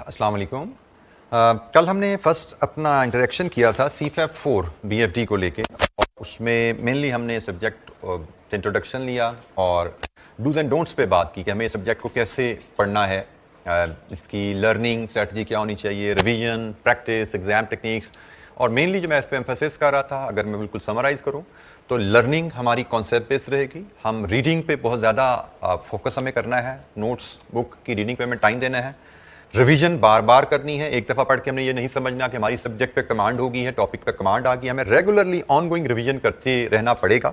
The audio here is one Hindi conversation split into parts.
अस्सलाम वालेकुम। कल हमने फर्स्ट अपना इंटरेक्शन किया था CFAP 4 BFD को लेके, और उसमें मेनली हमने सब्जेक्ट इंट्रोडक्शन लिया और डूज एंड डोंट्स पे बात की कि हमें सब्जेक्ट को कैसे पढ़ना है, इसकी लर्निंग स्ट्रेटजी क्या होनी चाहिए, रिवीजन, प्रैक्टिस, एग्जाम टेक्निक्स। और मेनली जो मैं इस पर एम्फेसिस कर रहा था, अगर मैं बिल्कुल समराइज़ करूँ तो लर्निंग हमारी कॉन्सेप्ट बेस्ड रहेगी। हम रीडिंग पे बहुत ज़्यादा फोकस हमें करना है, नोट्स बुक की रीडिंग पे हमें टाइम देना है। रिवीजन बार बार करनी है, एक दफ़ा पढ़ के हमने ये नहीं समझना कि हमारी सब्जेक्ट पे कमांड होगी है, टॉपिक पे कमांड आ गई, हमें रेगुलरली ऑनगोइंग रिवीजन करते रहना पड़ेगा।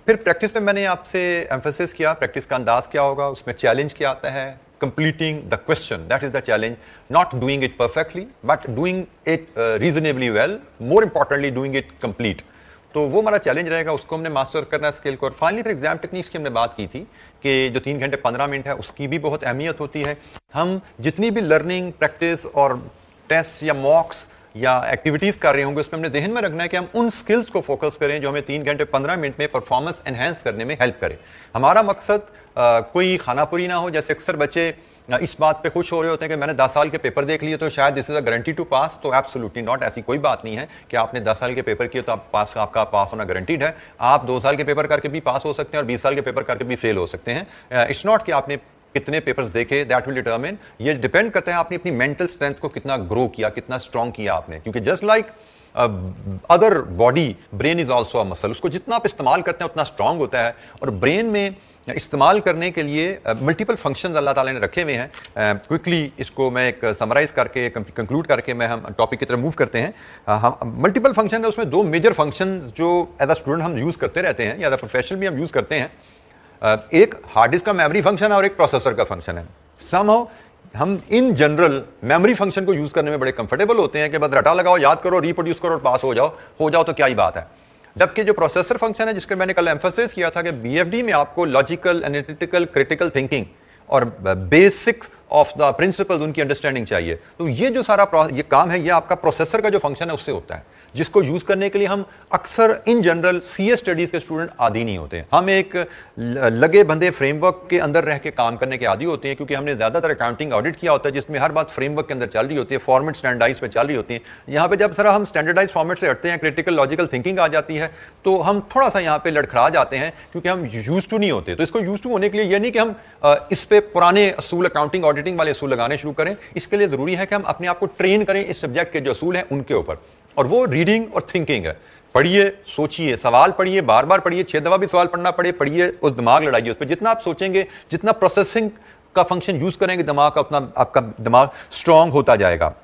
फिर प्रैक्टिस में मैंने आपसे एम्फेसिस किया, प्रैक्टिस का अंदाज क्या होगा, उसमें चैलेंज क्या आता है, completing the question, that is the challenge, not doing it perfectly but doing it reasonably well, more importantly doing it complete. तो वो हमारा चैलेंज रहेगा, उसको हमने मास्टर करना है स्किल को। और फाइनली फिर एग्जाम टेक्निक्स की हमने बात की थी कि जो 3 घंटे 15 मिनट है उसकी भी बहुत अहमियत होती है। हम जितनी भी लर्निंग, प्रैक्टिस और टेस्ट या मॉक्स या एक्टिविटीज कर रहे होंगे, उसमें हमने जहन में रखना है कि हम उन स्किल्स को फोकस करें जो हमें 3 घंटे 15 मिनट में परफॉर्मेंस एनहेंस करने में हेल्प करे। हमारा मकसद कोई खानापुरी ना हो। जैसे अक्सर बच्चे इस बात पे खुश हो रहे होते हैं कि मैंने 10 साल के पेपर देख लिए तो शायद this is a guarantee to pass. तो एब्सोल्युटली नॉट, ऐसी कोई बात नहीं है कि आपने 10 साल के पेपर किए तो आप पास, आपका पास होना गारंटीड है। आप 2 साल के पेपर करके भी पास हो सकते हैं और 20 साल के पेपर करके भी फेल हो सकते हैं। इट्स नॉट कि आपने कितने पेपर्स देखे, दैट विल डिटरमिन। ये डिपेंड करता है आपने अपनी मेंटल स्ट्रेंथ को कितना ग्रो किया, कितना स्ट्रांग किया आपने। क्योंकि just like other body, brain is also a muscle. उसको जितना आप इस्तेमाल करते हैं उतना स्ट्रांग होता है। और ब्रेन में इस्तेमाल करने के लिए मल्टीपल फंक्शंस अल्लाह ताला ने रखे हुए हैं। क्विकली इसको मैं एक समराइज करके कंक्लूड करके मैं हम टॉपिक की तरफ मूव करते हैं। हम मल्टीपल फंक्शन है, उसमें 2 मेजर फंक्शन जो एज अ स्टूडेंट हम यूज करते रहते हैं या एज अ प्रोफेशनल भी हम यूज करते हैं। एक हार्ड डिस्क का मेमोरी फंक्शन है और एक प्रोसेसर का फंक्शन है। समहाउ हम इन जनरल मेमोरी फंक्शन को यूज करने में बड़े कंफर्टेबल होते हैं कि बस रटा लगाओ, याद करो, रिप्रोड्यूस करो और पास हो जाओ तो क्या ही बात है। जबकि जो प्रोसेसर फंक्शन है, जिसके मैंने कल एम्फेसिस किया था कि BFD में आपको लॉजिकल, एनालिटिकल, क्रिटिकल थिंकिंग और बेसिक्स ऑफ द प्रिंसिपल्स, उनकी अंडरस्टैंडिंग चाहिए। तो ये जो सारा ये काम है, ये आपका प्रोसेसर का जो फंक्शन है उससे होता है, जिसको यूज करने के लिए हम अक्सर इन जनरल CS स्टडीज के स्टूडेंट आदी नहीं होते। हम एक लगे बंधे फ्रेमवर्क के अंदर रह के काम करने के आदी होते हैं, क्योंकि हमने ज्यादातर अकाउंटिंग ऑडिट किया होता है जिसमें हर बात फ्रेमवर्क के अंदर चल रही होती है, फॉर्मेट स्टैंडर्डाइज पे चल रही होती है। यहाँ पे जब सरा हम स्टैंडर्डाइज फॉर्मेट से हटते हैं, क्रिटिकल लॉजिकल थिंकिंग आ जाती है, तो हम थोड़ा सा यहाँ पे लड़खड़ा जाते हैं, क्योंकि हम यूज टू नहीं होते। तो इसको यूज टू होने के लिए ये नहीं कि हम इस पे पुराने असूल, अकाउंटिंग ऑडिटिंग वाले असूल लगाने शुरू करें। इसके लिए जरूरी है कि हम अपने आप को ट्रेन करें इस सब्जेक्ट के जो असूल हैं उनके ऊपर, और वो रीडिंग और थिंकिंग है। पढ़िए, सोचिए, सवाल पढ़िए, बार बार पढ़िए, 6 दफा भी सवाल पढ़ना पड़े पढ़िए, उस दिमाग लड़ाइए उस पर। जितना आप सोचेंगे, जितना प्रोसेसिंग का फंक्शन यूज करेंगे दिमाग का, उतना आपका दिमाग स्ट्रांग होता जाएगा।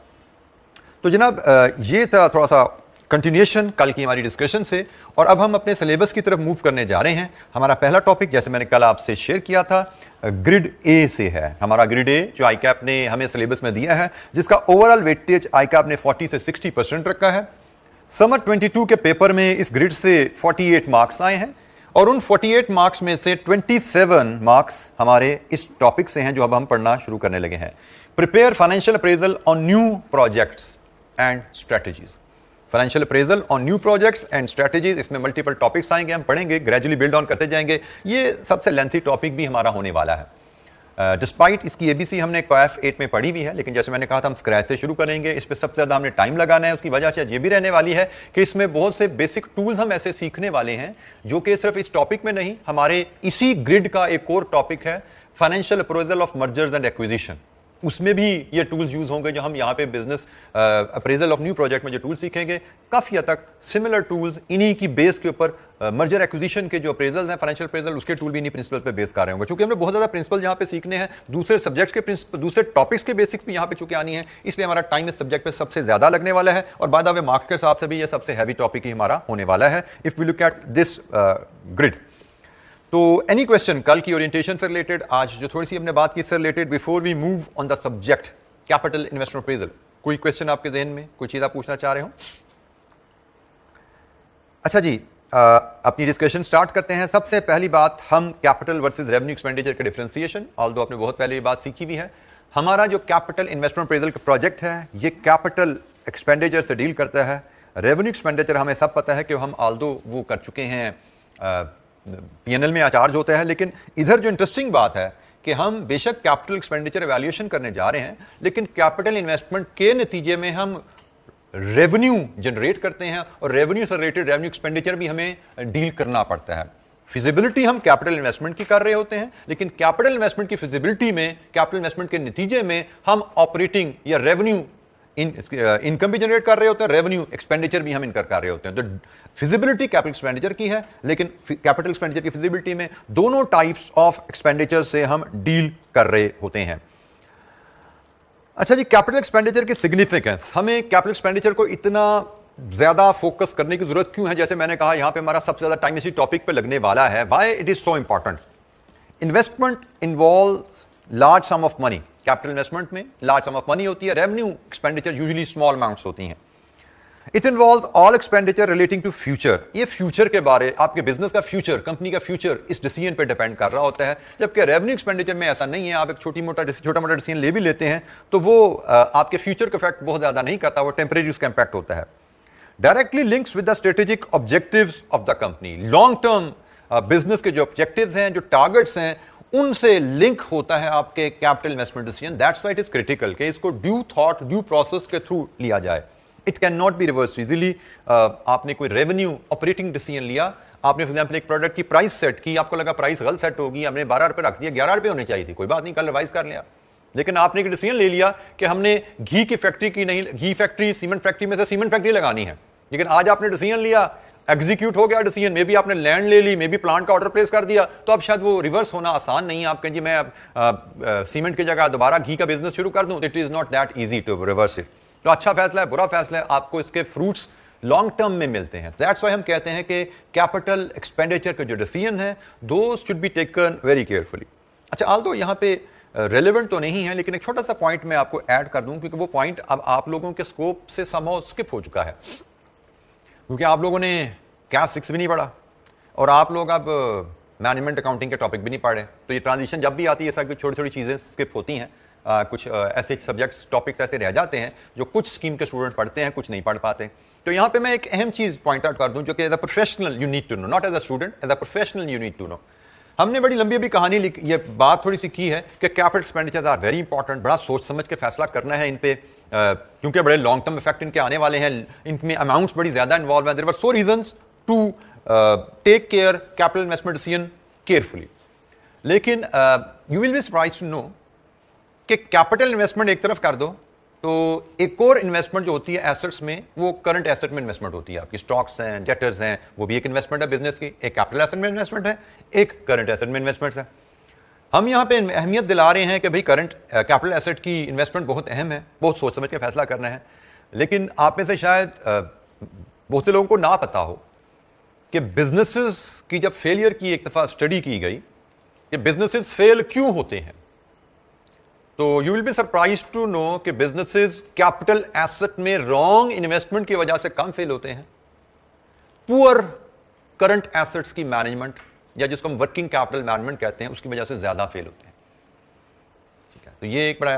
तो जनाब, ये था थोड़ा सा कंटिन्यूएशन कल की हमारी डिस्कशन से, और अब हम अपने सिलेबस की तरफ मूव करने जा रहे हैं। हमारा पहला टॉपिक, जैसे मैंने कल आपसे शेयर किया था, ग्रिड A से है। हमारा ग्रिड A जो ICAP ने हमें सिलेबस में दिया है, जिसका ओवरऑल वेटेज ICAP ने 40 से 60% रखा है। समर 22 के पेपर में इस ग्रिड से 48 मार्क्स आए हैं, और उन 48 मार्क्स में से 27 मार्क्स हमारे इस टॉपिक से हैं जो अब हम पढ़ना शुरू करने लगे हैं। Prepare financial appraisal on new projects and strategies. Financial appraisal on new projects and strategies, इसमें मल्टीपल टॉपिक्स आएंगे, हम पढ़ेंगे, ग्रेजुअली बिल्ड ऑन करते जाएंगे। ये सबसे लेंथी टॉपिक भी हमारा होने वाला है। डिस्पाइट इसकी ABC हमने COAF 8 में पढ़ी हुई है, लेकिन जैसे मैंने कहा था हम स्क्रैच से शुरू करेंगे। इस पर सबसे ज्यादा हमने टाइम लगाना है। उसकी वजह से ये भी रहने वाली है कि इसमें बहुत से बेसिक टूल्स हम ऐसे सीखने वाले हैं जो कि सिर्फ इस टॉपिक में नहीं, हमारे इसी ग्रिड का एक और टॉपिक है financial appraisal of mergers and acquisition. उसमें भी ये टूल्स यूज होंगे जो हम यहाँ पे business appraisal of new project में जो टूल्स सीखेंगे, काफी हद तक सिमिलर टूल्स इन्हीं की बेस के ऊपर मर्जर एक्विजिशन के जो अप्रेजल्स हैं, फाइनेंशियल अप्रेजल, उसके टूल भी इन्हीं प्रिंसिपल पे बेस कर रहे होंगे। क्योंकि हमने बहुत ज्यादा प्रिंसिपल यहाँ पे सीखने हैं, दूसरे सब्जेक्ट्स के प्रिंसिपल, दूसरे टॉपिक्स के बेसिक्स भी यहाँ पे चुके आनी है, इसलिए हमारा टाइम इस सब्जेक्ट पे सबसे ज्यादा लगने वाला है। और बाद में मार्क्स के हिसाब से भी ये सबसे हैवी टॉपिक ही हमारा होने वाला है if we look at this grid. तो एनी क्वेश्चन कल की ओरिएंटेशन से रिलेटेड, आज जो थोड़ी सी हमने बात की इससे related, before we move on the subject capital investment appraisal, कोई क्वेश्चन आपके जहन में, कोई चीज आप पूछना चाह रहे हो? अच्छा जी, अपनी डिस्कशन स्टार्ट करते हैं। सबसे पहली बात, हम कैपिटल वर्सेस रेवेन्यू एक्सपेंडिचर के डिफरेंशिएशन, ऑल्दो आपने बहुत पहले ये बात सीखी भी है। हमारा जो कैपिटल इन्वेस्टमेंट अप्रेजल का प्रोजेक्ट है, ये कैपिटल एक्सपेंडिचर से डील करता है। रेवेन्यू एक्सपेंडिचर हमें सब पता है कि हम ऑल्दो वो कर चुके हैं, PNL में चार्ज होता है। लेकिन इधर जो इंटरेस्टिंग बात है कि हम बेशक कैपिटल एक्सपेंडिचर एवैल्यूएशन करने जा रहे हैं, लेकिन कैपिटल इन्वेस्टमेंट के नतीजे में हम रेवेन्यू जनरेट करते हैं और रेवेन्यू से रिलेटेड रेवेन्यू एक्सपेंडिचर भी हमें डील करना पड़ता है। फिजिबिलिटी हम कैपिटल इन्वेस्टमेंट की कर रहे होते हैं, लेकिन कैपिटल इन्वेस्टमेंट की फिजिबिलिटी में, कैपिटल इन्वेस्टमेंट के नतीजे में हम ऑपरेटिंग या रेवेन्यू इनकम भी जनरेट कर रहे होते हैं, रेवेन्यू एक्सपेंडिचर भी हम इनकर कर रहे होते हैं। तो फिजिबिलिटी कैपिटल एक्सपेंडिचर की है, लेकिन कैपिटल एक्सपेंडिचर की फिजिबिलिटी में दोनों टाइप्स ऑफ एक्सपेंडिचर से हम डील कर रहे होते हैं। अच्छा जी, कैपिटल एक्सपेंडिचर की सिग्निफिकेंस, हमें कैपिटल एक्सपेंडिचर को इतना ज्यादा फोकस करने की जरूरत क्यों है? जैसे मैंने कहा, यहां पे हमारा सबसे ज्यादा टाइम इसी टॉपिक पे लगने वाला है। Why it is so important? Investment involve large sum of money. Capital investment में लार्ज सम ऑफ मनी होती है, revenue expenditure usually small amounts होती हैं। It involve all expenditure relating to future. ये फ्यूचर के बारे, आपके बिजनेस का फ्यूचर, कंपनी का फ्यूचर इस डिसीजन पे डिपेंड कर रहा होता है, जबकि रेवेन्यू एक्सपेंडिचर में ऐसा नहीं है। आप एक छोटा मोटा डिसीजन ले भी लेते हैं तो वो आपके फ्यूचर का इफेक्ट बहुत ज्यादा नहीं करता, वो टेम्परेरी उसका इंपैक्ट होता है। Directly links with the strategic objectives of the company. Long term business के जो ऑब्जेक्टिव्स हैं, जो टारगेट्स हैं, उनसे लिंक होता है आपके capital investment decision. That's why it is critical कि इसको ड्यू थॉट, ड्यू प्रोसेस के थ्रू लिया जाए। It can not be reverse easily. आपने कोई रेवेन्यू ऑपरेटिंग डिसीजन लिया, आपने फॉर एग्जांपल एक प्रोडक्ट की प्राइस सेट की, आपको लगा प्राइस गलत सेट होगी, हमने 12 रुपए रख दिया, 11 रुपए होने चाहिए थी, कोई बात नहीं, कल रिवाइज कर लिया। लेकिन आपने एक डिसीजन ले लिया कि हमने घी की फैक्ट्री की नहीं, घी फैक्ट्री सीमेंट फैक्ट्री में से सीमेंट फैक्ट्री लगानी है। लेकिन आज आपने डिसीजन लिया, एग्जीक्यूट हो गया डिसीजन, मे भी आपने लैंड ले ली, मे भी प्लांट का ऑर्डर प्लेस कर दिया, तो अब शायद वो रिवर्स होना आसान नहीं है। आप कहें जी मैं अब सीमेंट की जगह दोबारा घी का बिजनेस शुरू कर दूं, it is not that easy to reverse it. तो अच्छा फैसला है, बुरा फैसला है, आपको इसके फ्रूट्स लॉन्ग टर्म में मिलते हैं। दैट्स व्हाई हम कहते हैं कि कैपिटल एक्सपेंडिचर के जो डिसीजन है, those should be taken very carefully. अच्छा, आल्दो यहाँ पे रेलेवेंट तो नहीं है, लेकिन एक छोटा सा पॉइंट मैं आपको ऐड कर दूं, क्योंकि वो पॉइंट अब आप लोगों के स्कोप से समहाउ स्किप हो चुका है, क्योंकि आप लोगों ने कैश 6 भी नहीं पढ़ा और आप लोग अब मैनेजमेंट अकाउंटिंग के टॉपिक भी नहीं पढ़े। तो ये ट्रांजिशन जब भी आती है, ऐसा छोटी छोटी चीज़ें स्किप होती हैं। कुछ ऐसे सब्जेक्ट्स, टॉपिक्स ऐसे रह जाते हैं जो कुछ स्कीम के स्टूडेंट पढ़ते हैं, कुछ नहीं पढ़ पाते। तो यहाँ पे मैं एक अहम चीज़ पॉइंट आउट कर दूं, जो कि as a professional you need to know, not as a student, as a professional you need to know. हमने बड़ी लंबी अभी कहानी लिखी, ये बात थोड़ी सी की है कि capital expenditures are very important, बड़ा सोच समझ के फैसला करना है इन पे, क्योंकि बड़े लॉन्ग टर्म इफेक्ट इनके आने वाले हैं, इनमें अमाउंट्स बड़ी ज्यादा इन्वॉल्व हैं। There were so reasons to take care capital investment decision carefully. लेकिन you will be surprised to know कि कैपिटल इन्वेस्टमेंट एक तरफ कर दो, तो एक और इन्वेस्टमेंट जो होती है एसेट्स में, वो करंट एसेट में इन्वेस्टमेंट होती है। आपकी स्टॉक्स हैं, डेटर्स हैं, वो भी एक इन्वेस्टमेंट है बिजनेस की। एक कैपिटल एसेट में इन्वेस्टमेंट है, एक करंट एसेट में इन्वेस्टमेंट है। हम यहाँ पे अहमियत दिला रहे हैं कि भाई करंट कैपिटल एसेट की इन्वेस्टमेंट बहुत अहम है, बहुत सोच समझ के फैसला करना है। लेकिन आप में से शायद बहुत से लोगों को ना पता हो कि बिजनेसेस की जब फेलियर की एक दफा स्टडी की गई कि बिजनेसेस फेल क्यों होते हैं, तो you will be surprise to know कि बिजनेसेस कैपिटल एसेट में रॉन्ग इन्वेस्टमेंट की वजह से कम फेल होते हैं, पुअर करंट एसेट्स की मैनेजमेंट या जिसको हम वर्किंग कैपिटल मैनेजमेंट कहते हैं, उसकी वजह से ज्यादा फेल होते हैं। ठीक है, तो ये एक बड़ा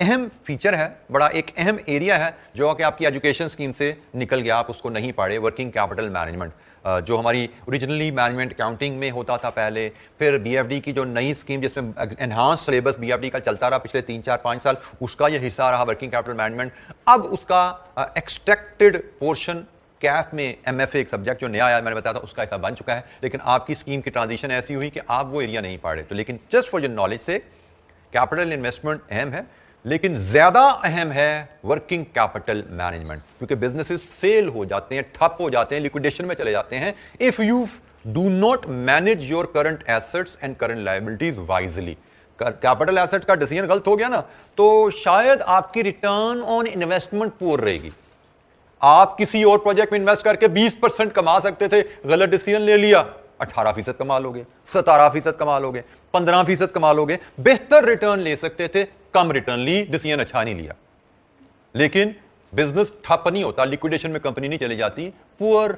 अहम फीचर है, बड़ा एक अहम एरिया है जो कि आपकी एजुकेशन स्कीम से निकल गया, आप उसको नहीं पढ़े। वर्किंग कैपिटल मैनेजमेंट जो हमारी ओरिजिनली मैनेजमेंट अकाउंटिंग में होता था पहले, फिर बीएफडी की जो नई स्कीम जिसमें एनहांस सिलेबस बीएफडी का चलता रहा पिछले 3-4-5 साल, उसका ये हिस्सा रहा वर्किंग कैपिटल मैनेजमेंट। अब उसका एक्सट्रैक्टेड पोर्शन कैफ में एमएफए एक सब्जेक्ट जो नया आया, मैंने बताया था, उसका हिस्सा बन चुका है। लेकिन आपकी स्कीम की ट्रांजिशन ऐसी हुई कि आप वो एरिया नहीं पढ़े। तो लेकिन जस्ट फॉर योर नॉलेज से कैपिटल इन्वेस्टमेंट अहम है, लेकिन ज्यादा अहम है वर्किंग कैपिटल मैनेजमेंट, क्योंकि बिजनेसेस फेल हो जाते हैं, ठप हो जाते हैं, लिक्विडेशन में चले जाते हैं if you do not manage your current assets and current liabilities wisely. Capital asset का डिसीजन गलत हो गया ना, तो शायद आपकी रिटर्न ऑन इन्वेस्टमेंट पुअर रहेगी। आप किसी और प्रोजेक्ट में इन्वेस्ट करके 20% कमा सकते थे, गलत डिसीजन ले लिया, 18% कमा लोगे, 17% कमा लोगे, 15% कमा लोगे। बेहतर रिटर्न ले सकते थे, कम रिटर्न ली, डिसीजन अच्छा नहीं लिया। लेकिन बिजनेस ठप नहीं होता, लिक्विडेशन में कंपनी नहीं चली जाती। पुअर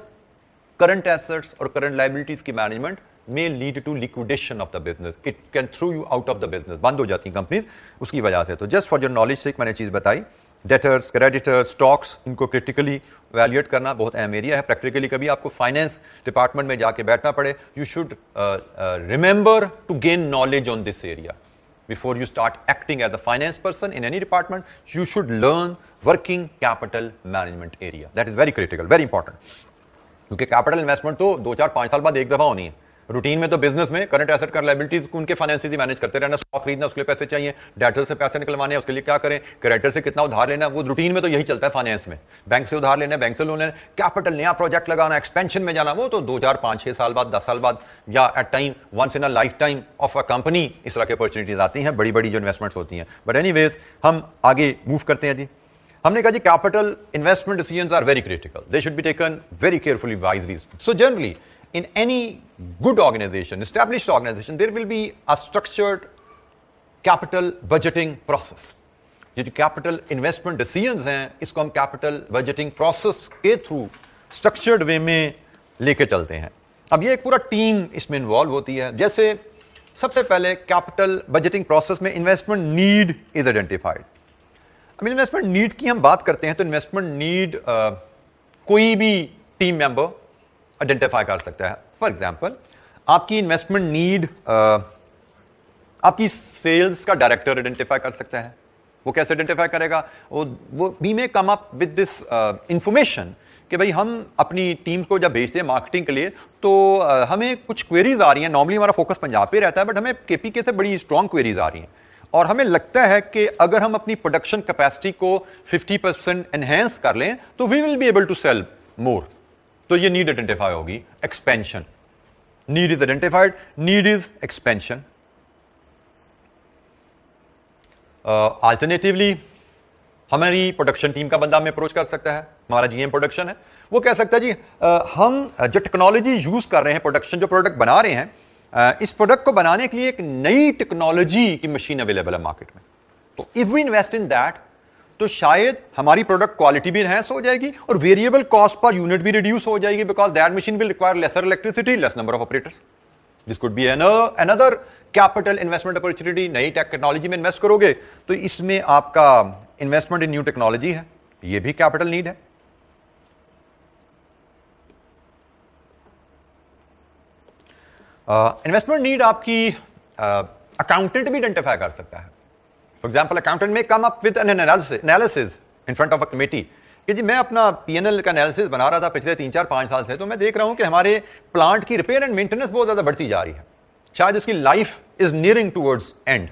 करंट एसेट्स और करंट लायबिलिटीज की मैनेजमेंट में lead to liquidation of the business, it can throw you out of the business, बंद हो जाती कंपनीज उसकी वजह से। तो जस्ट फॉर योर नॉलेज से मैंने चीज बताई, डेटर्स, क्रेडिटर्स, स्टॉक्स, इनको क्रिटिकली वैल्यूएट करना बहुत अहम एरिया है। प्रैक्टिकली कभी आपको फाइनेंस डिपार्टमेंट में जाके बैठना पड़े, you should remember to gain knowledge on this area. before you start acting as a finance person in any department, you should learn working capital management area. That is very critical, very important. क्योंकि कैपिटल इन्वेस्टमेंट तो 2-4-5 साल बाद एक दफा होनी है. रूटीन में तो बिजनेस में करंट एसेट कर लायबिलिटीज उनके फाइनेंसेस ही मैनेज करते रहना. स्टॉक खरीदना, उसके लिए पैसे चाहिए. डेटर से पैसे निकलवाने हैं, उसके लिए क्या करें. क्रेडिटर से कितना उधार लेना, वो रूटीन में तो यही चलता है फाइनेंस में. बैंक से उधार लेना, बैंक से लोन लेना. कैपिटल, नया प्रोजेक्ट लगाना, एक्सपेंशन में जाना, वो तो 2-4-5-6 साल बाद, 10 साल बाद, या at time once in a lifetime of a company इस तरह की अपॉर्चुनिटीज आती हैं, बड़ी बड़ी जो इन्वेस्टमेंट्स होती हैं. बट एनीवेज हम आगे मूव करते हैं जी. हमने कहा जी capital investment decisions are very critical. They should be taken very carefully, wisely. So generally in any good organization, established organization, there will be a structured capital budgeting process. ये जो capital investment decisions हैं, इसको हम capital budgeting process के through structured way में लेके चलते हैं. अब ये एक पूरा टीम इसमें इन्वॉल्व होती है. जैसे सबसे पहले capital budgeting process में investment need is identified. अब investment need की हम बात करते हैं तो investment need कोई भी टीम मेंबर आइडेंटिफाई कर सकता है. फॉर एग्जाम्पल, आपकी इन्वेस्टमेंट नीड आपकी सेल्स का डायरेक्टर आइडेंटिफाई कर सकता है. वो कैसे आइडेंटिफाई करेगा? वो we may come up with this information कि भाई हम अपनी टीम को जब भेजते हैं मार्केटिंग के लिए तो हमें कुछ क्वेरीज आ रही हैं. नॉर्मली हमारा फोकस पंजाब पे रहता है, बट हमें केपीके से बड़ी स्ट्रॉन्ग क्वेरीज आ रही हैं और हमें लगता है कि अगर हम अपनी प्रोडक्शन कैपेसिटी को 50% एनहेंस कर लें तो we will be able to sell more. तो ये नीड आइडेंटिफाई होगी. Expansion, need is identified, need is expansion. Alternatively हमारी प्रोडक्शन टीम का बंदा हमें अप्रोच कर सकता है. हमारा जीएम प्रोडक्शन है, वो कह सकता है जी हम जो टेक्नोलॉजी यूज कर रहे हैं, प्रोडक्शन जो प्रोडक्ट बना रहे हैं, इस प्रोडक्ट को बनाने के लिए एक नई टेक्नोलॉजी की मशीन अवेलेबल है मार्केट में. तो if we invest in that तो शायद हमारी प्रोडक्ट क्वालिटी भी एनहांस हो जाएगी और वेरिएबल कॉस्ट पर यूनिट भी रिड्यूस हो जाएगी, because that machine will require lesser electricity, less number of operators. This could be another capital investment opportunity. नई टेक्नोलॉजी में इन्वेस्ट करोगे तो इसमें आपका इन्वेस्टमेंट इन न्यू टेक्नोलॉजी है, ये भी कैपिटल नीड है. इन्वेस्टमेंट नीड आपकी अकाउंटेंट भी आइडेंटिफाई कर सकता है. फॉर एग्जाम्पल, अकाउंटेंट में कम up with N analysis in front of a committee कि जी मैं अपना पीएनएल का एनालिसिस बना रहा था पिछले 3-4-5 साल से, तो मैं देख रहा हूं कि हमारे प्लांट की रिपेयर एंड मेंटेनेंस बहुत ज्यादा बढ़ती जा रही है. शायद इसकी life is nearing towards and,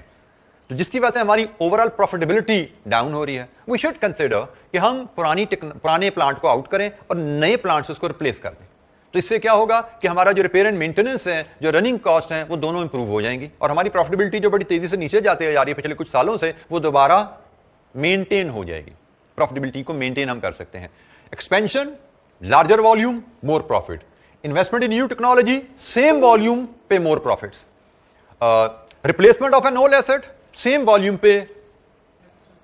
तो जिसकी वजह से हमारी ओवरऑल प्रॉफिटेबिलिटी डाउन हो रही है. वी शुड कंसिडर कि हम पुराने प्लांट को आउट करें और नए प्लांट से उसको रिप्लेस कर दें. तो इससे क्या होगा कि हमारा जो रिपेयर एंड मेंटेनेंस है, जो रनिंग कॉस्ट है, वो दोनों इंप्रूव हो जाएंगी और हमारी प्रॉफिटेबिलिटी जो बड़ी तेजी से नीचे जाती जा रही है पिछले कुछ सालों से, वो दोबारा मेंटेन हो जाएगी. प्रॉफिटेबिलिटी को मेंटेन हम कर सकते हैं. Expansion, larger volume, more profit. Investment in new technology, same volume पे more profits. Replacement of an old asset, same volume पे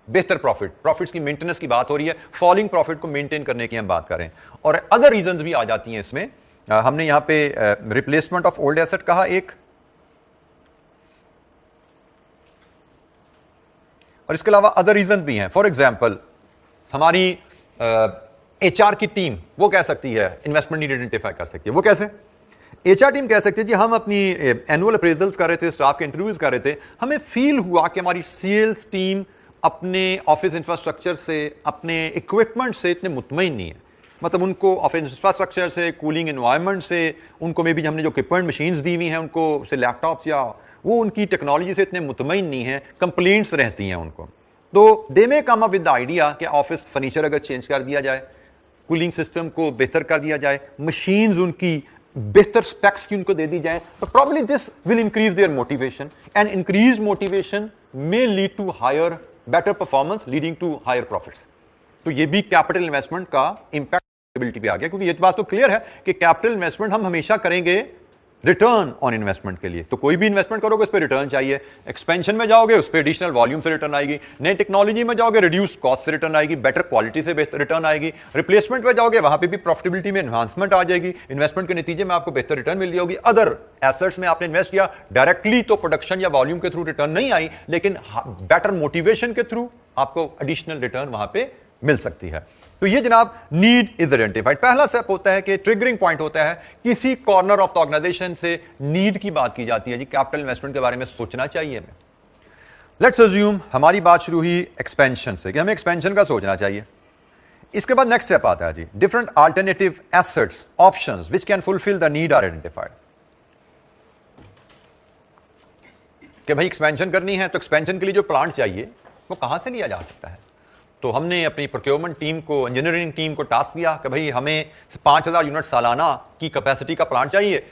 बेहतर प्रॉफिट. प्रॉफिट्स की मेंटेनेंस की बात हो रही है, फॉलिंग प्रॉफिट को मेंटेन करने की हम बात करें. और अदर रीजंस भी आ जाती हैं इसमें. हमने यहां पे रिप्लेसमेंट ऑफ ओल्ड एसेट कहा एक, और इसके अलावा अदर रीजन भी हैं. फॉर एग्जांपल, हमारी एचआर की टीम वो कह सकती है इन्वेस्टमेंट नीड आइडेंटिफाई कर सकती है. वो कैसे? एचआर टीम कह सकती है जी हम अपनी एनुअल अप्रेजल्स कर रहे थे, स्टाफ के इंटरव्यूज कर रहे थे, हमें फील हुआ कि हमारी सेल्स टीम अपने ऑफिस इंफ्रास्ट्रक्चर से, अपने इक्विपमेंट से इतने मुतमईन नहीं है. मतलब उनको ऑफिस इंफ्रास्ट्रक्चर से, कूलिंग एनवायरनमेंट से, उनको में भी हमने जो इक्विपमेंट मशीन्स दी हुई हैं उनको से लैपटॉप्स या वो उनकी टेक्नोलॉजी से इतने मुतमईन नहीं है, कंप्लेंट्स रहती हैं उनको. तो they may come up with the idea कि ऑफिस फर्नीचर अगर चेंज कर दिया जाए, कूलिंग सिस्टम को बेहतर कर दिया जाए, मशीन्स उनकी बेहतर स्पेक्स की उनको दे दी जाए, तो probably this will increase their motivation and increase motivation may lead to higher better performance leading to higher profits. तो ये भी कैपिटल इन्वेस्टमेंट का इंपैक्ट पे आ गया, क्योंकि ये बात तो क्लियर है कि कैपिटल इन्वेस्टमेंट हम हमेशा करेंगे रिटर्न ऑन इन्वेस्टमेंट के लिए. तो कोई भी इन्वेस्टमेंट करोगे उस पर रिटर्न चाहिए. एक्सपेंशन में जाओगे उस पर एडिशनल वॉल्यूम से रिटर्न आएगी. नई टेक्नोलॉजी में जाओगे रिड्यूस कॉस्ट से रिटर्न आएगी, बेटर क्वालिटी से बेहतर रिटर्न आएगी. रिप्लेसमेंट में जाओगे वहां पे भी प्रॉफिटेबिलिटी में एनहांसमेंट आ जाएगी. इन्वेस्टमेंट के नतीजे में आपको बेहतर रिटर्न मिल जाएगी. अदर एसेट्स में आपने इन्वेस्ट किया, डायरेक्टली तो प्रोडक्शन या वॉल्यूम के थ्रू रिटर्न नहीं आई, लेकिन बेटर मोटिवेशन के थ्रू आपको एडिशनल रिटर्न वहां पे मिल सकती है. तो ये जनाब नीड इज आइडेंटिफाइड. पहला स्टेप होता है कि ट्रिगरिंग पॉइंट होता है, किसी कॉर्नर ऑफ द ऑर्गेनाइजेशन से नीड की बात की जाती है जी कैपिटल इन्वेस्टमेंट के बारे में सोचना चाहिए हमें. लेट्स अज्यूम हमारी बात शुरू हुई एक्सपेंशन से कि हमें एक्सपेंशन का सोचना चाहिए। इसके बाद नेक्स्ट स्टेप आता है जी, different alternative assets options which can fulfil the need are identified. कि भाई एक्सपेंशन करनी है तो एक्सपेंशन के लिए जो प्लांट चाहिए वो कहां से लिया जा सकता है। तो हमने अपनी प्रोक्योरमेंट टीम को, इंजीनियरिंग टीम को टास्क दिया कि भाई हमें 5000 यूनिट सालाना की कैपेसिटी का प्लांट चाहिए।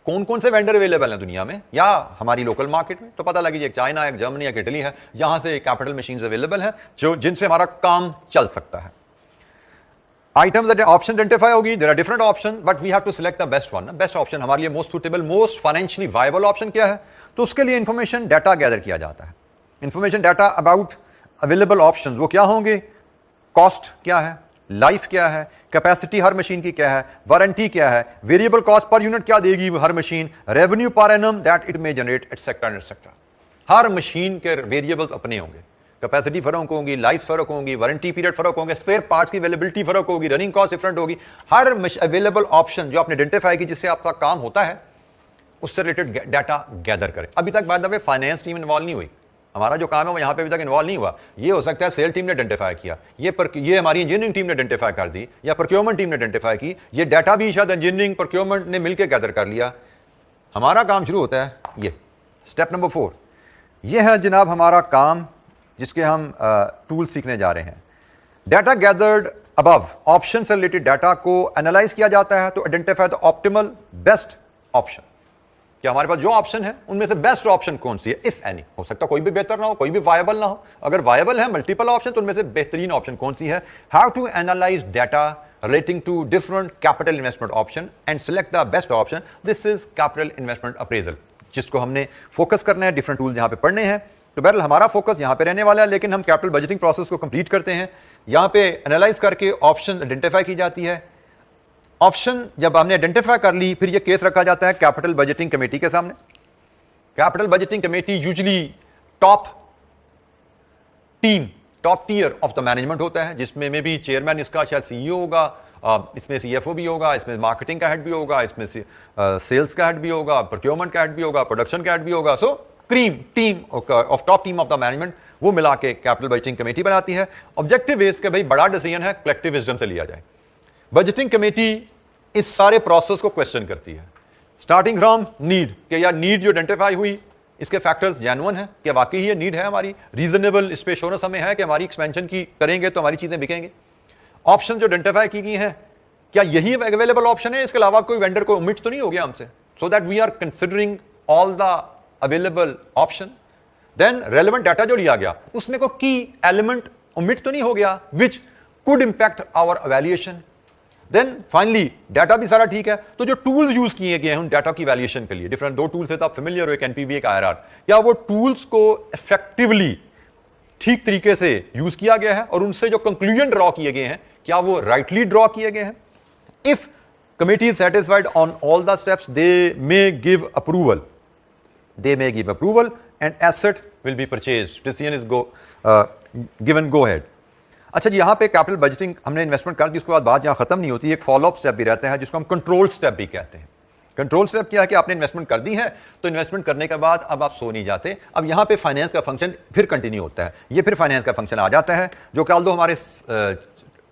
कौन कौन से वेंडर अवेलेबल हैं दुनिया में या हमारी लोकल मार्केट में? तो पता लगी एक चाइना, एक जर्मनी, एक इटली है जहां से कैपिटल मशीन्स अवेलेबल हैं जो जिनसे हमारा काम चल सकता है। आइटम्स दैट ऑप्शन आइडेंटिफाई होगी, there are different option but we have to select the best one. Best option हमारे लिए most suitable, most financially viable option क्या है? तो उसके लिए इंफॉर्मेशन डाटा गैदर किया जाता है। Information data about available options वो क्या होंगे? कॉस्ट क्या है, लाइफ क्या है, कैपेसिटी हर मशीन की क्या है, वारंटी क्या है, वेरिएबल कॉस्ट पर यूनिट क्या देगी हर machine, revenue per annum that it may generate etcetera etcetera. हर मशीन के वेरिएबल्स अपने होंगे, कैपेसिटी फर्क होगी, लाइफ फर्क होगी, वारंटी पीरियड फर्क होंगे, स्पेयर पार्ट्स की अवेलेबिलिटी फर्क होगी, रनिंग कॉस्ट डिफरेंट होगी। हर अवेलेबल ऑप्शन जो आपने आइडेंटिफाई की जिससे आपका काम होता है उससे रिलेटेड डाटा गैदर करें। अभी तक bye the way finance team involve नहीं हुई, हमारा जो काम है वो यहां पे अभी तक इन्वॉल्व नहीं हुआ। ये हो सकता है सेल टीम ने आइडेंटिफाई किया, ये हमारी इंजीनियरिंग टीम ने आइडेंटिफाई कर दी या प्रोक्योरमेंट टीम ने आइडेंटिफाई की, ये डाटा भी शायद इंजीनियरिंग प्रोक्योरमेंट ने मिलकर गैदर कर लिया। हमारा काम शुरू होता है ये स्टेप नंबर 4। ये है जनाब हमारा काम जिसके हम टूल सीखने जा रहे हैं। डाटा गैदर्ड अबव, ऑप्शन से रिलेटेड डाटा को एनालाइज किया जाता है तो identify the optimal best option. कि हमारे पास जो ऑप्शन है उनमें से बेस्ट ऑप्शन कौन सी है, इफ एनी। हो सकता है कोई भी बेहतर ना हो, कोई भी वायबल ना हो। अगर वायबल है मल्टीपल ऑप्शन तो उनमें से बेहतरीन ऑप्शन कौन सी है। How to analyse data relating to different capital investment option and select the best option. This is capital investment appraisal, जिसको हमने फोकस करना है, डिफरेंट टूल यहां पे पढ़ने हैं। तो बहरहाल हमारा फोकस यहां पे रहने वाला है, लेकिन हम कैपिटल बजटिंग प्रोसेस को कंप्लीट करते हैं। यहां पे एनालाइज करके ऑप्शन आइडेंटिफाई की जाती है। ऑप्शन जब हमने आइडेंटिफाई कर ली फिर ये केस रखा जाता है कैपिटल बजटिंग कमेटी के सामने। Capital budgeting committee usually top tier of the management होता है, जिसमें में भी चेयरमैन इसका शायद सीईओ होगा, इसमें सीएफओ भी होगा, इसमें मार्केटिंग का हेड भी होगा, इसमें सेल्स का हेड भी होगा, प्रोक्योरमेंट का हेड भी होगा, प्रोडक्शन का हेड भी होगा। So cream team of top team of the management वो मिला के कैपिटल बजटिंग कमेटी बनाती है। ऑब्जेक्टिव इज के भाई बड़ा डिसीजन है, कलेक्टिव विजडम से लिया जाए। बजटिंग कमेटी इस सारे प्रोसेस को क्वेश्चन करती है, स्टार्टिंग फ्रॉम नीड, कि यार नीड जो आइडेंटिफाई हुई इसके फैक्टर्स जेन्युइन है, कि वाकई ये नीड है हमारी, रीजनेबल इस पे एश्योरेंस हमें है कि हमारी एक्सपेंशन की करेंगे तो हमारी चीजें बिकेंगे। ऑप्शन जो आइडेंटिफाई की गई हैं क्या यही अवेलेबल ऑप्शन है, इसके अलावा कोई वेंडर को ओमिट तो नहीं हो गया हमसे, so that we are considering all the available option. Then relevant data जो लिया गया उसमें कोई की एलिमेंट ओमिट तो नहीं हो गया which could impact our evaluation. Then finally data भी सारा ठीक है, तो जो टूल्स यूज किए गए हैं उन डाटा की वैल्यूएशन के लिए, डिफरेंट दो टूल्स है तो आप फेमिलियर हो, एक एनपीवी एक आईआरआर, क्या वो टूल्स को इफेक्टिवली ठीक तरीके से यूज किया गया है और उनसे जो कंक्लूजन ड्रॉ किए गए हैं क्या वो राइटली ड्रॉ किए गए हैं। If committee is satisfied on all the steps they may give approval and asset will be purchased, decision is given go head. अच्छा जी, यहां पे कैपिटल बजटिंग हमने इन्वेस्टमेंट कर दी, उसके बाद बात यहां खत्म नहीं होती, एक फॉलो अप स्टेप भी रहता है जिसको हम कंट्रोल स्टेप भी कहते हैं। कंट्रोल स्टेप क्या है कि आपने इन्वेस्टमेंट कर दी है तो इन्वेस्टमेंट करने के बाद अब आप सो नहीं जाते, अब यहां पे फाइनेंस का फंक्शन फिर कंटिन्यू होता है। ये फिर फाइनेंस का फंक्शन आ जाता है जो कि ऑल्दो हमारे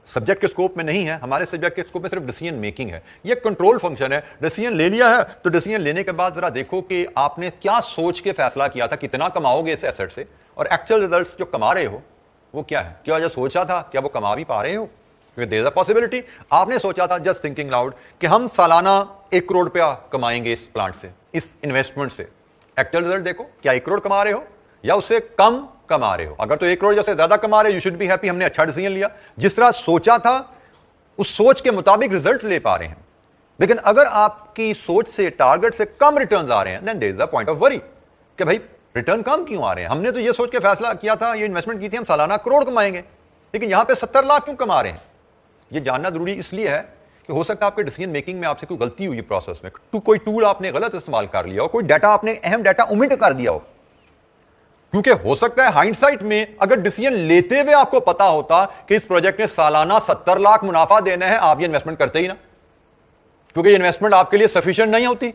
सब्जेक्ट के स्कोप में नहीं है, हमारे सब्जेक्ट के स्कोप में सिर्फ डिसीजन मेकिंग है। ये कंट्रोल फंक्शन है। डिसीजन ले लिया है तो डिसीजन लेने के बाद जरा देखो कि आपने क्या सोच के फैसला किया था, कितना कमाओगे इस एसेट से, और एक्चुअल रिजल्ट्स जो कमा रहे हो वो क्या है, क्या जो सोचा था क्या वो कमा भी पा रहे हो। देयर इज अ पॉसिबिलिटी आपने सोचा था, जस्ट थिंकिंग लाउड, कि हम सालाना 1 करोड़ रुपया कमाएंगे इस प्लांट से, इस इन्वेस्टमेंट से। एक्चुअल रिजल्ट देखो, क्या 1 करोड़ कमा रहे हो या उससे कम कमा रहे हो। अगर तो 1 करोड़ जैसे ज्यादा कमा रहे हो, यू शुड बी हैप्पी, हमने अच्छा डिसीजन लिया, जिस तरह सोचा था उस सोच के मुताबिक रिजल्ट ले पा रहे हैं। लेकिन अगर आपकी सोच से, टारगेट से कम रिटर्न आ रहे हैं, then there is a point of worry कि भाई रिटर्न कम क्यों आ रहे हैं। हमने तो ये सोच के फैसला किया था, ये इन्वेस्टमेंट की थी, हम सालाना करोड़ कमाएंगे, लेकिन यहां पे 70 लाख क्यों कमा रहे हैं। ये जानना जरूरी इसलिए है कि हो सकता है आपके डिसीजन मेकिंग में आपसे कोई गलती हुई प्रोसेस में, कोई टूल आपने गलत इस्तेमाल कर लिया हो, कोई डाटा आपने अहम डाटा ओमिट कर दिया हो। क्योंकि हो सकता है हाइंडसाइट में अगर डिसीजन लेते हुए आपको पता होता कि इस प्रोजेक्ट ने सालाना 70 लाख मुनाफा देना है, आप ये इन्वेस्टमेंट करते ही ना, क्योंकि ये इन्वेस्टमेंट आपके लिए सफिशिएंट नहीं होती।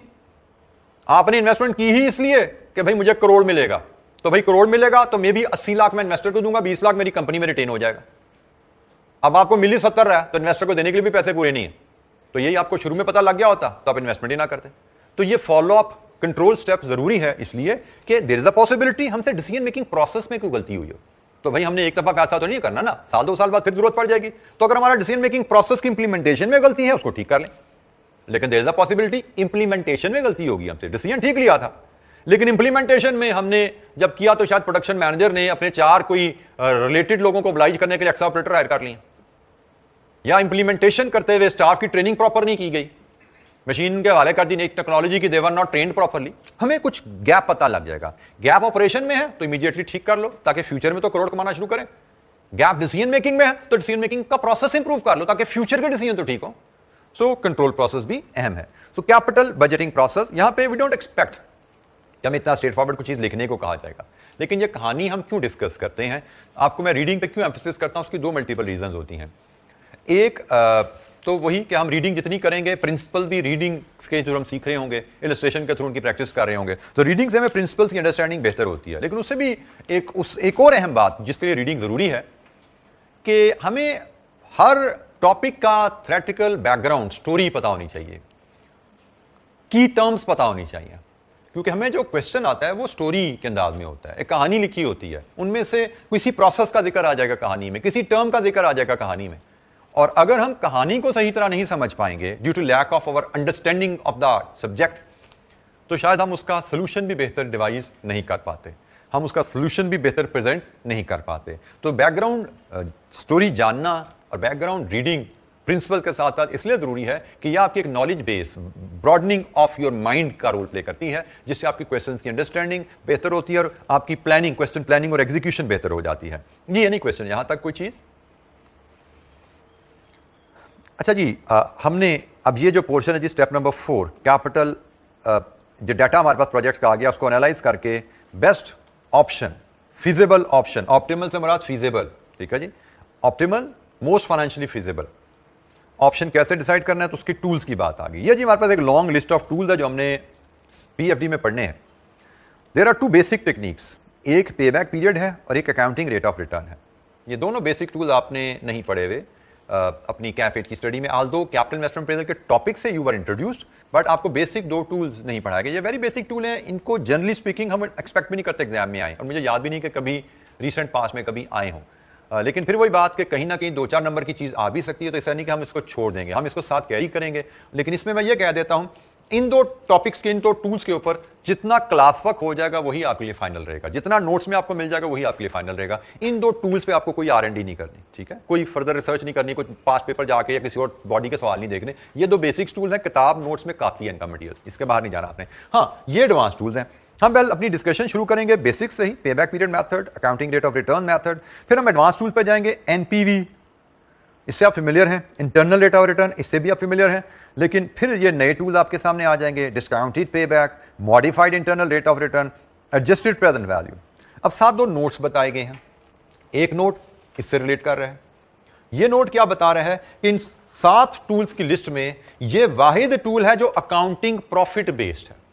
आपने इन्वेस्टमेंट की ही इसलिए कि भाई मुझे करोड़ मिलेगा, तो भाई करोड़ मिलेगा तो मे भी 80 लाख मैं इन्वेस्टर को दूंगा, 20 लाख मेरी कंपनी में रिटेन हो जाएगा। अब आपको मिली 70 रहा है तो इन्वेस्टर को देने के लिए भी पैसे पूरे नहीं है, तो यही आपको शुरू में पता लग गया होता तो आप इन्वेस्टमेंट ही ना करते। तो ये फॉलो अप कंट्रोल स्टेप जरूरी है, इसलिए कि देयर इज अ पॉसिबिलिटी हमसे डिसीजन मेकिंग प्रोसेस में कोई गलती हुई हो। तो भाई हमने एक दफा फैसला तो नहीं करना ना, साल 2 साल बाद फिर जरूरत पड़ जाएगी। तो अगर हमारा डिसीजन मेकिंग प्रोसेस की इंप्लीमेंटेशन में गलती है उसको ठीक कर लें, लेकिन there is a possibility implementation में गलती होगी। हमसे डिसीजन ठीक लिया था लेकिन इंप्लीमेंटेशन में हमने जब किया तो शायद प्रोडक्शन मैनेजर ने अपने 4 कोई रिलेटेड लोगों को ऑब्लाइज करने के लिए एक्स्ट्रा ऑपरेटर हायर कर लिए, या इंप्लीमेंटेशन करते हुए स्टाफ की ट्रेनिंग प्रॉपर नहीं की गई, मशीन के हवाले कर दी एक टेक्नोलॉजी की, देवर नॉट ट्रेन्ड प्रॉपरली। हमें कुछ गैप पता लग जाएगा। गैप ऑपरेशन में है तो इमीडिएटली ठीक कर लो ताकि फ्यूचर में तो करोड़ कमाना शुरू करें। गैप डिसीजन मेकिंग में है तो डिसीजन मेकिंग का प्रोसेस इंप्रूव कर लो ताकि फ्यूचर के डिसीजन तो ठीक हो। सो कंट्रोल प्रोसेस भी अहम है। तो कैपिटल बजटिंग प्रोसेस, यहां पे वी डोंट एक्सपेक्ट कि हमें इतना स्ट्रेट फॉरवर्ड कुछ चीज लिखने को कहा जाएगा, लेकिन ये कहानी हम क्यों डिस्कस करते हैं, आपको मैं रीडिंग पे क्यों एम्फेसिस करता हूं, उसकी 2 मल्टीपल रीजंस होती हैं। एक तो वही कि हम रीडिंग जितनी करेंगे, प्रिंसिपल भी रीडिंग के जो हम सीख रहे होंगे, इलस्ट्रेशन के थ्रू उनकी प्रैक्टिस कर रहे होंगे, तो रीडिंग से हमें प्रिंसिपल्स की अंडरस्टैंडिंग बेहतर होती है। लेकिन उससे भी एक और अहम बात जिसके लिए रीडिंग जरूरी है कि हमें हर टॉपिक का थ्योरेटिकल बैकग्राउंड स्टोरी पता होनी चाहिए, की टर्म्स पता होनी चाहिए, क्योंकि हमें जो क्वेश्चन आता है वो स्टोरी के अंदाज में होता है। एक कहानी लिखी होती है, उनमें से किसी प्रोसेस का जिक्र आ जाएगा कहानी में, किसी टर्म का जिक्र आ जाएगा कहानी में, और अगर हम कहानी को सही तरह नहीं समझ पाएंगे due to lack of our understanding of the subject, तो शायद हम उसका सोल्यूशन भी बेहतर डिवाइस नहीं कर पाते, हम उसका सोल्यूशन भी बेहतर प्रेजेंट नहीं कर पाते। तो बैकग्राउंड स्टोरी जानना और बैकग्राउंड रीडिंग प्रिंसिपल के साथ साथ इसलिए जरूरी है कि यह आपकी एक knowledge base, broadening of your mind का रोल प्ले करती है, जिससे आपकी क्वेश्चंस की अंडरस्टैंडिंग बेहतर होती है और आपकी प्लानिंग, क्वेश्चन प्लानिंग और एग्जीक्यूशन बेहतर हो जाती है। ये नहीं क्वेश्चन, यहां तक कोई चीज। अच्छा जी, हमने अब ये जो पोर्शन है जी, स्टेप नंबर 4, कैपिटल, जो डाटा हमारे पास प्रोजेक्ट का आ गया उसको एनालाइज करके best option, feasible option, optimal से मुराद फिजिबल, ठीक है जी, optimal, most financially feasible option कैसे डिसाइड करना है, तो उसकी टूल्स की बात आ गई। ये जी हमारे पास एक लॉन्ग लिस्ट ऑफ टूल्स है जो हमने पीएफडी में पढ़ने हैं। देयर आर 2 बेसिक टेक्निक्स, एक पेबैक पीरियड है और एक अकाउंटिंग रेट ऑफ रिटर्न है। ये दोनों बेसिक टूल्स आपने नहीं पढ़े हुए अपनी कैफ8 की स्टडी में, ऑल्दो कैपिटल इन्वेस्टमेंट अप्रेजल के टॉपिक से यू वर इंट्रोड्यूस्ड, बट आपको बेसिक 2 टूल्स नहीं पढ़ाए गए। ये वेरी बेसिक टूल हैं, इनको जनरली स्पीकिंग हम एक्सपेक्ट भी नहीं करते एग्जाम में आए, और मुझे याद भी नहीं कि कभी रिसेंट पास्ट में कभी आए हों। लेकिन फिर वही बात कि कहीं ना कहीं 2-4 नंबर की चीज आ भी सकती है, तो ऐसा नहीं कि हम इसको छोड़ देंगे, हम इसको साथ कैरी करेंगे। लेकिन इसमें मैं ये कह देता हूं, इन 2 टॉपिक्स के, इन 2 टूल्स के ऊपर जितना क्लास वर्क हो जाएगा वही आपके लिए फाइनल रहेगा, जितना नोट्स में आपको मिल जाएगा वही आपके लिए फाइनल रहेगा। इन 2 टूल्स पे आपको कोई R&D नहीं करनी, ठीक है, कोई फर्दर रिसर्च नहीं करनी, कोई पास्ट पेपर जाके या किसी और बॉडी के सवाल नहीं देखने। ये 2 बेसिक टूल्स हैं, किताब नोट्स में काफी है इनका मटेरियल, इसके बाहर नहीं जाना आपने। हाँ, ये एडवांस टूल्स हैं। हम पहले अपनी डिस्कशन शुरू करेंगे बेसिक से ही, payback period method, accounting rate of return method, फिर हम एडवांस टूल पे जाएंगे। एनपीवी, इससे आप फेमिलियर हैं, इंटरनल रेट ऑफ रिटर्न, इससे भी आप फेमिलियर हैं, लेकिन फिर ये नए टूल आपके सामने आ जाएंगे, discounted payback, modified internal rate of return, adjusted present value. अब 7 नोट्स बताए गए हैं, एक नोट इससे रिलेट कर रहा है। ये नोट क्या बता रहा है कि इन 7 टूल्स की लिस्ट में ये वाहिद टूल है जो अकाउंटिंग प्रॉफिट बेस्ड है।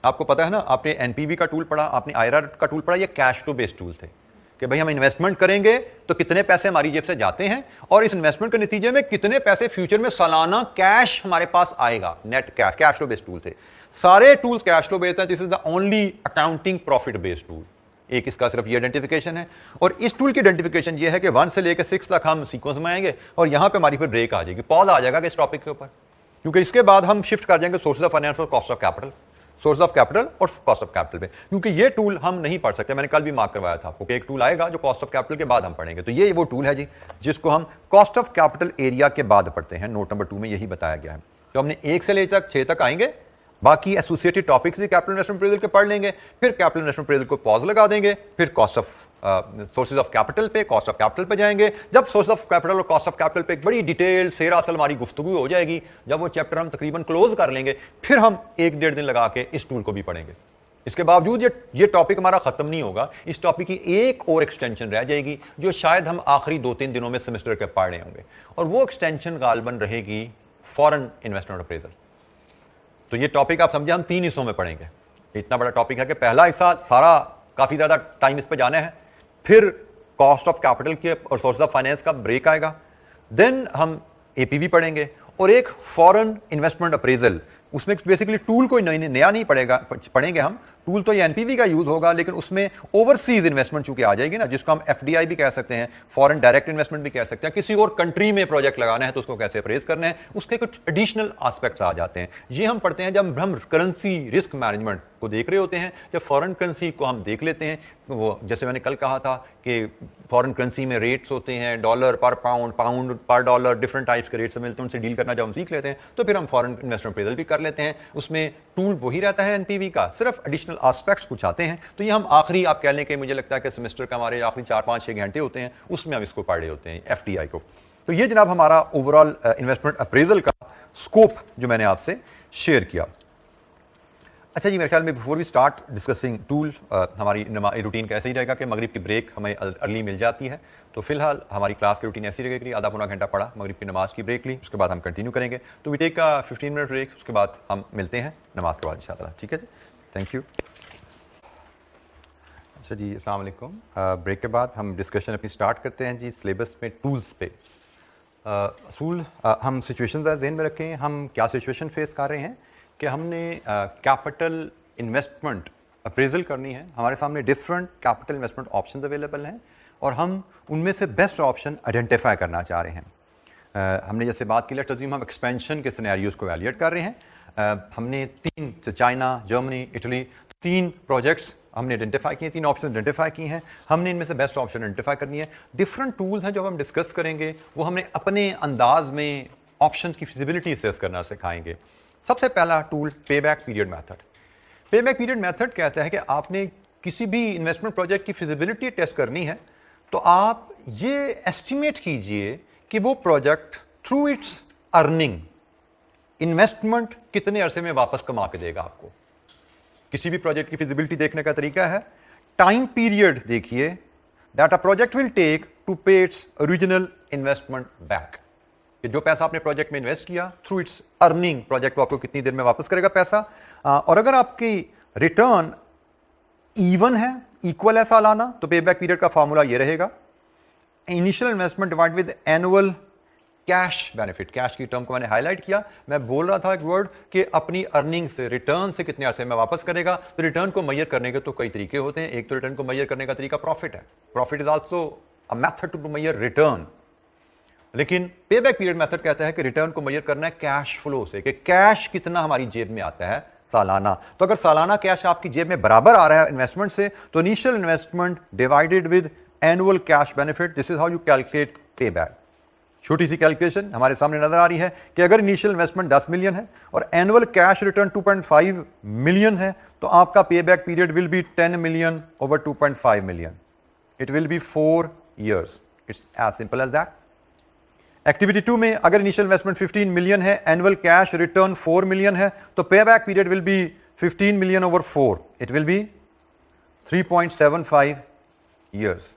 आपको पता है ना, आपने एनपीवी का टूल पढ़ा, आपने आईआरआर का टूल पढ़ा, ये कैश फ्लो बेस्ड टूल थे कि भाई हम इन्वेस्टमेंट करेंगे तो कितने पैसे हमारी जेब से जाते हैं और इस इन्वेस्टमेंट के नतीजे में कितने पैसे फ्यूचर में सालाना कैश हमारे पास आएगा, net cash. Cash flow based tool थे सारे टूल्स, कैश फ्लो बेस्ड है। This is the only accounting profit based tool. एक इसका सिर्फ ये आइडेंटिफिकेशन है, और इस टूल की आइडेंटिफिकेशन ये है कि 1 से लेकर 6 तक हम सीक्वेंस में आएंगे और यहां पे हमारी फिर ब्रेक आ जाएगी, पॉज आ जाएगा इस टॉपिक के ऊपर, क्योंकि इसके बाद हम शिफ्ट कर जाएंगे सोर्सेज ऑफ फाइनेंस और cost of capital, source of capital और कॉस्ट ऑफ कैपिटल पे, क्योंकि ये टूल हम नहीं पढ़ सकते। मैंने कल भी मार्क करवाया था आपको कि एक टूल आएगा जो कॉस्ट ऑफ कैपिटल के बाद हम पढ़ेंगे, तो ये वो टूल है जी जिसको हम कॉस्ट ऑफ कैपिटल एरिया के बाद पढ़ते हैं। नोट नंबर 2 में यही बताया गया है। तो हमने 1 से लेकर 6 तक आएंगे, बाकी एसोसिएटेड टॉपिक्स भी कैपिटल इन्वेस्टमेंट अप्रेजल के पढ़ लेंगे, फिर कैपिटल इन्वेस्टमेंट अप्रेजल को पॉज लगा देंगे, फिर cost of sources of capital पे, कॉस्ट ऑफ कैपिटल पे जाएंगे। जब सोर्स ऑफ कैपिटल और कॉस्ट ऑफ कैपिटल पे एक बड़ी डिटेल सेरा असल हमारी गुफ्तगू हो जाएगी, जब वो चैप्टर हम तकरीबन क्लोज कर लेंगे, फिर हम 1-1.5 दिन लगा के इस टूल को भी पढ़ेंगे। इसके बावजूद ये टॉपिक हमारा खत्म नहीं होगा, इस टॉपिक की एक और एक्सटेंशन रह जाएगी जो शायद हम आखिरी 2-3 दिनों में सेमेस्टर के पढ़ रहे होंगे, और वो एक्सटेंशन गालबन रहेगी फॉरेन इन्वेस्टमेंट अप्रेजल। तो ये टॉपिक आप समझे हम 3 हिस्सों में पढ़ेंगे। इतना बड़ा टॉपिक है कि पहला हिस्सा सारा काफी ज्यादा टाइम इस पे जाना है, फिर कॉस्ट ऑफ कैपिटल के और सोर्स ऑफ फाइनेंस का ब्रेक आएगा, देन हम एपीवी पढ़ेंगे और एक फॉरेन इन्वेस्टमेंट अप्रेजल, उसमें बेसिकली टूल कोई नया नहीं पढ़ेंगे हम, टूल तो ये एनपीवी का यूज होगा, लेकिन उसमें ओवरसीज इन्वेस्टमेंट चूंकि आ जाएगी ना, जिसको हम एफडीआई भी कह सकते हैं, फॉरेन डायरेक्ट इन्वेस्टमेंट भी कह सकते हैं, किसी और कंट्री में प्रोजेक्ट लगाना है तो उसको कैसे अप्रेज करना है, उसके कुछ एडिशनल एस्पेक्ट्स आ जाते हैं। ये हम पढ़ते हैं जब हम करेंसी रिस्क मैनेजमेंट को देख रहे होते हैं, जब फॉरेन करेंसी को हम देख लेते हैं, वो जैसे मैंने कल कहा था कि फॉरेन करेंसी में रेट्स होते हैं, डॉलर पर पाउंड, पाउंड पर डॉलर, डिफरेंट टाइप्स के रेट्स मिलते हैं, उनसे डील करना जब हम सीख लेते हैं तो फिर हम फॉरेन इन्वेस्टमेंट अप्रेजल भी कर लेते हैं। उसमें टूल वही रहता है एनपीवी का, सिर्फ एडिशनल एस्पेक्ट्स कुछ आते हैं। तो ये हम आखिरी, आप कह लें कि मुझे लगता है कि सेमेस्टर का हमारे आखिरी 4-5-6 घंटे होते हैं, उसमें हम इसको पढ़ रहे होते हैं एफडीआई को। तो ये जनाब हमारा ओवरऑल इन्वेस्टमेंट अप्रेजल का स्कोप जो मैंने आपसे शेयर किया। अच्छा जी, मेरे ख्याल में before we start discussing tool, हमारी रूटीन कैसे ही रहेगा कि मगरिब की ब्रेक हमें अर्ली मिल जाती है, तो फिलहाल हमारी क्लास की रूटीन ऐसी रहेगी, आधा पौना घंटा पढ़ा, मगरिब की नमाज की ब्रेक ली, उसके बाद हम कंटिन्यू करेंगे। तो वी टेक का 15 मिनट ब्रेक, उसके बाद हम मिलते हैं नमाज के बाद इंशाअल्लाह। ठीक है जी, थैंक यू। अच्छा जी, अस्सलाम वालेकुम। ब्रेक के बाद हम डिस्कशन अपनी स्टार्ट करते हैं जी सिलेबस में टूल्स पे। असूल हम सिचुएशंस ज़हन में रखें, हम क्या सिचुएशन फेस कर रहे हैं कि हमने कैपिटल इन्वेस्टमेंट अप्रेजल करनी है, हमारे सामने different capital investment options available हैं और हम उनमें से बेस्ट ऑप्शन आइडेंटिफाई करना चाह रहे हैं। हमने जैसे बात की, लेट्स अज्यूम हम एक्सपेंशन के सिनेरियोज को वैल्यूएट कर रहे हैं। हमने 3, चाइना, जर्मनी, इटली, 3 प्रोजेक्ट्स हमने आइडेंटिफाई किए, 3 ऑप्शन आइडेंटिफाई किए हैं, हमने इनमें से बेस्ट ऑप्शन आइडेंटिफाई करनी है। डिफरेंट टूल्स हैं जो हम डिस्कस करेंगे, वो हमने अपने अंदाज में ऑप्शन की फिजिबिलिटी असेस करना सिखाएंगे। सबसे पहला टूल पे बैक पीरियड मेथड। पे बैक पीरियड मेथड कहता है कि आपने किसी भी इन्वेस्टमेंट प्रोजेक्ट की फिजिबिलिटी टेस्ट करनी है तो आप ये एस्टिमेट कीजिए कि वो project through it's earning investment कितने अरसे में वापस कमा के देगा आपको। किसी भी प्रोजेक्ट की फिजिबिलिटी देखने का तरीका है टाइम पीरियड देखिए that a project will take to pay its original investment back, कि जो पैसा आपने प्रोजेक्ट में इन्वेस्ट किया थ्रू इट्स अर्निंग प्रोजेक्ट को आपको कितनी देर में वापस करेगा पैसा। और अगर आपकी रिटर्न इवन है, इक्वल है सालाना, तो पे बैक पीरियड का फॉर्मूला ये रहेगा, initial investment divide with annual cash benefit. Cash की टर्म को मैंने हाईलाइट किया, मैं बोल रहा था एक वर्ड कि अपनी अर्निंग से, रिटर्न से कितने अरसे में वापस करेगा। तो रिटर्न को मेजर करने के तो कई तरीके होते हैं, एक तो रिटर्न को मेजर करने का तरीका प्रॉफिट है, profit is also a method to measure return. लेकिन पे बैक पीरियड मेथड कहता है कि रिटर्न को मेजर करना है कैश फ्लो से, कि कैश कितना हमारी जेब में आता है सालाना। तो अगर सालाना कैश आपकी जेब में बराबर आ रहा है इन्वेस्टमेंट से, तो initial investment divided with annual cash benefit, this is how you calculate pay back. छोटी सी कैलकुलेशन हमारे सामने नजर आ रही है कि अगर इनिशियल इन्वेस्टमेंट 10 मिलियन है और एनुअल कैश रिटर्न 2.5 मिलियन है, तो आपका pay back period will be 10 million over 2.5 million. It will be 4 years। It's as simple as that. Activity 2 में अगर इनिशियल इन्वेस्टमेंट 15 मिलियन है, एनुअल कैश रिटर्न 4 मिलियन है, तो पे back period will be 15 million over 4, it will be 3.75 years।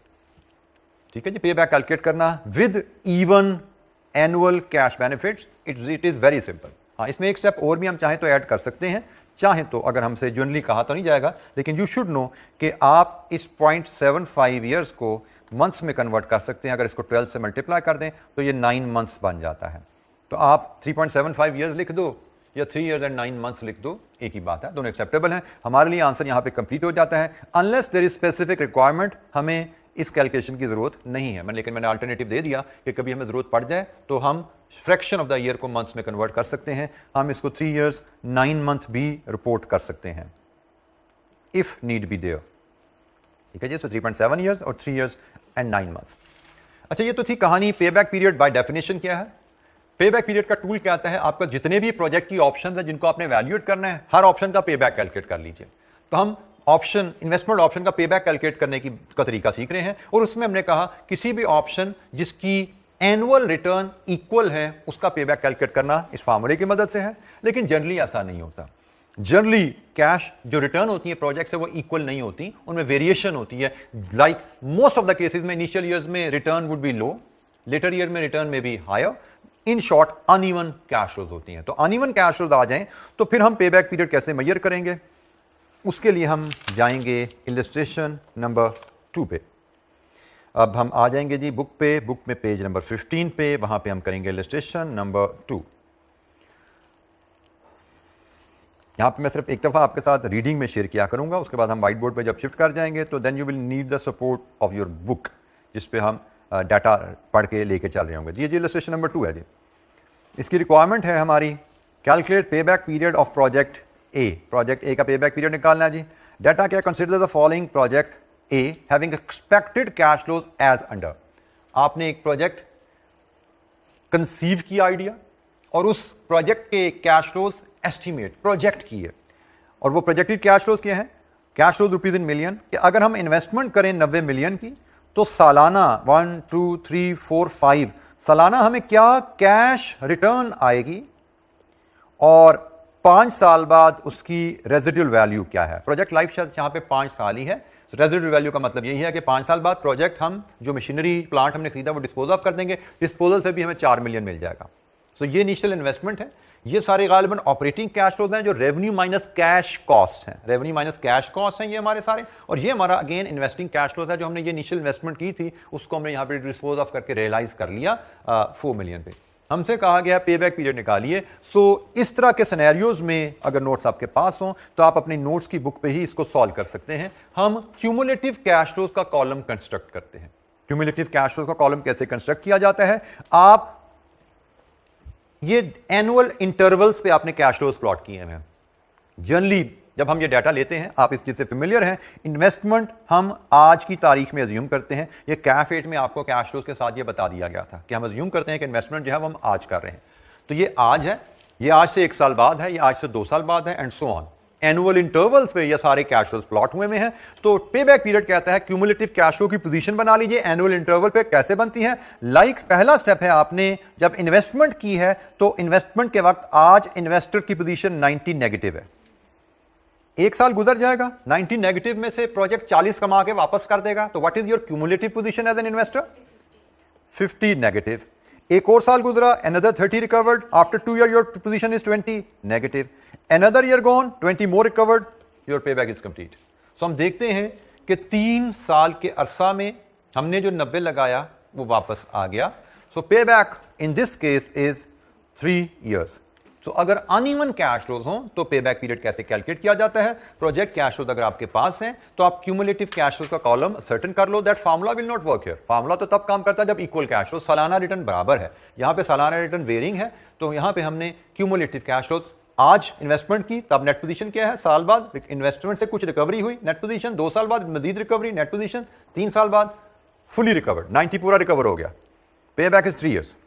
ठीक है जी, पे बैक कैलकुलेट करना with even annual cash benefits, it is very simple. हाँ, इसमें एक स्टेप और भी हम चाहें तो ऐड कर सकते हैं, चाहें तो, अगर हमसे जनरली कहा तो नहीं जाएगा, लेकिन यू शुड नो कि आप इस 0.75 years को मंथ्स में कन्वर्ट कर सकते हैं। अगर इसको 12 से मल्टीप्लाई कर दें तो ये 9 months बन जाता है। तो आप 3.75 years लिख दो या 3 years and 9 months लिख दो, एक ही बात है, दोनों एक्सेप्टेबल हैं। हमारे लिए आंसर यहां पे कंप्लीट हो जाता है। Unless there is specific requirement, हमें इस कैलकुलेशन की जरूरत नहीं है। लेकिन मैंने अल्टरनेटिव दे दिया कि कभी हमें जरूरत पड़ जाए तो हम फ्रैक्शन ऑफ द ईयर को मंथ्स में कन्वर्ट कर सकते हैं। हम इसको 3 years 9 months भी रिपोर्ट कर सकते हैं इफ नीड बी देयर। ठीक है जी, तो 3.7 years और 3 years and 9 months। अच्छा, ये तो थी कहानी पे बैक पीरियड बाय डेफिनेशन क्या है। पे बैक पीरियड का टूल क्या आता है, आपका जितने भी प्रोजेक्ट की ऑप्शंस हैं जिनको आपने वैल्यूएट करना है, हर ऑप्शन का पे बैक कैलकुलेट कर लीजिए। तो हम ऑप्शन, इन्वेस्टमेंट ऑप्शन का पे बैक कैलकुलेट करने का तरीका सीख रहे हैं, और उसमें हमने कहा किसी भी ऑप्शन जिसकी एनुअल रिटर्न इक्वल है उसका पे बैक कैलकुलेट करना इस फार्मूले की मदद से है। लेकिन जनरली ऐसा नहीं होता। जनरली कैश जो रिटर्न होती है प्रोजेक्ट से वो इक्वल नहीं होती, उनमें वेरिएशन होती है। Like most of the cases में इनिशियल ईयर्स में return would be low, later year में रिटर्न में be higher. In short uneven cash flows होती हैं। तो अनइवन कैश फ्लोज आ जाएं तो फिर हम पे बैक पीरियड कैसे मेजर करेंगे। उसके लिए हम जाएंगे इलस्ट्रेशन नंबर 2 पे। अब हम आ जाएंगे जी बुक पे, बुक में पेज नंबर 15 पे, वहां पे हम करेंगे इलस्ट्रेशन नंबर 2। यहां पे मैं सिर्फ एक दफ़ा आपके साथ रीडिंग में शेयर किया करूंगा, उसके बाद हम व्हाइट बोर्ड पे जब शिफ्ट कर जाएंगे तो then you will need the support of your book, जिस पे हम डाटा पढ़ के लेके चल रहे होंगे। ये इलस्ट्रेशन नंबर 2 है जी। इसकी रिक्वायरमेंट है हमारी, calculate pay back period of project A. Project A का पे बैक पीरियड निकालना है जी। डाटा क्या, consider the following project A having expected cash flows as under. आपने एक प्रोजेक्ट कंसीव किया आइडिया, और उस प्रोजेक्ट के कैश फ्लोज एस्टिमेट प्रोजेक्ट की है, और वो प्रोजेक्टेड कैश फ्लोज क्या है, cash flows rupees in million, कि अगर हम इन्वेस्टमेंट करें 90 मिलियन की तो सालाना 1 2 3 4 5 सालाना हमें क्या कैश रिटर्न आएगी, और 5 साल बाद उसकी रेजिडुअल वैल्यू क्या है। प्रोजेक्ट लाइफ शायद यहाँ पे 5 साल ही है। रेजिडुअल वैल्यू का मतलब यही है कि 5 साल बाद प्रोजेक्ट, हम जो मशीनरी प्लांट हमने खरीदा वो डिस्पोज ऑफ कर देंगे, डिस्पोजल से भी हमें 4 मिलियन मिल जाएगा। सो ये इनिशियल इन्वेस्टमेंट है। ये सारे गालिबन ऑपरेटिंग कैश फ्लोज हैं जो रेवेन्यू माइनस कैश कॉस्ट हैं, रेवेन्यू माइनस कैश कॉस्ट हैं ये हमारे सारे, और ये हमारा अगेन इन्वेस्टिंग कैश फ्लोज है जो हमने ये इनिशियल इन्वेस्टमेंट की थी उसको हमने यहाँ पे डिस्पोज ऑफ करके रियलाइज कर लिया 4 मिलियन पे। हमसे कहा गया पे बैक पीरियड निकालिए। सो इस तरह के सिनेरियोज में अगर नोट्स आपके पास हों तो आप अपनी नोट्स की बुक पे ही इसको सॉल्व कर सकते हैं। हम क्यूमुलेटिव कैश फ्लोज का कॉलम कंस्ट्रक्ट करते हैं। क्यूमुलेटिव कैश फ्लोज का कॉलम कैसे कंस्ट्रक्ट किया जाता है, आप ये एनुअल इंटरवल्स पे आपने कैश फ्लोज प्लॉट किए हैं। जनरली जब हम ये डाटा लेते हैं, आप इस चीज से फेमिलियर हैं, इन्वेस्टमेंट हम आज की तारीख में अज्यूम करते हैं। ये कैफ 8 में आपको कैश फ्लोज के साथ ये बता दिया गया था कि हम अज्यूम करते हैं कि इन्वेस्टमेंट जो है वो हम आज कर रहे हैं। तो ये आज है, ये आज से 1 साल बाद है, ये आज से 2 साल बाद है, and so on. Annual intervals पे ये सारे कैश फ्लोज प्लॉट हुए में हैं। तो पे बैक पीरियड कहता है क्यूमुलेटिव कैश फ्लो की पोजीशन बना लीजिए एनुअल इंटरवल पे। कैसे बनती है, पहला स्टेप है, आपने जब इन्वेस्टमेंट की है तो इन्वेस्टमेंट के वक्त आज इन्वेस्टर की पोजीशन 90 नेगेटिव है। 1 साल गुजर जाएगा, 90 नेगेटिव में से प्रोजेक्ट 40 कमा के वापस कर देगा, तो what is your cumulative position as an investor, 50 negative. एक और साल गुजरा, another 30 recovered, after 2 years your position is 20 negative, another year gone, 20 more recovered, your payback is complete। so हम देखते हैं कि 3 साल के अरसा में हमने जो 90 लगाया वो वापस आ गया। so payback in this case is 3 years। तो अगर अनइवन कैश फ्लोज हो तो पे बैक पीरियड कैसे कैलकुलेट किया जाता है, प्रोजेक्ट कैश फ्लोज अगर आपके पास है तो आप क्यूमुलेटिव कैश फ्लोज का कॉलम सर्टेन कर लो। That formula will not work here. Formula तो तब काम करता है जब इक्वल कैश फ्लोज, सालाना रिटर्न बराबर है। यहां पे सालाना रिटर्न वेरिंग है, तो यहां पे हमने क्यूमुलेटिव कैश फ्लोज आज इन्वेस्टमेंट की, तब नेट पोजीशन क्या है, साल बाद इन्वेस्टमेंट से कुछ रिकवरी हुई, नेट पोजीशन 2 साल बाद मजीद रिकवरी, नेट पोजीशन 3 साल बाद फुली रिकवर्ड, 90 पूरा रिकवर हो गया। पे बैक इज 3 years।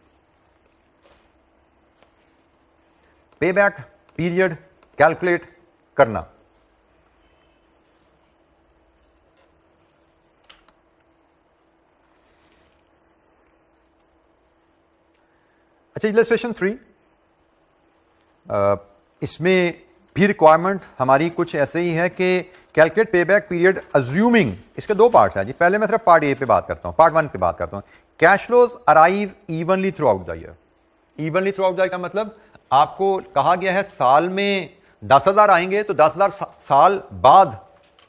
पे बैक पीरियड कैलकुलेट करना, अच्छा इलस्ट्रेशन 3, इसमें भी रिक्वायरमेंट हमारी कुछ ऐसे ही है कि calculate pay back period assuming, इसके 2 पार्ट्स हैं जी। पहले मैं सिर्फ पार्ट ए पे बात करता हूं, पार्ट 1 पे बात करता हूं। Cash flows arise evenly through out the year. Evenly through out the year का मतलब आपको कहा गया है साल में 10,000 आएंगे, तो 10,000 साल बाद,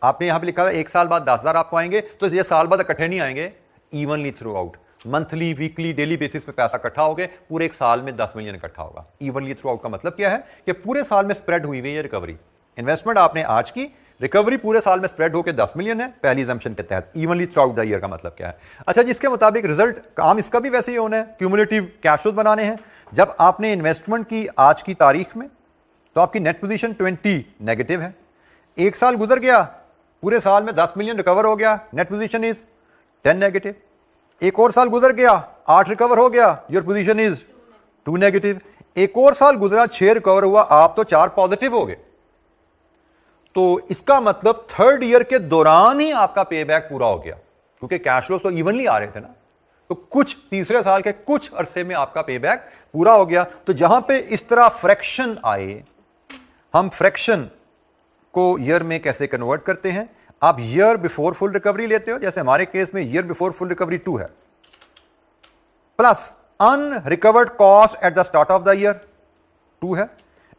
आपने यहां पे लिखा है 1 साल बाद 10,000 आपको आएंगे, तो ये साल बाद इकट्ठे नहीं आएंगे, evenly through out, monthly weekly daily basis पे पैसा इकट्ठा हो गए, पूरे 1 साल में 10 मिलियन इकट्ठा होगा। इवनली थ्रू आउट का मतलब क्या है कि पूरे साल में स्प्रेड हुई हुई है रिकवरी। इन्वेस्टमेंट आपने आज की, रिकवरी पूरे साल में स्प्रेड होकर 10 मिलियन है पहली असम्पशन के तहत। Evenly through out the year का मतलब क्या है, अच्छा जिसके मुताबिक रिजल्ट काम इसका भी वैसे ही होना है, क्यूमुलेटिव कैश फ्लोज बनाने हैं। जब आपने इन्वेस्टमेंट की आज की तारीख में तो आपकी नेट पोजीशन 20 नेगेटिव है। 1 साल गुजर गया, पूरे साल में 10 मिलियन रिकवर हो गया, नेट पोजीशन इज 10 नेगेटिव। एक और साल गुजर गया, 8 रिकवर हो गया, योर पोजीशन इज 2 नेगेटिव। एक और साल गुजरा, 6 रिकवर हुआ, आप तो 4 पॉजिटिव हो गए। तो इसका मतलब 3rd ईयर के दौरान ही आपका पे बैक पूरा हो गया, क्योंकि कैश फ्लो तो इवनली आ रहे थे ना, तो कुछ तीसरे साल के कुछ अरसे में आपका पे बैक पूरा हो गया। तो जहां पे इस तरह फ्रैक्शन आए, हम फ्रैक्शन को ईयर में कैसे कन्वर्ट करते हैं, आप ईयर बिफोर फुल रिकवरी लेते हो, जैसे हमारे केस में ईयर बिफोर फुल रिकवरी 2 है, plus unrecovered cost at the start of the year 2 है,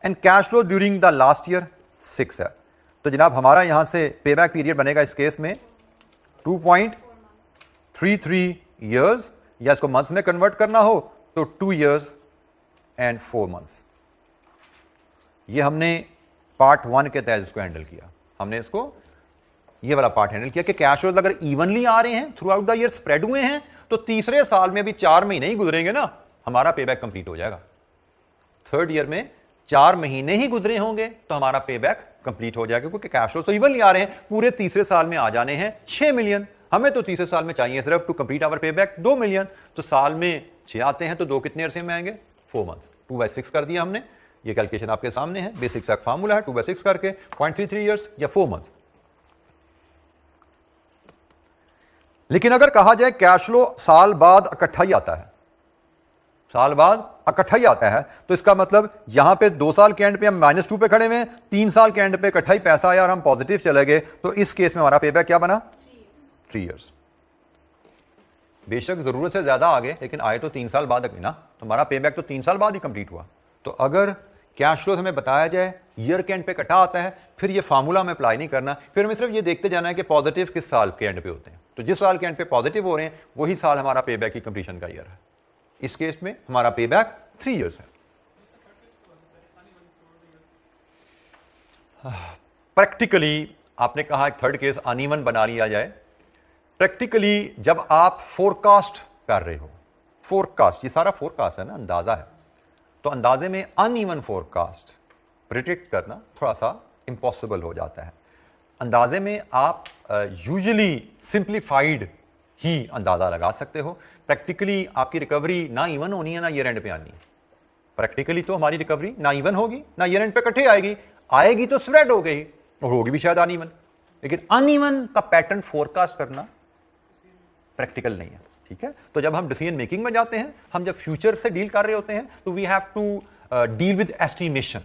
and cash flow during the last year 6 है। तो जनाब हमारा यहां से पेबैक पीरियड बनेगा इस केस में 2.33 ईयर्स, या इसको मंथ्स में कन्वर्ट करना हो तो 2 ईयर्स एंड 4 मंथ्स। ये हमने पार्ट 1 के तहत इसको हैंडल किया। हमने इसको ये वाला पार्ट हैंडल किया कि कैश फ्लोज अगर इवनली आ रहे हैं, through out the year spread हुए हैं, तो तीसरे साल में भी 4 महीने ही गुजरेंगे ना, हमारा पेबैक कंप्लीट हो जाएगा। थर्ड ईयर में 4 महीने ही गुजरे होंगे तो हमारा पेबैक कंप्लीट हो जाएगा, क्योंकि कैश फ्लोज तो इवनली आ रहे हैं। पूरे तीसरे साल में आ जाने हैं 6 मिलियन, हमें तो तीसरे साल में चाहिए सिर्फ to complete our payback 2 million. तो साल में 6 आते हैं तो 2 कितने अरसे में आएंगे? 4 मंथ्स। 2/6 कर दिया हमने, ये कैलकुलेशन आपके सामने है, बेसिक सा फार्मूला है, 2/6 करके 0.33 ईयर्स या 4 मंथ्स। लेकिन अगर कहा जाए कैश फ्लो साल बाद इकट्ठा ही आता है, साल बाद इकट्ठा ही आता है, तो इसका मतलब यहां पे 2 साल के एंड पे हम -2 पे खड़े हुए हैं, 3 साल के एंड पे इकट्ठा ही पैसा आया और हम पॉजिटिव चले गए, तो इस केस में हमारा पेबैक क्या बना? 3 ईयर्स। बेशक जरूरत से ज्यादा आ गए, लेकिन आए तो 3 साल बाद ना, तो हमारा पेबैक तो 3 साल बाद ही कंप्लीट हुआ। तो अगर कैश फ्लो हमें बताया जाए ईयर के एंड पे इकट्ठा आता है, फिर ये फार्मूला हमें अप्लाई नहीं करना, फिर हमें सिर्फ ये देखते जाना है कि पॉजिटिव किस साल के एंड पे होते हैं। तो जिस साल के एंड पे पॉजिटिव हो रहे हैं वही साल हमारा पेबैक की कंप्लीशन का ईयर है। इस केस में हमारा पेबैक 3 ईयर्स है। प्रैक्टिकली आपने कहा एक थर्ड केस अनइवन बना लिया जाए। प्रैक्टिकली जब आप फोरकास्ट कर रहे हो, फोरकास्ट, ये सारा फोरकास्ट है ना, अंदाजा है, तो अंदाजे में अनइवन फोरकास्ट प्रिडिक्ट करना थोड़ा सा इंपॉसिबल हो जाता है। अंदाजे में आप यूजुअली सिंप्लीफाइड ही अंदाजा लगा सकते हो। प्रैक्टिकली आपकी रिकवरी ना इवन होनी है ना ईयर एंड पे आनी है। प्रैक्टिकली तो हमारी रिकवरी ना इवन होगी ना ईयर एंड पे इकट्ठे आएगी, आएगी तो स्प्रेड हो गई और होगी भी शायद अनइवन। लेकिन अनइवन का पैटर्न फोरकास्ट करना प्रैक्टिकल नहीं है, ठीक है। तो जब हम डिसीजन मेकिंग में जाते हैं, हम जब फ्यूचर से डील कर रहे होते हैं, तो we have to deal with estimation,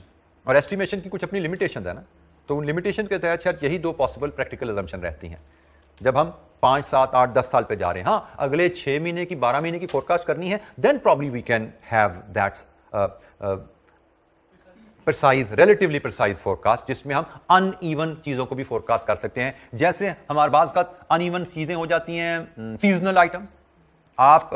और एस्टिमेशन की कुछ अपनी लिमिटेशन है ना, तो उन लिमिटेशन के तहत शायद यही 2 पॉसिबल प्रैक्टिकल अजम्पशन रहती हैं। जब हम 5, 7, 8, 10 साल पे जा रहे हैं, हाँ अगले 6 महीने की 12 महीने की फोरकास्ट करनी है, then probably we can have that precise, relatively precise forecast, जिसमें हम अनइवन चीजों को भी फोरकास्ट कर सकते हैं। जैसे हमारे पास का अनइवन चीजें हो जाती हैं, सीजनल आइटम्स। आप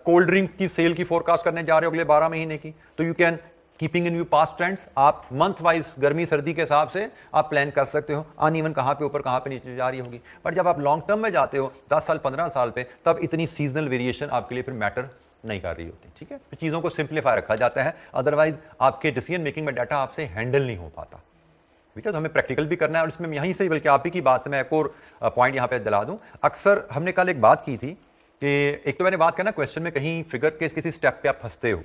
कोल्ड ड्रिंक की सेल की फोरकास्ट करने जा रहे हो अगले 12 महीने की, तो you can keeping in view past trends, आप मंथ वाइज गर्मी सर्दी के हिसाब से आप प्लान कर सकते हो अनइवन कहां पे ऊपर कहां पे नीचे जा रही होगी। पर जब आप लॉन्ग टर्म में जाते हो 10 साल 15 साल पे, तब इतनी सीजनल वेरिएशन आपके लिए फिर मैटर नहीं कर रही होती, ठीक है। चीजों को सिंप्लीफाई रखा जाता है, अदरवाइज आपके डिसीजन मेकिंग में डाटा आपसे हैंडल नहीं हो पाता, ठीक है। तो हमें प्रैक्टिकल भी करना है, और इसमें यहीं से बल्कि आप ही की बात से मैं एक और पॉइंट यहाँ पे दिला दूं। अक्सर हमने कल एक बात की थी कि एक तो मैंने बात करना क्वेश्चन में कहीं फिगर के किसी स्टेप पे आप फंसते हो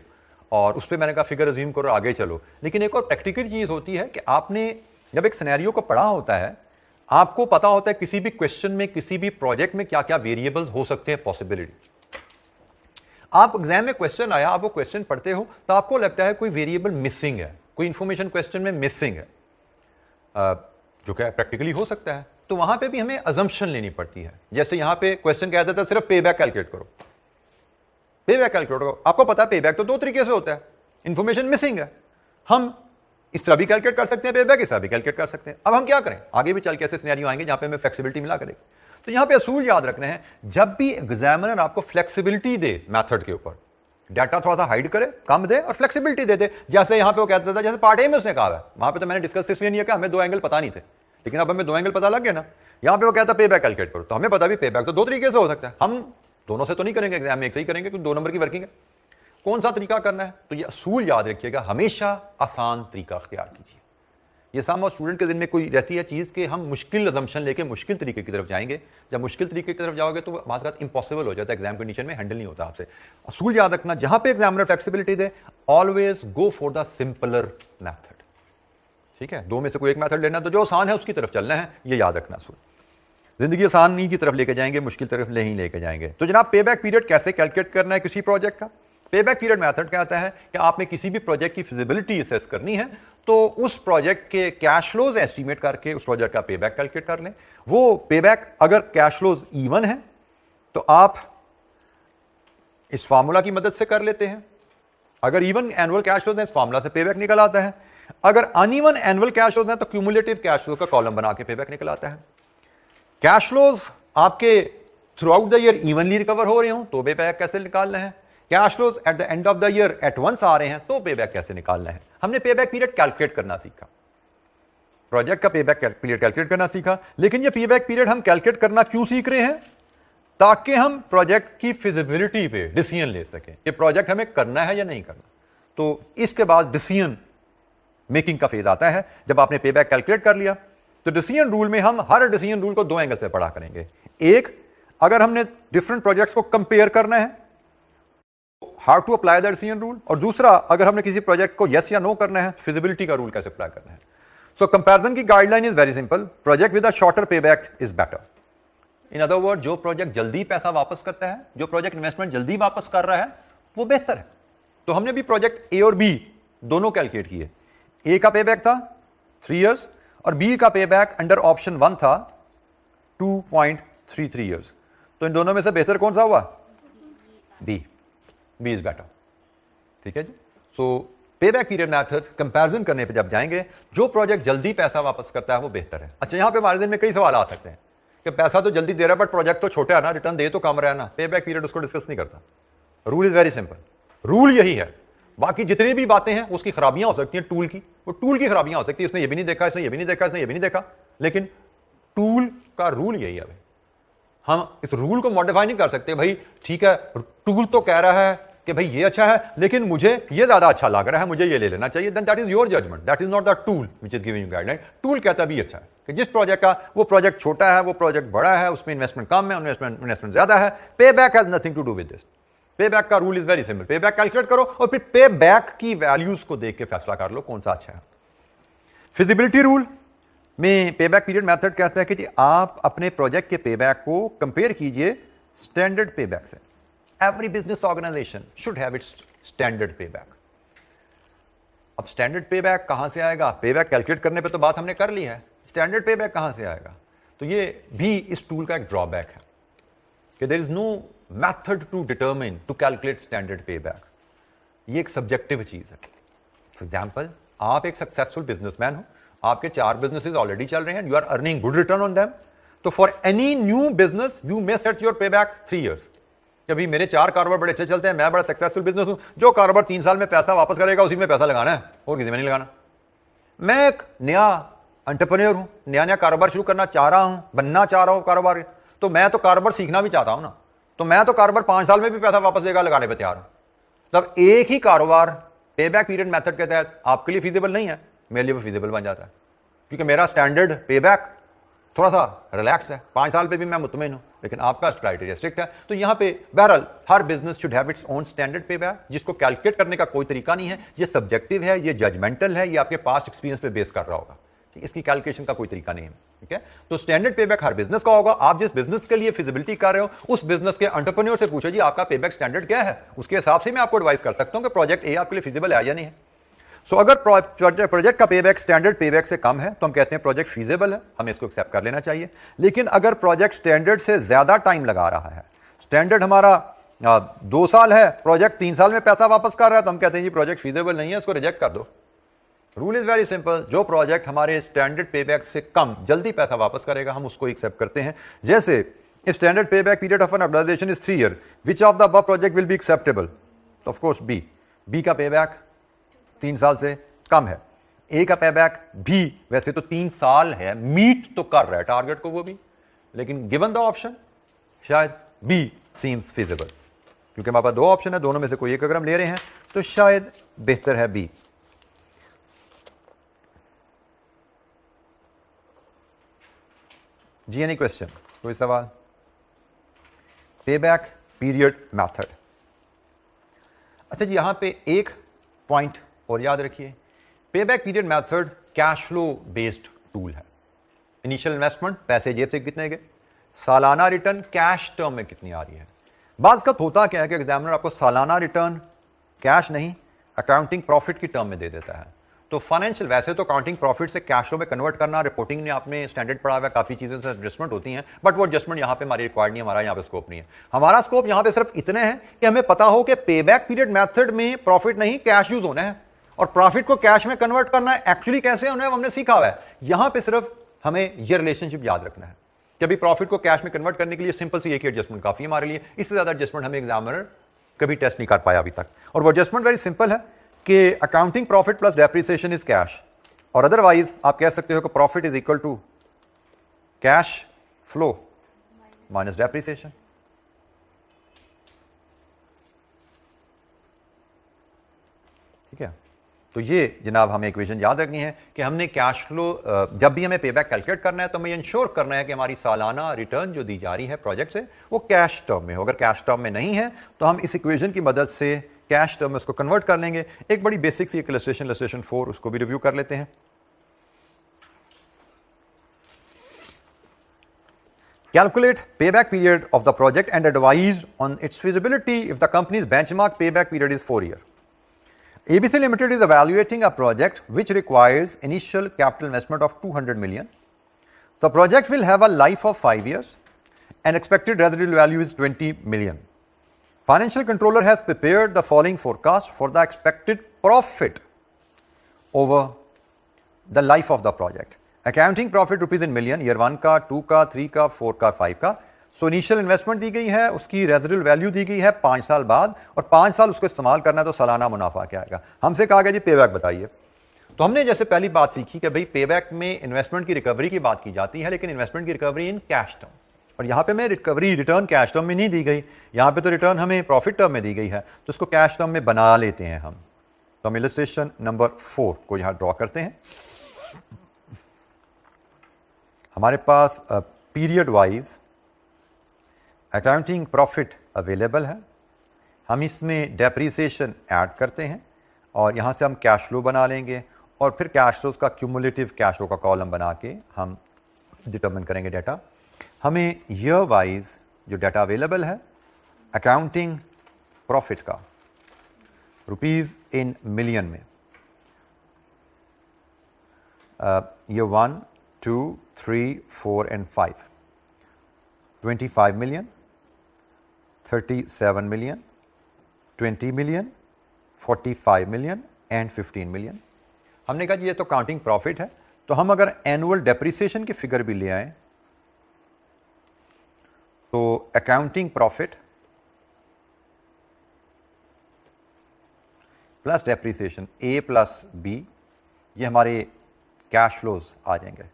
और उस पर मैंने कहा फिगर अज्यूम करो आगे चलो, लेकिन एक और प्रैक्टिकल चीज होती है कि आपने जब एक सिनेरियो को पढ़ा होता है, आपको पता होता है किसी भी क्वेश्चन में किसी भी प्रोजेक्ट में क्या क्या वेरिएबल्स हो सकते हैं, पॉसिबिलिटी। आप एग्जाम में क्वेश्चन आया, आप वो क्वेश्चन पढ़ते हो तो आपको लगता है कोई वेरिएबल मिसिंग है, कोई इंफॉर्मेशन क्वेश्चन में मिसिंग है, जो क्या प्रैक्टिकली हो सकता है, तो वहां पे भी हमें अजम्पशन लेनी पड़ती है। जैसे यहां पे क्वेश्चन कहता था सिर्फ पे बैक कैलकुलेट करो, पे बैक कैलकुलेट करो। आपको पता है पे बैक तो 2 तरीके से होता है, इंफॉर्मेशन मिसिंग है, हम इस तरह भी कैलकुलेट कर सकते हैं, पे बैक इस तरह भी कैलकुलेट कर सकते हैं। अब हम क्या करें, आगे भी चल के ऐसे सिनेरियो आएंगे जहां पे हमें फ्लेक्सिबिलिटी मिला करेगी। तो यहां पे असूल याद रखने हैं, जब भी एग्जामिनर आपको फ्लेक्सिबिलिटी दे मेथड के ऊपर, डाटा थोड़ा सा हाइड करे, कम दे और फ्लेक्सिबिलिटी दे दे। जैसे यहां पे वो कहता था, जैसे पार्ट ए में उसने कहा है, वहां पे तो मैंने डिस्कस इसलिए नहीं किया, हमें 2 एंगल पता नहीं थे, लेकिन अब हमें 2 एंगल पता लग गया ना। यहां पे वो कहता पे बैक कैलकुलेट करो, तो हमें पता भी पे बैक तो 2 तरीके से हो सकता है, हम दोनों से तो नहीं करेंगे एग्जाम में, एक से ही करेंगे क्योंकि 2 नंबर की वर्किंग है। कौन सा तरीका करना है, तो ये असूल याद रखिएगा, हमेशा आसान तरीका अख्तियार कीजिए। ये सामने स्टूडेंट के दिन में कोई रहती है चीज कि हम मुश्किल अजम्पशन लेके मुश्किल तरीके की तरफ जाएंगे, जब मुश्किल तरीके की तरफ जाओगे तो बात इंपॉसिबल हो जाता है, एग्जाम कंडीशन में हैंडल नहीं होता आपसे। असूल याद रखना, जहां पे examiner flexibility they, always go for the simpler method, ठीक है। 2 में से कोई एक मेथड लेना, तो जो आसान है उसकी तरफ चलना है, ये याद रखना। असूल जिंदगी आसानी की तरफ लेके जाएंगे, मुश्किल तरफ नहीं लेके जाएंगे। तो जनाब पे बैक पीरियड कैसे कैलकुलेट करना है किसी प्रोजेक्ट का, पे बैक पीरियड मेथड कहता है कि आपने किसी भी प्रोजेक्ट की फिजिबिलिटी असेस करनी है, तो उस प्रोजेक्ट के कैश फ्लोज एस्टीमेट करके उस प्रोजेक्ट का पे बैक कैलकुलेट कर लें। वो पे बैक अगर कैश फ्लोज इवन है तो आप इस फार्मूला की मदद से कर लेते हैं, अगर इवन एनुअल कैश फ्लोज है इस फार्मूला से पे बैक निकल आता है। अगर अनइवन एनुअल कैश फ्लोज है तो क्यूमुलेटिव कैश फ्लो का कॉलम बना के पेबैक निकल आता है। कैश फ्लोज आपके throughout the year evenly recover हो रहे हो तो पेबैक कैसे निकालना है, cash flows at the end of the year at once आ रहे हैं तो पेबैक कैसे निकालना है। हमने पेबैक पीरियड कैलकुलेट करना सीखा, प्रोजेक्ट का पेबैक पीरियड कैलकुलेट करना सीखा। लेकिन ये पेबैक पीरियड हम कैलकुलेट करना क्यों सीख रहे हैं, ताकि हम प्रोजेक्ट की फिजिबिलिटी पे डिसीजन ले सकें कि प्रोजेक्ट हमें करना है या नहीं करना। तो इसके बाद डिसीजन मेकिंग का फेज आता है। जब आपने पेबैक कैलकुलेट कर लिया तो डिसीजन रूल में हम हर डिसीजन रूल को दो एंगल से पढ़ा करेंगे। एक, अगर हमने डिफरेंट प्रोजेक्ट्स को कंपेयर करना है, how to apply the decision rule, और दूसरा, अगर हमने किसी प्रोजेक्ट को यस या नो करना है, फिजिबिलिटी का रूल कैसे अप्लाई करना है। सो कंपैरिजन की guideline is very simple, project with a shorter payback is better. In other word, जो प्रोजेक्ट जल्दी पैसा वापस करता है, जो प्रोजेक्ट इन्वेस्टमेंट जल्दी वापस कर रहा है, वो बेहतर है। तो हमने भी प्रोजेक्ट ए और बी दोनों कैलकुलेट किए। ए का पेबैक था 3 इयर्स और बी का पेबैक अंडर ऑप्शन 1 था 2.33 इयर्स। तो इन दोनों में से बेहतर कौन सा हुआ, बी इज बेटर। ठीक है जी। सो पेबैक पीरियड मेथड कंपैरिजन करने पे जब जाएंगे, जो प्रोजेक्ट जल्दी पैसा वापस करता है वो बेहतर है। अच्छा, यहां पे हमारे दिन में कई सवाल आ सकते हैं कि पैसा तो जल्दी दे रहा है बट प्रोजेक्ट तो छोटा है ना, रिटर्न दे तो कम रहा है ना, पेबैक पीरियड उसको डिस्कस नहीं करता। Rule is very simple, rule यही है। बाकी जितनी भी बातें हैं उसकी खराबियां हो सकती हैं टूल की, वो टूल की खराबियां हो सकती है, इसने ये भी नहीं देखा, इसने ये भी नहीं देखा, इसने ये भी नहीं देखा, लेकिन टूल का रूल यही है। हम इस रूल को मॉडिफाई नहीं कर सकते। भाई ठीक है, टूल तो कह रहा है कि भाई ये अच्छा है, लेकिन मुझे ये ज्यादा अच्छा लग रहा है, मुझे ये ले लेना चाहिए, then that is your judgement, that is not the tool which is giving you guideline. Tool कहता भी अच्छा है कि जिस प्रोजेक्ट का वो प्रोजेक्ट छोटा है, वो प्रोजेक्ट बड़ा है, उसमें इन्वेस्टमेंट कम है, इन्वेस्टमेंट ज्यादा है, pay back has nothing to do with this. Pay back का rule is very simple, pay back calculate करो और फिर पे बैक की वैल्यूज को देख के फैसला कर लो कौन सा अच्छा है। फिजिबिलिटी रूल में पेबैक पीरियड मेथड कहता है कि जी आप अपने प्रोजेक्ट के पेबैक को कंपेयर कीजिए स्टैंडर्ड पेबैक से। Every business organisation should have its standard payback. अब स्टैंडर्ड पेबैक कहां से आएगा, पेबैक कैलकुलेट करने पे तो बात हमने कर ली है, स्टैंडर्ड पेबैक कहां से आएगा। तो ये भी इस टूल का एक ड्रॉबैक है कि there is no method to determine to calculate standard payback. ये एक सब्जेक्टिव चीज है। फॉर एग्जाम्पल, आप एक सक्सेसफुल बिजनेसमैन हो, आपके 4 बिजनेसेस ऑलरेडी चल रहे हैं, you are earning good return on them, तो for any new business you may set your payback 3 years. अभी मेरे 4 कारोबार बड़े अच्छे चलते हैं, मैं बड़ा सक्सेसफुल बिजनेस हूं, जो कारोबार 3 साल में पैसा वापस करेगा उसी में पैसा लगाना है और किसी में नहीं लगाना। मैं एक नया एंटरप्रेन्योर हूं, नया कारोबार शुरू करना चाह रहा हूं, बनना चाह रहा हूं कारोबार, तो मैं तो कारोबार सीखना भी चाहता हूं ना, तो मैं तो कारोबार 5 साल में भी पैसा वापस देगा लगाने पर तैयार हूं। तब एक ही कारोबार पेबैक पीरियड मेथड के तहत आपके लिए फीजिबल नहीं है, मेरे लिए वो फीजिबल बन जाता है, क्योंकि मेरा स्टैंडर्ड पेबैक थोड़ा सा रिलैक्स है, 5 साल पे भी मैं मुतमिन हूं, लेकिन आपका क्राइटेरिया स्ट्रिक्ट है। तो यहां पे बहरहाल हर business should have its own standard payback, जिसको कैलकुलेट करने का कोई तरीका नहीं है, ये सब्जेक्टिव है, ये जजमेंटल है, ये आपके पास्ट एक्सपीरियंस पे बेस कर रहा होगा, इसकी कैलकुलेशन का कोई तरीका नहीं है। ठीक है, तो स्टैंडर्ड पेबैक हर बिजनेस का होगा। आप जिस बिजनेस के लिए फिजिबिलिटी कर रहे हो उस बिजनेस के एंटरप्रेन्योर से पूछो जी आपका पेबैक स्टैंडर्ड क्या है, उसके हिसाब से मैं आपको एडवाइस कर सकता हूं कि प्रोजेक्ट ए आपके लिए फिजिबल है या नहीं है। सो अगर प्रोजेक्ट का पेबैक स्टैंडर्ड पेबैक से कम है तो हम कहते हैं प्रोजेक्ट फीजिबल है, हमें इसको एक्सेप्ट कर लेना चाहिए। लेकिन अगर प्रोजेक्ट स्टैंडर्ड से ज्यादा टाइम लगा रहा है, स्टैंडर्ड हमारा 2 साल है, प्रोजेक्ट 3 साल में पैसा वापस कर रहा है, तो हम कहते हैं जी प्रोजेक्ट फीजिबल नहीं है, इसको रिजेक्ट कर दो। रूल इज वेरी सिंपल, जो प्रोजेक्ट हमारे स्टैंडर्ड पेबैक से कम जल्दी पैसा वापस करेगा हम उसको एक्सेप्ट करते हैं। जैसे standard payback period of an organisation is 3 year, which of the above project will be acceptable. Of course B का पेबैक 3 साल से कम है। ए का पेबैक भी वैसे तो 3 साल है, मीट तो कर रहा है टारगेट को वो भी, लेकिन गिवन द ऑप्शन शायद बी सीम्स फिजिबल, क्योंकि हमारे पास 2 ऑप्शन है, दोनों में से कोई एक अगर हम ले रहे हैं तो शायद बेहतर है बी। जी एनी क्वेश्चन, कोई सवाल? Payback period method. अच्छा जी, यहां पे एक पॉइंट और याद रखिए, payback period method cash flow based tool है। इनिशियल इन्वेस्टमेंट पैसे जेब से कितने गए, सालाना रिटर्न कैश टर्म में कितनी आ रही है। बाज़ का होता क्या है कि एग्जामिनर आपको सालाना रिटर्न कैश नहीं अकाउंटिंग प्रॉफिट की टर्म में दे देता है। तो फाइनेंशियल वैसे तो अकाउंटिंग प्रॉफिट से कैश फ्लो में कन्वर्ट करना, रिपोर्टिंग ने आपने स्टैंडर्ड पढ़ा हुआ है, काफी चीजें से एडजस्टमेंट होती हैं, बट वो एडजस्टमेंट यहां पे हमारी रिक्वायर्ड नहीं है, हमारा यहां पे स्कोप नहीं है। हमारा स्कोप यहां पे सिर्फ इतने हैं कि हमें पता हो कि पेबैक पीरियड मेथड में प्रॉफिट नहीं कैश यूज होना है, और प्रॉफिट को कैश में कन्वर्ट करना है एक्चुअली कैसे उन्हें हमने सीखा हुआ है। यहां पे सिर्फ हमें ये रिलेशनशिप याद रखना है कि अभी प्रॉफिट को कैश में कन्वर्ट करने के लिए सिंपल सी एक ही एडजस्टमेंट काफी है हमारे लिए, इससे ज्यादा एडजस्टमेंट हमें एग्जामिनर कभी टेस्ट नहीं कर पाया अभी तक। और वो एडजस्टमेंट वेरी सिंपल है कि accounting profit plus depreciation is cash, और अदरवाइज आप कह सकते हो कि profit is equal to cash flow minus depreciation. ठीक है, तो ये जनाब हमें इक्वेशन याद रखनी है कि हमने कैश फ्लो जब भी हमें पेबैक कैलकुलेट करना है तो हमें इंश्योर करना है कि हमारी सालाना रिटर्न जो दी जा रही है प्रोजेक्ट से वो कैश टर्म में हो। अगर कैश टर्म में नहीं है तो हम इस इक्वेशन की मदद से कैश टर्म में उसको कन्वर्ट कर लेंगे। एक बड़ी बेसिक सी इलस्ट्रेशन 4 उसको भी रिव्यू कर लेते हैं। Calculate payback period of the project and advise on its feasibility if the company's benchmark payback period is 4 years. ABC Limited is evaluating a project which requires initial capital investment of 200 million. The project will have a life of 5 years and expected residual value is 20 million. Financial controller has prepared the following forecast for the expected profit over the life of the project. Accounting profit rupees in million, year 1 का, 2 का, 3 का, 4 का, 5 का। सो इनिशियल इन्वेस्टमेंट दी गई है, उसकी रेजिडुअल वैल्यू दी गई है 5 साल बाद, और 5 साल उसको इस्तेमाल करना है तो सालाना मुनाफा क्या आएगा। हमसे कहा गया जी पेबैक बताइए। तो हमने जैसे पहली बात सीखी कि भाई पेबैक में इन्वेस्टमेंट की रिकवरी की बात की जाती है, लेकिन इन्वेस्टमेंट की रिकवरी इन कैश टर्म, और यहाँ पे मैं रिकवरी रिटर्न कैश टर्म में नहीं दी गई, यहाँ पे तो रिटर्न हमें प्रॉफिट टर्म में दी गई है, तो इसको कैश टर्म में बना लेते हैं हम। तो हम इलस्ट्रेशन नंबर 4 को यहाँ ड्रॉ करते हैं। हमारे पास period wise accounting profit available है, हम इसमें डेप्रिसिएशन ऐड करते हैं और यहाँ से हम कैश फ्लो बना लेंगे, और फिर कैश फ्लो का क्यूमुलेटिव कैश फ्लो का कॉलम बना के हम डिटरमिन करेंगे डाटा। हमें ईयर वाइज जो डाटा अवेलेबल है अकाउंटिंग प्रॉफिट का रुपीज़ इन मिलियन में, year 1, 2, 3, 4 and 5, 25 million, 37 million, 20 million, 45 million and 15 million। हमने कहा जी ये तो काउंटिंग प्रॉफिट है, तो हम अगर एनुअल डेप्रिसिएशन की फिगर भी ले आए तो अकाउंटिंग प्रॉफिट प्लस डेप्रिसिएशन ए प्लस बी, ये हमारे कैश फ्लोज आ जाएंगे।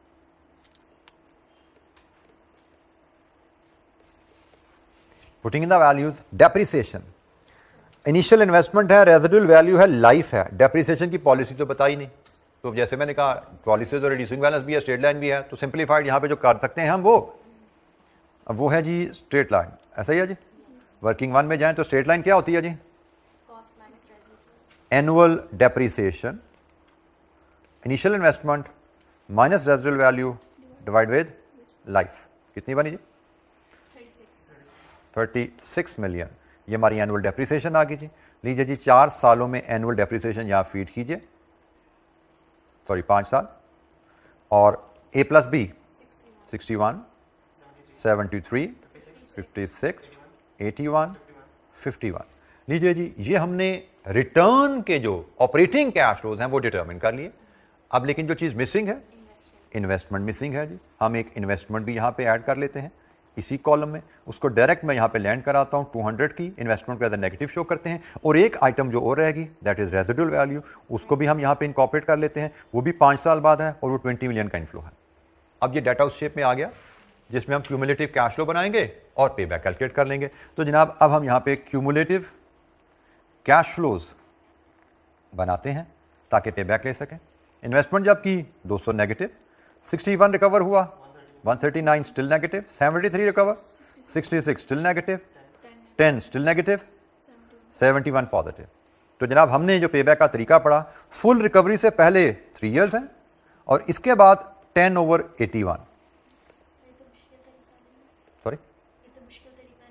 Putting in the values, depreciation initial investment है, रेजिडुअल वैल्यू है, लाइफ है। डेप्रिसिएशन की पॉलिसी तो बताई नहीं, तो जैसे मैंने कहा पॉलिसी तो रिड्यूसिंग बैलेंस भी है, स्ट्रेट लाइन भी है, तो सिंपलीफाइड यहाँ पे जो कर सकते हैं हम वो है जी स्ट्रेट लाइन। ऐसा ही है जी, वर्किंग 1 में जाएं तो स्ट्रेट लाइन क्या होती है जी, annual depreciation, initial investment minus residual value divide with life. कितनी बनी जी, 36 मिलियन। ये हमारी एनुअल डेप्रिसिएशन आ गई जी। लीजिए जी 4 सालों में एनुअल डेप्रिसिएशन यहाँ फीड कीजिए, सॉरी 5 साल, और ए प्लस बी 61, 73, 56, 81, 51। लीजिए जी ये हमने रिटर्न के जो ऑपरेटिंग कैश फ्लोज हैं वो डिटरमिन कर लिए। अब लेकिन जो चीज़ मिसिंग है, इन्वेस्टमेंट मिसिंग है जी। हम एक इन्वेस्टमेंट भी यहाँ पे ऐड कर लेते हैं इसी कॉलम में, उसको डायरेक्ट मैं यहाँ पे लैंड कराता हूँ 200 की, इन्वेस्टमेंट को एज नेगेटिव शो करते हैं, और एक आइटम जो और रहेगी दैट इज रेजिडुअल वैल्यू, उसको भी हम यहाँ पे इनकॉर्पोरेट कर लेते हैं, वो भी 5 साल बाद है और वो 20 मिलियन का इनफ्लो है। अब ये डाटा उस शेप में आ गया जिसमें हम क्यूमुलेटिव कैश फ्लो बनाएंगे और पे बैक कैलकुलेट कर लेंगे। तो जनाब अब हम यहाँ पे क्यूमुलेटिव कैश फ्लोज बनाते हैं ताकि पे बैक ले सकें। इन्वेस्टमेंट जब की 200 नेगेटिव, 61 रिकवर हुआ, 139 still negative, 73 recover, 66 still negative, 10 still negative, 71 positive. तो जनाब हमने जो पेबैक का तरीका पढ़ा, फुल रिकवरी से पहले 3 इयर्स हैं और इसके बाद 10/81। सॉरी,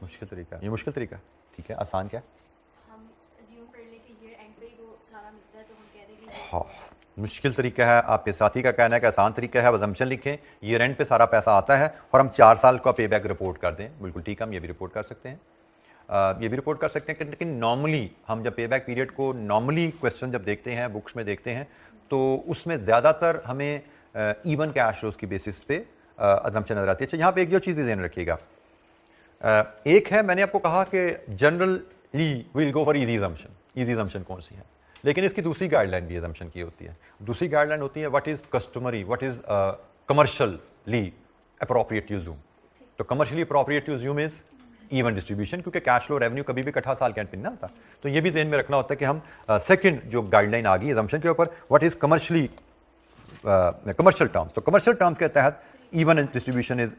मुश्किल तरीका, ये मुश्किल तरीका, ठीक है, आसान क्या है, हाँ मुश्किल तरीका है। आपके साथी का कहना है कि आसान तरीका है, अजम्पशन लिखें ईयर एंड पे सारा पैसा आता है और हम 4 साल का पेबैक रिपोर्ट कर दें, बिल्कुल ठीक है, हम ये भी रिपोर्ट कर सकते हैं। ये भी रिपोर्ट कर सकते हैं कि लेकिन नॉर्मली हम जब पे बैक पीरियड को नॉर्मली क्वेश्चन जब देखते हैं बुक्स में देखते हैं तो उसमें ज़्यादातर हमें इवन कैश फ्लोज की बेसिस पे अजम्पशन नजर आती है। अच्छा, यहाँ पे एक जो चीज़ भी ध्यान रखिएगा, एक है मैंने आपको कहा कि generally will go for easy assumption. Easy assumption कौन सी है, लेकिन इसकी दूसरी गाइडलाइन भी अजम्पशन की होती है। दूसरी गाइडलाइन होती है what is customary, what is commercially appropriate to zoom. तो commercially appropriate to zoom is even distribution, क्योंकि कैश फ्लो रेवेन्यू कभी भी इकट्ठा साल के एंड पे नहीं आता। तो ये भी ज़हन में रखना होता है कि हम सेकंड जो गाइडलाइन आ गई अजम्पशन के ऊपर, what is commercially commercial terms. तो कमर्शियल टर्म्स के तहत इवन डिस्ट्रीब्यूशन इज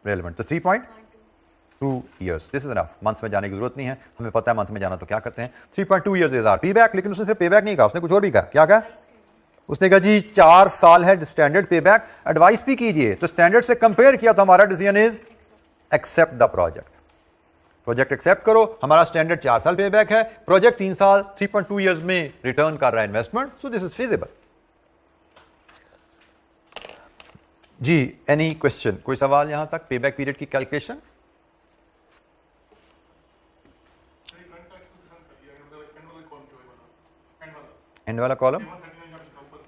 रेलेवेंट। तो 3.2 years, this is enough. Months में जाने की जरूरत नहीं है, हमें पता है मंथ में जाना तो क्या करते हैं। 3.2 ईयर्स इज आर पे बैक। लेकिन उसने सिर्फ पे बैक नहीं कहा, उसने कुछ और भी कहा। क्या कहा उसने? कहा जी 4 साल है स्टैंडर्ड पे बैक, एडवाइस भी कीजिए। तो स्टैंडर्ड से कंपेयर किया तो हमारा decision is accept the project. Project accept करो, हमारा स्टैंडर्ड 4 साल पे बैक है, प्रोजेक्ट 3 साल 3.2 ईयर्स में रिटर्न कर रहा है investment, so this is feasible. जी एनी क्वेश्चन, कोई सवाल यहां तक पे बैक पीरियड की कैलकुलेशन? एंड वाला कॉलम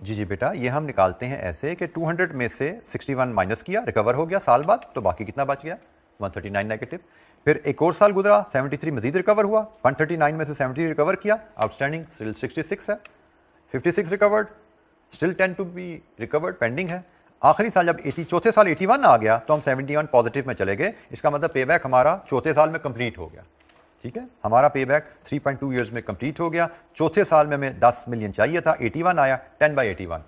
जी बेटा, ये हम निकालते हैं ऐसे कि 200 में से 61 माइनस किया, रिकवर हो गया साल बाद, तो बाकी कितना बच गया? 139 नेगेटिव। फिर एक और साल गुजरा, 73 मजीद रिकवर हुआ, 139 में से 70 रिकवर किया, आउटस्टैंडिंग स्टिल 66 है। 56 recovered, still 10 to be recovered, pending है। आखिरी साल जब 80 चौथे साल 81 आ गया तो हम 71 पॉजिटिव में चले गए। इसका मतलब पे बैक हमारा चौथे साल में कंप्लीट हो गया। ठीक है, हमारा पे बैक 3.2 ईयर्स में कंप्लीट हो गया। चौथे साल में हमें 10 मिलियन चाहिए था, 81 आया, 10/81।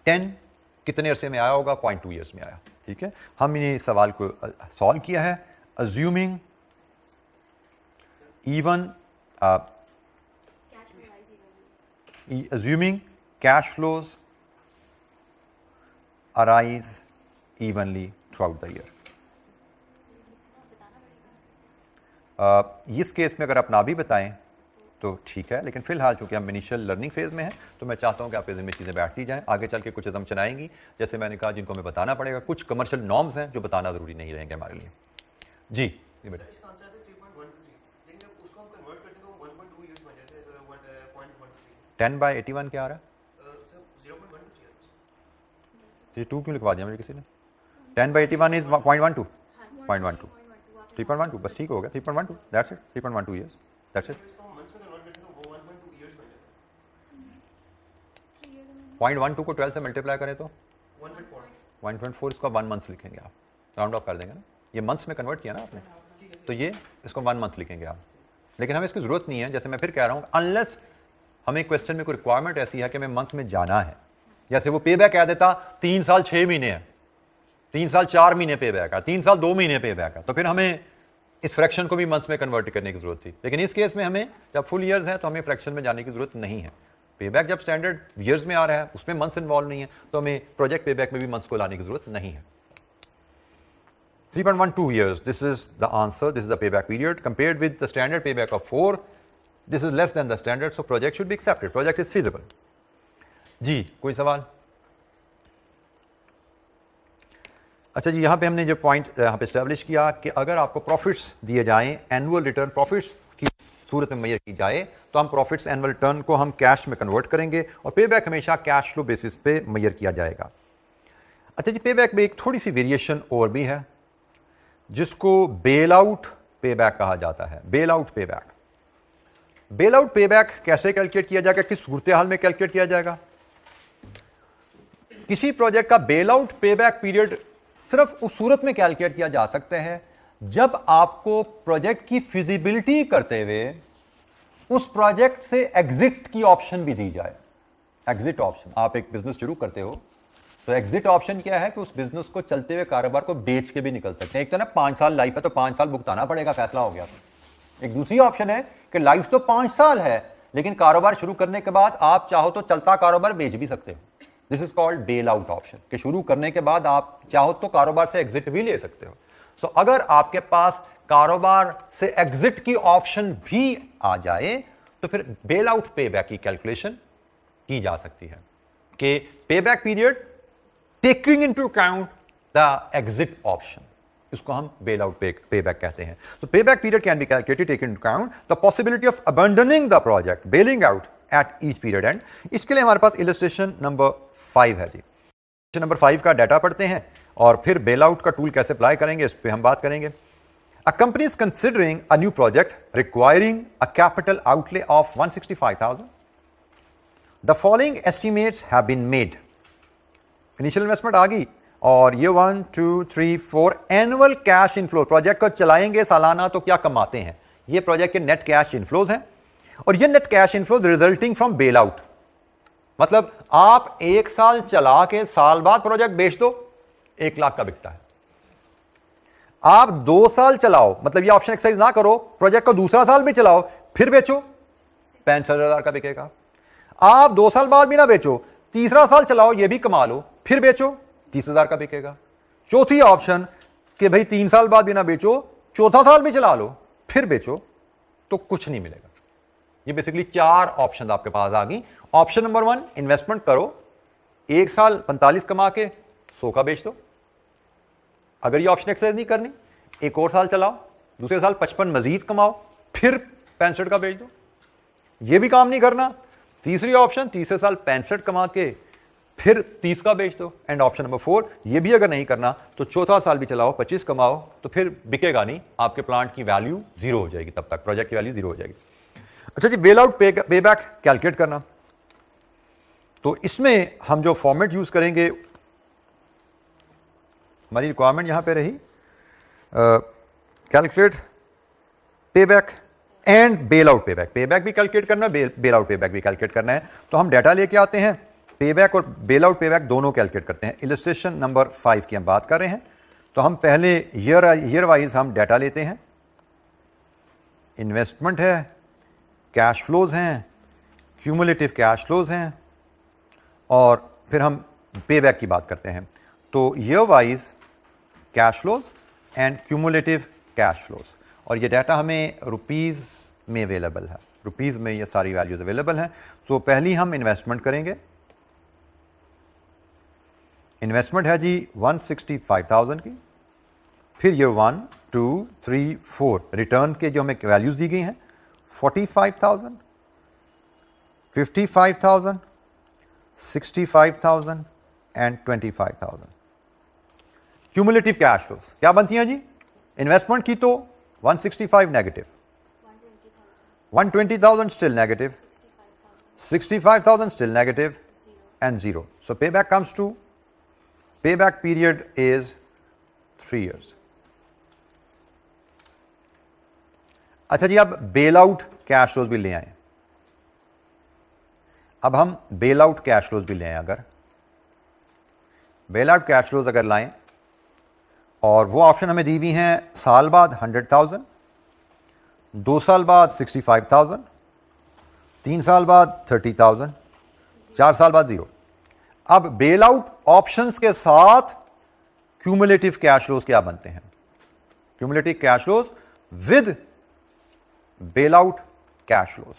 10 कितने अरसे में आया होगा? 0.2 ईयर्स में आया। ठीक है, हमने सवाल को सॉल्व किया है। Assuming even assuming cash flows arise evenly throughout the year. इस केस में अगर आप ना भी बताएं तो ठीक है, लेकिन फिलहाल चूंकि हम इनिशियल लर्निंग फेज में हैं तो मैं चाहता हूं कि आपके जिम्मे चीज़ें बैठती जाएं। आगे चल के कुछ अजम्पशन आएंगी, जैसे मैंने कहा, जिनको हमें बताना पड़ेगा। कुछ कमर्शियल नॉर्म्स हैं जो बताना जरूरी नहीं रहेंगे हमारे लिए। जी बेटा, 10/81 क्या आ रहा है? 2 क्यों लिखवा दिया मुझे किसी ने? 10/81 इज 0.12 0.12 3.12 बस ठीक हो गया। 3.12 that's it, 3.12 years that's it. 0.12 को 12 से मल्टीप्लाई करें तो 1.4, इसको 1 मंथ लिखेंगे आप, राउंड ऑफ कर देंगे ना। ये मंथ्स में कन्वर्ट किया ना आपने, तो ये इसको 1 मंथ लिखेंगे आप। लेकिन हमें इसकी जरूरत नहीं है, जैसे मैं फिर कह रहा हूँ, अनलेस हमें क्वेश्चन में कोई रिक्वायरमेंट ऐसी है कि हमें मंथ में जाना है। जैसे वो पे बैक कह देता 3 साल 6 महीने है, 3 साल 4 महीने पे बैक है, 3 साल 2 महीने पे बैक है, तो फिर हमें इस फ्रैक्शन को भी मंथ्स में कन्वर्ट करने की जरूरत थी। लेकिन इस केस में हमें जब फुल ईयर्स है तो हमें फ्रैक्शन में जाने की जरूरत नहीं है। पे बैक जब स्टैंडर्ड ईयर्स में आ रहा है उसमें मंथ्स इन्वॉल्व नहीं है, तो हमें प्रोजेक्ट पे बैक में भी मंथ्स को लाने की जरूरत नहीं है। 3.12 years, this is the answer, this is the payback period. Compared with the standard payback of 4, this is less than the standard, so project should be accepted. Project is feasible. जी कोई सवाल? अच्छा जी, यहाँ पे हमने जो पॉइंट यहाँ पे एस्टेब्लिश किया कि अगर आपको प्रॉफिट्स दिए जाएं, एनुअल रिटर्न प्रॉफिट्स की सूरत में मेजर की जाए, तो हम प्रॉफिट्स एनुअल रिटर्न को हम कैश में कन्वर्ट करेंगे और पेबैक हमेशा कैश फ्लो बेसिस पे मेजर किया जाएगा। अच्छा जी, पेबैक में एक थोड़ी सी वेरिएशन और भी है जिसको बेल आउट पेबैक कहा जाता है। Bail out payback, bail out payback कैसे कैलकुलेट किया जाएगा, किस सूरत हाल में कैलकुलेट किया जाएगा? किसी प्रोजेक्ट का बेल आउट पेबैक पीरियड सिर्फ उस सूरत में कैलकुलेट किया जा सकता है जब आपको प्रोजेक्ट की फिजिबिलिटी करते हुए उस प्रोजेक्ट से एग्जिट की ऑप्शन भी दी जाए। एग्जिट ऑप्शन, आप एक बिजनेस शुरू करते हो तो एग्जिट ऑप्शन क्या है कि उस बिजनेस को चलते हुए कारोबार को बेच के भी निकल सकते हैं। एक तो ना 5 साल लाइफ है तो 5 साल भुगताना पड़ेगा, फैसला हो गया। एक दूसरी ऑप्शन है कि लाइफ तो 5 साल है लेकिन कारोबार शुरू करने के बाद आप चाहो तो चलता कारोबार बेच भी सकते हो। This is called bail out option, कि शुरू करने के बाद आप चाहो तो कारोबार से एग्जिट भी ले सकते हो। सो अगर आपके पास कारोबार से एग्जिट की ऑप्शन भी आ जाए तो फिर बेल आउट पेबैक की कैलकुलेशन की जा सकती है कि payback period taking into account the exit option, इसको हम बेल आउट पे बैक कहते हैं। तो पे back period can be calculated taking into account the possibility of abandoning the project, bailing out at each period end. इसके लिए हमारे पास इलस्ट्रेशन नंबर 5 है जी। इलस्ट्रेशन नंबर 5 का डाटा पढ़ते हैं और फिर बेल आउट का टूल कैसे अप्लाई करेंगे इस पर हम बात करेंगे। A company is considering a new project requiring a capital outlay of 165,000. The following estimates have been made. Initial investment आ गई और ये 1, 2, 3, 4 एनुअल कैश इनफ्लो, प्रोजेक्ट को चलाएंगे सालाना तो क्या कमाते हैं, ये प्रोजेक्ट के नेट कैश इनफ्लोज हैं और ये net cash inflows resulting from bail out. मतलब आप 1 साल चला के साल बाद प्रोजेक्ट बेच दो, 1 लाख का बिकता है। आप 2 साल चलाओ, मतलब ये ऑप्शन एक्सरसाइज ना करो, प्रोजेक्ट को दूसरा साल भी चलाओ फिर बेचो, 65,000 का बिकेगा। आप 2 साल बाद भी ना बेचो, तीसरा साल चलाओ ये भी कमा लो फिर बेचो, 30,000 का बिकेगा। चौथी ऑप्शन कि भाई 3 साल बाद भी ना बेचो, चौथा साल भी चला लो फिर बेचो, तो कुछ नहीं मिलेगा। ये बेसिकली 4 ऑप्शन आपके पास आ गई। ऑप्शन नंबर 1 इन्वेस्टमेंट करो, 1 साल 45 कमा के 100 का बेच दो। अगर ये ऑप्शन एक्सरसाइज नहीं करनी, 1 और साल चलाओ, दूसरे साल 55 मजीद कमाओ फिर 65 का बेच दो। ये भी काम नहीं करना, तीसरी ऑप्शन तीसरे साल 65 कमा के फिर 30 का बेच दो। एंड ऑप्शन नंबर 4 ये भी अगर नहीं करना तो चौथा साल भी चलाओ, 25 कमाओ, तो फिर बिकेगा नहीं, आपके प्लांट की वैल्यू 0 हो जाएगी, तब तक प्रोजेक्ट की वैल्यू 0 हो जाएगी। अच्छा जी, बेल आउट पे बैक कैलकुलेट करना, तो इसमें हम जो फॉर्मेट यूज करेंगे, हमारी रिक्वायरमेंट यहां पे रही calculate pay back and bell out पे बैक। पे बैक भी कैलकुलेट करना है, बेल आउट पे बैक भी कैलकुलेट करना है। तो हम डाटा लेके आते हैं, पे बैक और बेल आउट पे बैक दोनों कैलकुलेट करते हैं। इलस्ट्रेशन नंबर 5 की हम बात कर रहे हैं, तो हम पहले ईयर वाइज हम डाटा लेते हैं। इन्वेस्टमेंट है, कैश फ्लोज हैं, क्यूमुलेटिव कैश फ्लोज हैं और फिर हम पे बैक की बात करते हैं। तो year wise cash flows and cumulative cash flows, और ये डाटा हमें रुपीज़ में अवेलेबल है, रुपीज़ में ये सारी वैल्यूज अवेलेबल हैं। तो पहली हम इन्वेस्टमेंट करेंगे। इन्वेस्टमेंट है जी 165,000 की, फिर ईयर 1, 2, 3, 4 रिटर्न के जो हमें वैल्यूज दी गई हैं 45,000, 55,000, 65,000 एंड 25,000। क्यूमुलेटिव कैश फ्लोज क्या बनती हैं जी? इन्वेस्टमेंट की तो 165 negative, 120,000 still negative, 65,000 still negative and 0। सो पे बैक कम्स टू, पे बैक पीरियड इज 3 years। अच्छा जी, अब बेल आउट कैश फ्लोज भी ले आए। अब हम बेल आउट कैश फ्लोज भी ले आए। अगर बेल आउट कैश फ्लोज अगर लाएं, और वो ऑप्शन हमें दी हुई हैं, साल बाद 100,000, 2 साल बाद 65,000, 3 साल बाद 30,000, 4 साल बाद 0। अब बेल आउट ऑप्शंस के साथ क्यूमुलेटिव कैश फ्लोज क्या बनते हैं? Cumulative cash flows with bail out cash flows.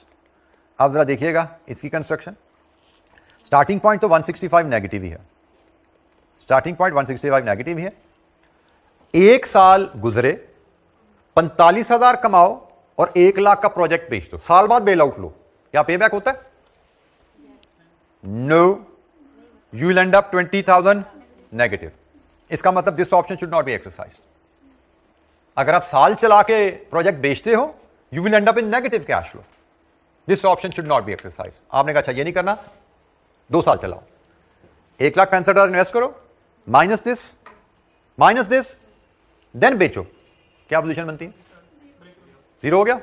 अब जरा देखिएगा इसकी कंस्ट्रक्शन। स्टार्टिंग पॉइंट तो 165 नेगेटिव ही है, स्टार्टिंग पॉइंट 165 नेगेटिव ही है। 1 साल गुजरे, 45,000 कमाओ और 1 लाख का प्रोजेक्ट बेच दो, साल बाद बेल आउट लो, क्या पे बैक होता है? No, you will end up 20,000 negative. इसका मतलब this option should not be exercised. अगर आप साल चला के प्रोजेक्ट बेचते हो, you will end up in negative cash flow. This option should not be exercised. आपने कहा अच्छा ये नहीं करना, 2 साल चलाओ, 1,65,000 इन्वेस्ट करो, माइनस दिस देन बेचो, क्या पोजीशन बनती है? 0 हो गया।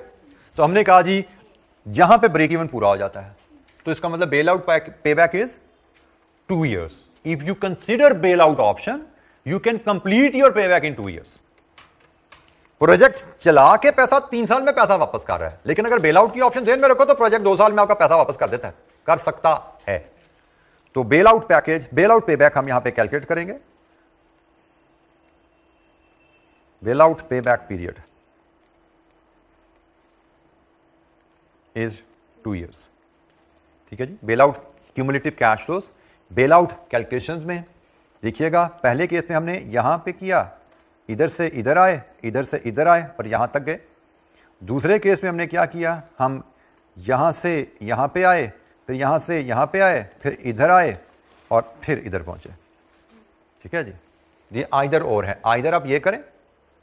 तो हमने कहा जी यहां पे ब्रेक इवन पूरा हो जाता है, तो इसका मतलब बेल आउट पे back is 2 years। If you consider bail out option, you can complete your पे बैक इन 2 years। प्रोजेक्ट चला के पैसा 3 साल में पैसा वापस कर रहा है, लेकिन अगर बेल आउट की ऑप्शन ध्यान में रखो तो प्रोजेक्ट 2 साल में आपका पैसा वापस कर देता है, कर सकता है। तो bail out package, bail out payback हम यहां पे कैलकुलेट करेंगे। बेल आउट पे बैक पीरियड इज 2 years। ठीक है जी। Bail out cumulative cash flows, bail out calculations में देखिएगा, पहले केस में हमने यहां पे किया इधर से इधर आए, इधर से इधर आए और यहां तक गए। दूसरे केस में हमने क्या किया, हम यहां से यहां पे आए, फिर यहां से यहां पे आए, फिर इधर आए और फिर इधर पहुंचे। ठीक है जी, ये आइदर और है, आइदर आप ये करें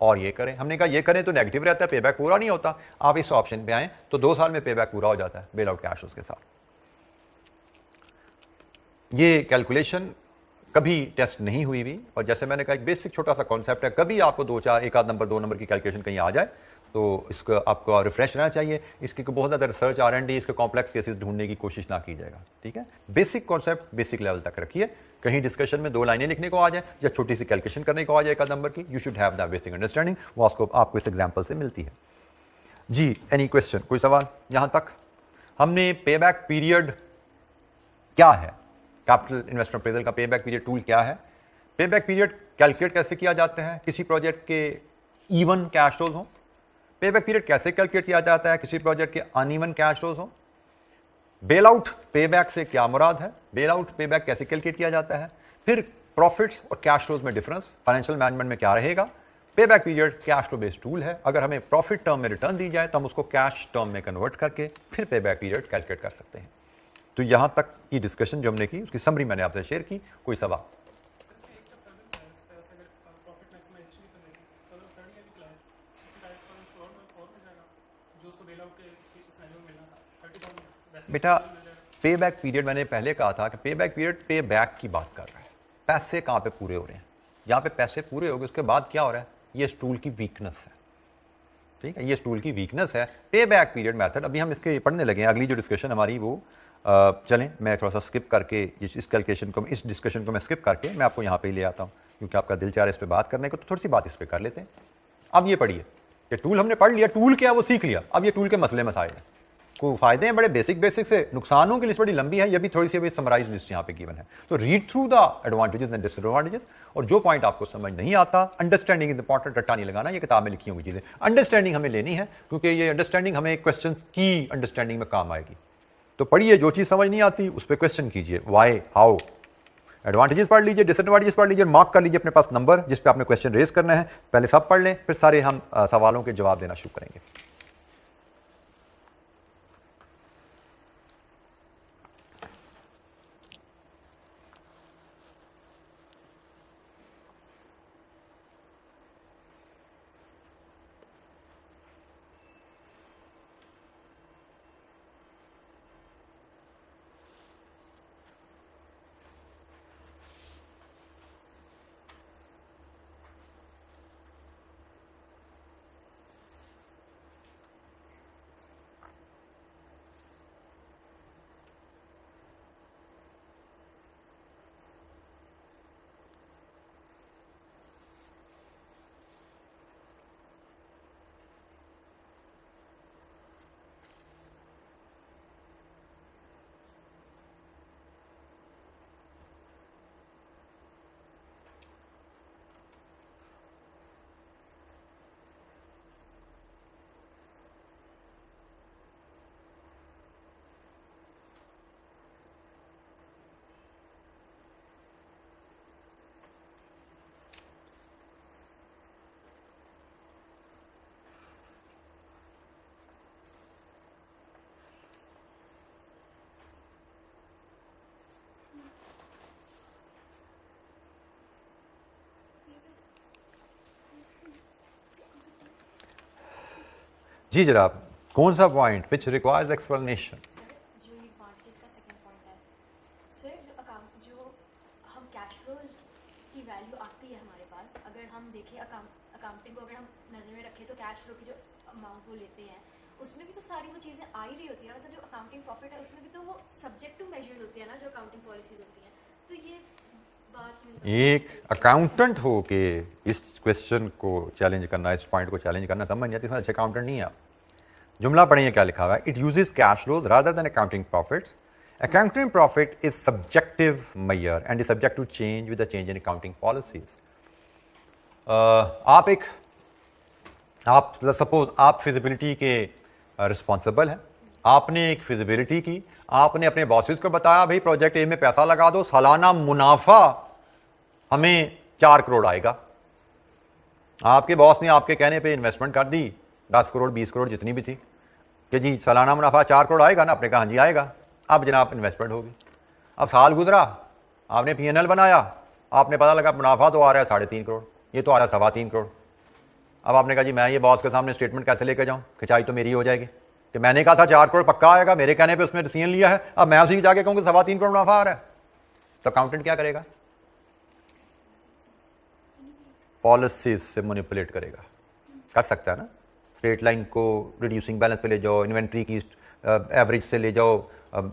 और ये करें। हमने कहा ये करें तो नेगेटिव रहता है, पेबैक पूरा नहीं होता। आप इस ऑप्शन पे आए तो 2 साल में पेबैक पूरा हो जाता है बेल आउट कैश फ्लोज के साथ। ये कैलकुलेशन कभी टेस्ट नहीं हुई भी, और जैसे मैंने कहा एक बेसिक छोटा सा कॉन्सेप्ट है, कभी आपको 2-4 एक आध नंबर 2 नंबर की कैलकुलेशन कहीं आ जाए तो इसको आपको रिफ्रेश रहना चाहिए। इसकी बहुत ज़्यादा रिसर्च R&D, इसके कॉम्प्लेक्स केसेस ढूंढने की कोशिश ना की जाएगा। ठीक है, बेसिक कॉन्सेप्ट बेसिक लेवल तक रखिए। कहीं डिस्कशन में 2 लाइनें लिखने को आ जाए या छोटी सी कैलकुलेशन करने को आ जाए एक आध नंबर की, you should have that basic understanding. वो आपको इस एग्जाम्पल से मिलती है जी। एनी क्वेश्चन, कोई सवाल यहां तक? हमने पे बैक पीरियड क्या है, कैपिटल इन्वेस्टमेंट अप्रेजल का पे बैक पीरियड टूल क्या है, पे बैक पीरियड कैलकुलेट कैसे किया जाता है किसी प्रोजेक्ट के इवन कैश फ्लोज हो, पे बैक पीरियड कैसे कैलकुलेट किया जाता है किसी प्रोजेक्ट के अनइवन कैश फ्लोज हो, बेल आउट पे बैक से क्या मुराद है, बेल आउट पे बैक कैसे कैलकुलेट किया जाता है, फिर प्रॉफिट्स और कैश फ्लोज में डिफरेंस फाइनेंशियल मैनेजमेंट में क्या रहेगा। पे back period cash flow based tool है, अगर हमें प्रॉफिट टर्म में रिटर्न दी जाए तो हम उसको कैश टर्म में कन्वर्ट करके फिर पे बैक पीरियड कैलकुलेट कर सकते हैं। तो यहां तक की डिस्कशन जो हमने की उसकी समरी मैंने आपसे शेयर की। कोई सवाल? बेटा पे बैक पीरियड मैंने पहले कहा था कि पे बैक पीरियड पे बैक की बात कर रहा है, पैसे कहां पे पूरे हो रहे हैं, जहां पे पैसे पूरे हो गए उसके बाद क्या हो रहा है, ये स्टूल की वीकनेस है। ठीक है, ये स्टूल की वीकनेस है पे बैक पीरियड मेथड। अभी हम इसके पढ़ने लगे हैं, अगली जो डिस्कशन हमारी वो चलें मैं थोड़ा सा स्किप करके इस कैलकुलेशन को, इस डिस्कशन को मैं स्किप करके मैं आपको यहाँ पे ले आता हूँ, क्योंकि आपका दिल चाह रहा है इस पर बात करने को, तो थोड़ी सी बात इस पर कर लेते हैं। अब ये पढ़िए, ये टूल हमने पढ़ लिया, टूल क्या है वो सीख लिया, अब ये टूल के मसले मसाइल हैं। को फायदे हैं बड़े बेसिक से, नुकसानों की लिस्ट बड़ी लंबी है, ये भी थोड़ी सी अभी समराइज लिस्ट यहाँ पे गिवन है। तो read through the advantages and disadvantages, और जो पॉइंट आपको समझ नहीं आता, अंडरस्टैंडिंग इज इंपॉर्टेंट, रट्टा नहीं लगाना, ये किताब में लिखी हुई चीजें, अंडरस्टैंडिंग हमें लेनी है, क्योंकि ये अंडरस्टैंडिंग हमें क्वेश्चन की अंडरस्टैंडिंग में काम आएगी। तो पढ़िए, जो चीज समझ नहीं आती उस पर क्वेश्चन कीजिए, वाई, हाउ, एडवांटेजेस पढ़ लीजिए, डिसएडवांटेजेस पढ़ लीजिए, मार्क कर लीजिए अपने पास नंबर जिस पे आपने क्वेश्चन रेज करना है, पहले सब पढ़ लें, फिर सारे हम सवालों के जवाब देना शुरू करेंगे। जी जनाब, कौन सा पॉइंट विच रिक्वायर्स एक्सप्लेनेशन? जो ये एडवांटेजेस का सेकंड पॉइंट है सर, जो हम कैश फ्लोज की वैल्यू आती है हमारे पास, अगर हम देखें अकाउंटिंग को अगर हम नज़र में रखें तो कैश फ्लो की जो अमाउंट वो लेते हैं उसमें भी तो सारी वो चीज़ें आ ही रही होती है, मतलब जो अकाउंटिंग प्रॉफिट है उसमें भी तो वो सब्जेक्ट टू मेजर्स होती है ना, जो अकाउंटिंग पॉलिसीज होती हैं। तो ये बात एक अकाउंटेंट हो के इस क्वेश्चन को चैलेंज करना, इस पॉइंट को चैलेंज करना समझ नहीं आती, इसमें अच्छे अकाउंटेंट नहीं है आप। जुमला पढ़िए क्या लिखा हुआ है, it uses cash flows rather than accounting profits. Accounting profit is subjective measure and is subject to change with the change in accounting policies. आप सपोज आप फिजिबिलिटी के रिस्पॉन्सिबल हैं, आपने एक फिजिबिलिटी की, आपने अपने बॉसेस को बताया भाई प्रोजेक्ट ए में पैसा लगा दो, सालाना मुनाफा हमें 4 करोड़ आएगा। आपके बॉस ने आपके कहने पे इन्वेस्टमेंट कर दी 10 करोड़ 20 करोड़ जितनी भी थी कि जी सालाना मुनाफा 4 करोड़ आएगा ना, आपने कहा हाँ जी आएगा। अब जनाब इन्वेस्टमेंट होगी, अब साल गुजरा, आपने PNL बनाया, आपने पता लगा मुनाफा तो आ रहा है 3.5 करोड़, ये तो आ रहा है 3.25 करोड़। अब आपने कहा जी मैं ये बॉस के सामने स्टेटमेंट कैसे लेकर जाऊँ, खिंचाई तो मेरी हो जाएगी कि मैंने कहा था 4 करोड़ पक्का आएगा, मेरे कहने पे उसने डिसीजन लिया है, अब मैं उसी जाके कहूँ कि 3.25 करोड़ मुनाफा आ रहा है, तो अकाउंटेंट क्या करेगा? पॉलिसीज से मैनिपुलेट करेगा। कर सकता है ना, स्ट्रेट लाइन को रिड्यूसिंग बैलेंस पे ले जाओ, इन्वेंट्री की एवरेज से ले जाओ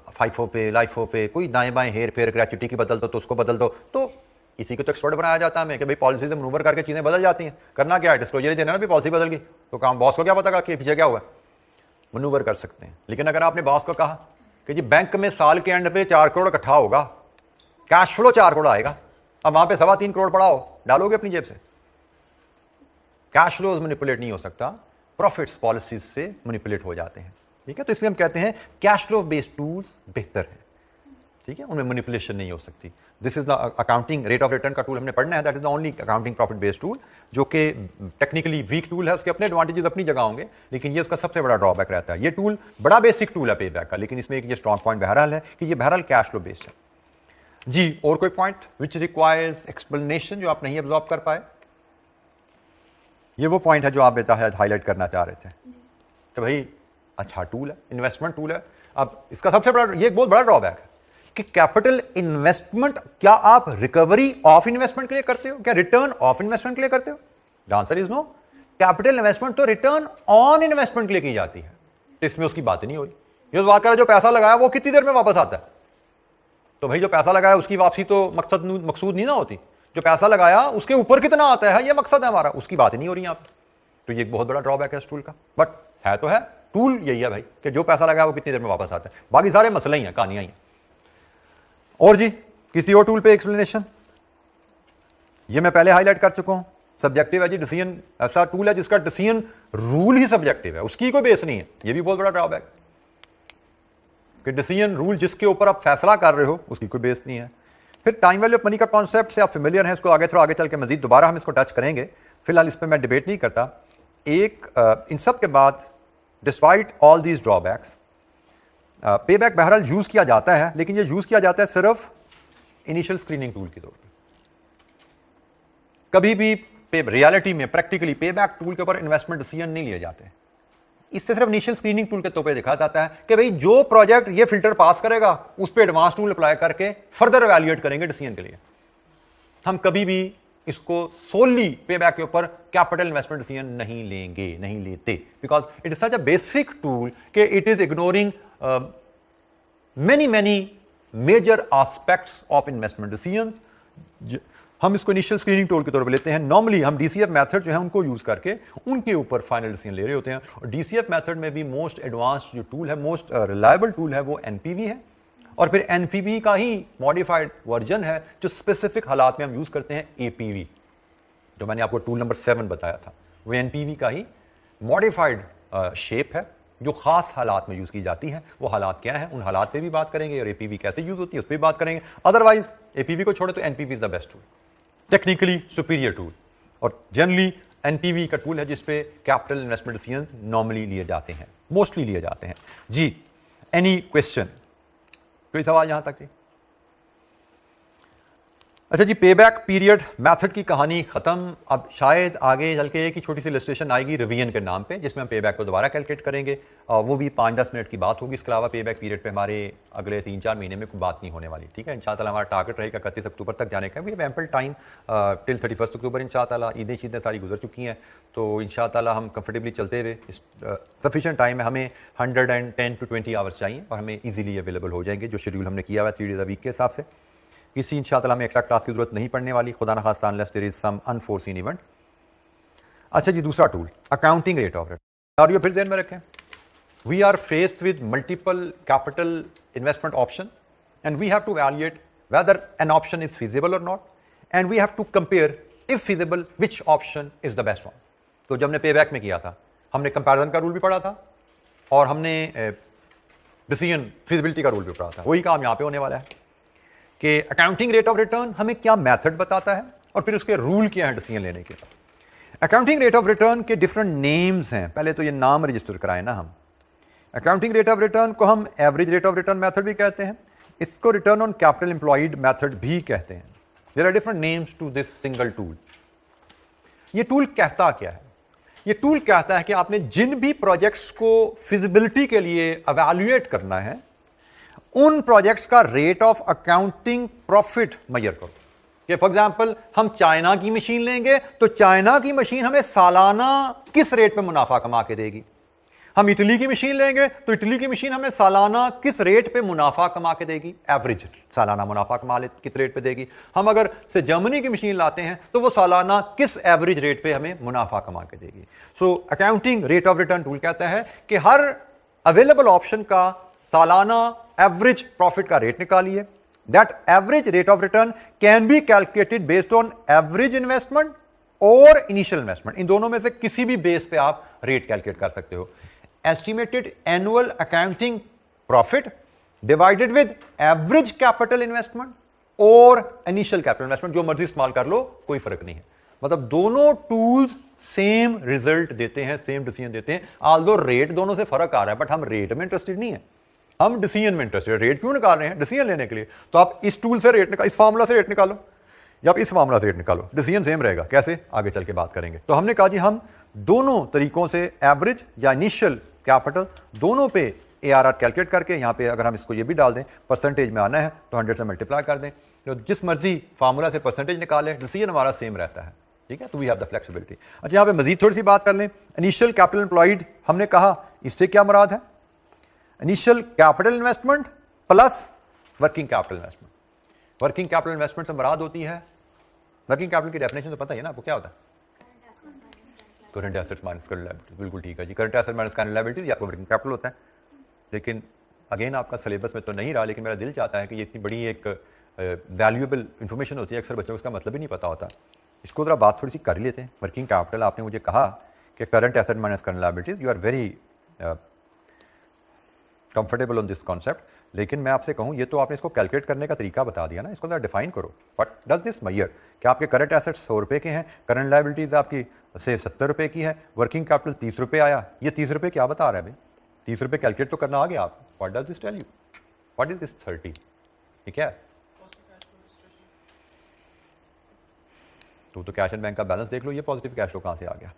फाइफो पे, लाइफो पे, कोई दाएं बाएं हेर फेर, ग्रेचुटी की बदल दो तो उसको बदल दो, तो इसी को तो एक्सपर्ट बनाया जाता है हमें कि भाई पॉलिसी से मनूवर करके चीजें बदल जाती हैं। करना क्या है, डिस्क्लोजर ही देना ना, भी पॉलिसी बदल गई तो काम बॉस को क्या पता कि पीछे क्या हुआ, मनूवर कर सकते हैं। लेकिन अगर आपने बॉस को कहा कि जी बैंक में साल के एंड पे 4 करोड़ इकट्ठा होगा, कैश फ्लो 4 करोड़ आएगा, अब वहां पे 3.25 करोड़ पड़ा हो, डालोगे अपनी जेब से? कैश फ्लोज मैनिपुलेट नहीं हो सकता, प्रॉफिट्स पॉलिसीज से मैनिपुलेट हो जाते हैं। ठीक है, तो इसलिए हम कहते हैं कैश फ्लो बेस्ड टूल्स बेहतर है। ठीक है, उनमें मैनिपुलेशन नहीं हो सकती। This is the accounting rate of return का टूल हमने पढ़ना है, that is the only accounting profit based tool, जो कि टेक्निकली वीक टूल है। उसके अपने एडवांटेजेस अपनी जगह होंगे, लेकिन ये उसका सबसे बड़ा ड्रॉबैक रहता है। ये टूल बड़ा बेसिक टूल है पेबैक का, लेकिन इसमें एक ये स्ट्रॉन्ग पॉइंट बहरहाल है कि ये बहरहाल कैश फ्लो बेस्ड है। जी, और कोई पॉइंट विच रिक्वायर्स एक्सप्लेनेशन जो आप नहीं एब्जॉर्ब कर पाए? ये वो पॉइंट है जो आप बेटा है हाईलाइट करना चाह रहे थे। तो भाई अच्छा टूल है, इन्वेस्टमेंट टूल है। अब इसका सबसे बड़ा, ये एक बहुत बड़ा ड्रॉबैक है कि कैपिटल इन्वेस्टमेंट क्या आप रिकवरी ऑफ इन्वेस्टमेंट के लिए करते हो, क्या रिटर्न ऑफ इन्वेस्टमेंट के लिए करते हो? The answer is no. Capital investment तो रिटर्न ऑन इन्वेस्टमेंट के लिए की जाती है, तो इसमें उसकी बात नहीं हो रही। ये बात कर रहा है जो पैसा लगाया वो कितनी देर में वापस आता है, तो भाई जो पैसा लगाया उसकी वापसी तो मकसूद नहीं ना होती, जो पैसा लगाया उसके ऊपर कितना आता है ये मकसद है हमारा, उसकी बात ही नहीं हो रही यहाँ पे। तो ये एक बहुत बड़ा ड्रॉबैक है इस टूल का, बट है तो है टूल यही है भाई कि जो पैसा लगाया वो कितनी देर में वापस आता है, बाकी सारे मसले ही हैं, कहानियां ही हैं। और जी किसी और टूल पे एक्सप्लेनेशन? ये मैं पहले हाईलाइट कर चुका हूं, सब्जेक्टिव है जी। डिसीजन ऐसा टूल है जिसका डिसीजन रूल ही सब्जेक्टिव है, उसकी कोई बेस नहीं है। ये भी बहुत बड़ा ड्रॉबैक कि डिसीजन रूल जिसके ऊपर आप फैसला कर रहे हो उसकी कोई बेस नहीं है। फिर टाइम वैल्यू ऑफ मनी का कॉन्सेप्ट से आप फेमिलियर हैं, इसको आगे चल के मजीद दोबारा हम इसको टच करेंगे, फिलहाल इस पर मैं डिबेट नहीं करता। इन सब के बाद despite all these drawbacks payback बहरहाल यूज किया जाता है, लेकिन ये यूज किया जाता है सिर्फ इनिशियल स्क्रीनिंग टूल के तौर पर। कभी भी रियलिटी में प्रैक्टिकली पेबैक टूल के ऊपर इन्वेस्टमेंट डिसीजन नहीं लिए जाते। इससे सिर्फ इनिशियल स्क्रीनिंग टूल के तौर पे देखा जाता है कि भाई जो प्रोजेक्ट ये फिल्टर पास करेगा उस पर एडवांस टूल अप्लाई करके फर्दर एवेल्युएट करेंगे डिसीजन के लिए। हम कभी भी इसको सोली पेबैक के ऊपर कैपिटल इन्वेस्टमेंट डिसीजन नहीं लेंगे, नहीं लेते, because it is such a basic tool कि it is ignoring many major aspects of investment decisions. हम इसको इनिशियल स्क्रीनिंग टूल के तौर पे लेते हैं। नॉर्मली हम DCF मेथड जो है उनको यूज करके उनके ऊपर फाइनल डिसीजन ले रहे होते हैं। और DCF मेथड में भी मोस्ट एडवांस्ड जो टूल है, मोस्ट रिलायबल टूल है वो NPV है, और फिर NPV का ही मॉडिफाइड वर्जन है जो स्पेसिफिक हालात में हम यूज करते हैं APV, जो मैंने आपको टूल नंबर 7 बताया था। वो NPV का ही मॉडिफाइड शेप है जो खास हालात में यूज की जाती है। वो हालात क्या है, उन हालात पे भी बात करेंगे, और APV कैसे यूज होती है उस पर भी बात करेंगे। अदरवाइज APV को छोड़े तो NPV is the best tool, technically superior tool, और जनरली NPV का टूल है जिसपे कैपिटल इन्वेस्टमेंट डिसीजन नॉर्मली लिए जाते हैं, मोस्टली लिए जाते हैं। जी, एनी क्वेश्चन, कोई सवाल यहां तक? जी अच्छा जी, पेबैक पीरियड मेथड की कहानी खत्म। अब शायद आगे चल के एक ही छोटी सी इलस्ट्रेशन आएगी रिवीजन के नाम पे, जिसमें हम पेबैक को दोबारा कैलकुलेट करेंगे, और वो भी 5-10 मिनट की बात होगी। इसके अलावा पेबैक पीरियड पे हमारे अगले 3-4 महीने में कोई बात नहीं होने वाली। ठीक है, इंशाअल्लाह हमारा टारगेट रहेगा 31 अक्टूबर तक जाने का। We have ample time till 31 October इंशाअल्लाह। ईदें शीदें सारी गुजर चुकी हैं, तो इंशाअल्लाह हम कंफर्टेबली चलते हुए सफिशिएंट टाइम है। हमें 110 to 20 आवर्स चाहिए और हमें ईजिली अवेलेबल हो जाएंगे जो शेड्यूल हमने किया हुआ है 3 डेज अ वीक के हिसाब से। किसी इंशाअल्लाह हमें एक्स्ट्रा क्लास की जरूरत नहीं पड़ने वाली, खुदा न खास्ता, unless there is some unforeseen event. अच्छा जी, दूसरा tool accounting rate of return. और ये फिर ध्यान में रखें, we are faced with multiple capital investment option and we have to evaluate whether an option is feasible और not, and we have to compare if feasible which option is the best one. तो जब हमने पेबैक में किया था हमने कंपैरिजन का रूल भी पढ़ा था और हमने डिसीजन फिजिबिलिटी का रूल भी पढ़ा था। वही काम यहाँ पे होने वाला है कि अकाउंटिंग रेट ऑफ रिटर्न हमें क्या मेथड बताता है और फिर उसके रूल क्या है डिसीजन लेने के। अकाउंटिंग रेट ऑफ रिटर्न के डिफरेंट नेम्स हैं, पहले तो ये नाम रजिस्टर कराए ना हम। अकाउंटिंग रेट ऑफ रिटर्न को हम average rate of return method भी कहते हैं, इसको return on capital employed method भी कहते हैं। There are different names to this single tool. ये टूल कहता क्या है? ये टूल कहता है कि आपने जिन भी प्रोजेक्ट्स को फिजिबिलिटी के लिए एवेल्युएट करना है, उन प्रोजेक्ट्स का rate of accounting profit measure करो। कि फॉर एग्जांपल हम चाइना की मशीन लेंगे तो चाइना की मशीन हमें सालाना किस रेट पे मुनाफा कमा के देगी। हम इटली की मशीन लेंगे तो इटली की मशीन हमें सालाना किस रेट पे मुनाफा कमा के देगी, एवरेज सालाना मुनाफा कमा ले किस रेट पे देगी। हम अगर से जर्मनी की मशीन लाते हैं तो वो सालाना किस एवरेज रेट पे हमें मुनाफा कमा के देगी। सो accounting rate of return tool कहता है कि हर अवेलेबल ऑप्शन का सालाना एवरेज प्रॉफिट का रेट निकालिए। That average rate of return can be calculated based on average investment और इनिशियल इन्वेस्टमेंट। इन दोनों में से किसी भी बेस पे आप रेट कैलकुलेट कर सकते हो। Estimated annual accounting profit divided with average capital investment और इनिशियल कैपिटल इन्वेस्टमेंट, जो मर्जी इस्तेमाल कर लो, कोई फर्क नहीं है। मतलब दोनों टूल्स सेम रिजल्ट देते हैं, सेम डिसीजन देते हैं। आल्दो रेट दोनों से फर्क आ रहा है, बट हम रेट में इंटरेस्टेड नहीं है, हम डिसीजन में इंटरेस्टेड। रेट क्यों निकाल रहे हैं? डिसीजन लेने के लिए। तो आप इस टूल से रेट निकालो, इस फार्मूला से रेट निकालो, या आप इस फार्मूला से रेट निकालो, डिसीजन सेम रहेगा। कैसे? आगे चल के बात करेंगे। तो हमने कहा जी हम दोनों तरीकों से एवरेज या इनिशियल कैपिटल दोनों पे ARR कैलकुलेट करके, यहां पे अगर हम इसको ये भी डाल दें, परसेंटेज में आना है तो 100 से मल्टीप्लाई कर दें, तो जिस मर्जी फार्मूला से परसेंटेज निकालें, डिसीजन हमारा सेम रहता है। ठीक है, तो वी हैव द फ्लेक्सिबिलिटी। अच्छा, यहां पे मजीद थोड़ी सी बात कर लें। इनिशियल कैपिटल एम्प्लॉयड हमने कहा, इससे क्या मुराद है? Initial capital investment plus working capital investment. Working capital investment से मुराद होती है, वर्किंग कैपिटल की डेफिनेशन तो पता ही है ना आपको, क्या होता है? Current assets minus current liabilities. बिल्कुल ठीक है जी, current asset minus current liabilities आपको वर्किंग कैपिटल होता है। लेकिन अगेन आपका सिलेबस में तो नहीं रहा, लेकिन मेरा दिल चाहता है कि ये इतनी बड़ी एक वैल्यूएबल इंफॉर्मेशन होती है, अक्सर बच्चों को इसका मतलब ही नहीं पता होता। इसको जरा बात थोड़ी सी कर लेते हैं। वर्किंग कैपिटल, आपने मुझे कहा कि current asset minus current liabilities, you are very comfortable on this concept. लेकिन मैं आपसे कहूं, ये तो आपने इसको कैलकुलेट करने का तरीका बता दिया ना, इसको जरा डिफाइन करो। What does this measure? क्या आपके करंट एसेट्स 100 रुपए के हैं, करंट लायबिलिटीज आपकी से 70 रुपए की है, वर्किंग कैपिटल 30 रुपए आया, ये 30 रुपए क्या बता रहा है भाई? 30 रुपए कैलकुलेट तो करना आ गया आप। What does this tell you? What is this 30? ठीक है, तो कैश एंड बैंक का बैलेंस देख लो, ये पॉजिटिव कैश फ्लो कहां से आ गया?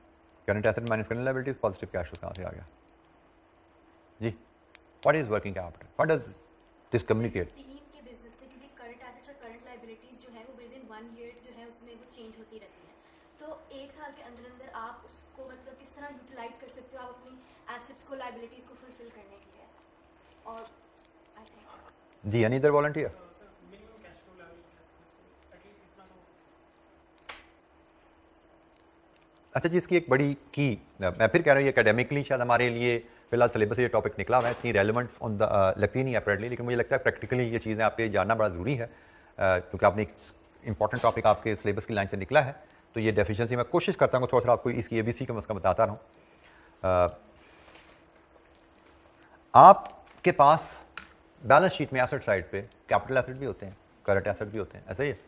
Current asset minus current liabilities, positive cash flow कहां से आ गया जी? What is working capital? What does this communicate? Team के बिजनेस में, क्योंकि करंट एसेट्स और करंट लायबिलिटीज जो है वो विद इन 1 ईयर जो है उसमें वो चेंज होती रहती है। तो एक साल के अंदर अंदर आप उसको मतलब किस तरह यूटिलाइज कर सकते हो आप अपनी एसेट्स को, लायबिलिटीज को फुलफिल करने के लिए। और आई थिंक जी, एनी अदर वॉलंटियर? अच्छा जी, इसकी एक बड़ी की, मैं फिर कह रहा हूँ, ये एकेडमिकली शायद हमारे लिए फिलहाल सिलेबस से ये टॉपिक निकला हुआ है, इतनी रेलिवेंट ऑन द लगती नहीं अपेरेंटली, लेकिन मुझे लगता है प्रैक्टिकली ये चीज़ें आपके जानना बड़ा ज़रूरी है, क्योंकि आपने एक इंपॉर्टेंट टॉपिक आपके सिलेबस की लाइन से निकला है। तो ये डेफिशिएंसी मैं कोशिश करता हूँ थोड़ा थोड़ा आपको इसकी ABC कम से कम बताता रहूँ। आपके पास बैलेंस शीट में एसेट साइड पे कैपिटल एसेट भी होते हैं, करंट एसेट भी होते हैं, ऐसा ही है।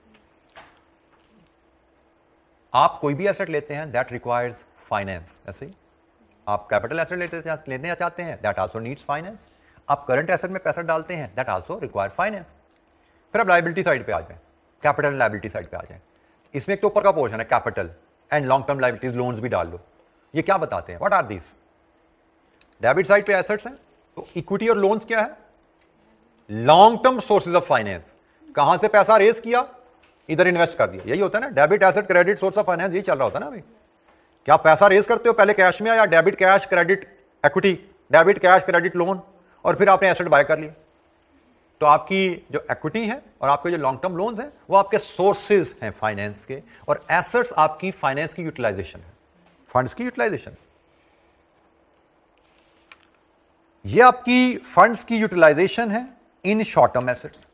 आप कोई भी एसेट लेते हैं दैट रिक्वायर्स फाइनेंस, ऐसे ही आप कैपिटल एसेट लेने चाहते हैं, दैट आल्सो नीड्स फाइनेंस। आप करंट एसेट में पैसा डालते हैं, दैट आल्सो रिक्वायर फाइनेंस। फिर आप लायबिलिटी साइड पे आ जाएं, कैपिटल लायबिलिटी साइड पे आ जाएं। इसमें एक तो ऊपर का पोर्शन है capital and long term liabilities, loans भी डाल लो। ये क्या बताते हैं? What are these? Debit side पे एसेट्स हैं, तो इक्विटी और लोन्स क्या है? Long term sources of finance. कहां से पैसा रेज किया, इधर इन्वेस्ट कर दिया, यही होता है ना। Debit asset credit source of finance, यही चल रहा होता है ना भाई। क्या पैसा रेज करते हो पहले कैश में, या debit cash credit equity, debit cash credit loan, और फिर आपने एसेट बाय कर लिया। तो आपकी जो इक्विटी है और आपके जो लॉन्ग टर्म लोन्स हैं वो आपके सोर्सेज हैं फाइनेंस के, और एसेट्स आपकी फाइनेंस की यूटिलाइजेशन है, फंड्स की यूटिलाइजेशन। ये आपकी फंड्स की यूटिलाइजेशन है इन शॉर्ट टर्म एसेट्स,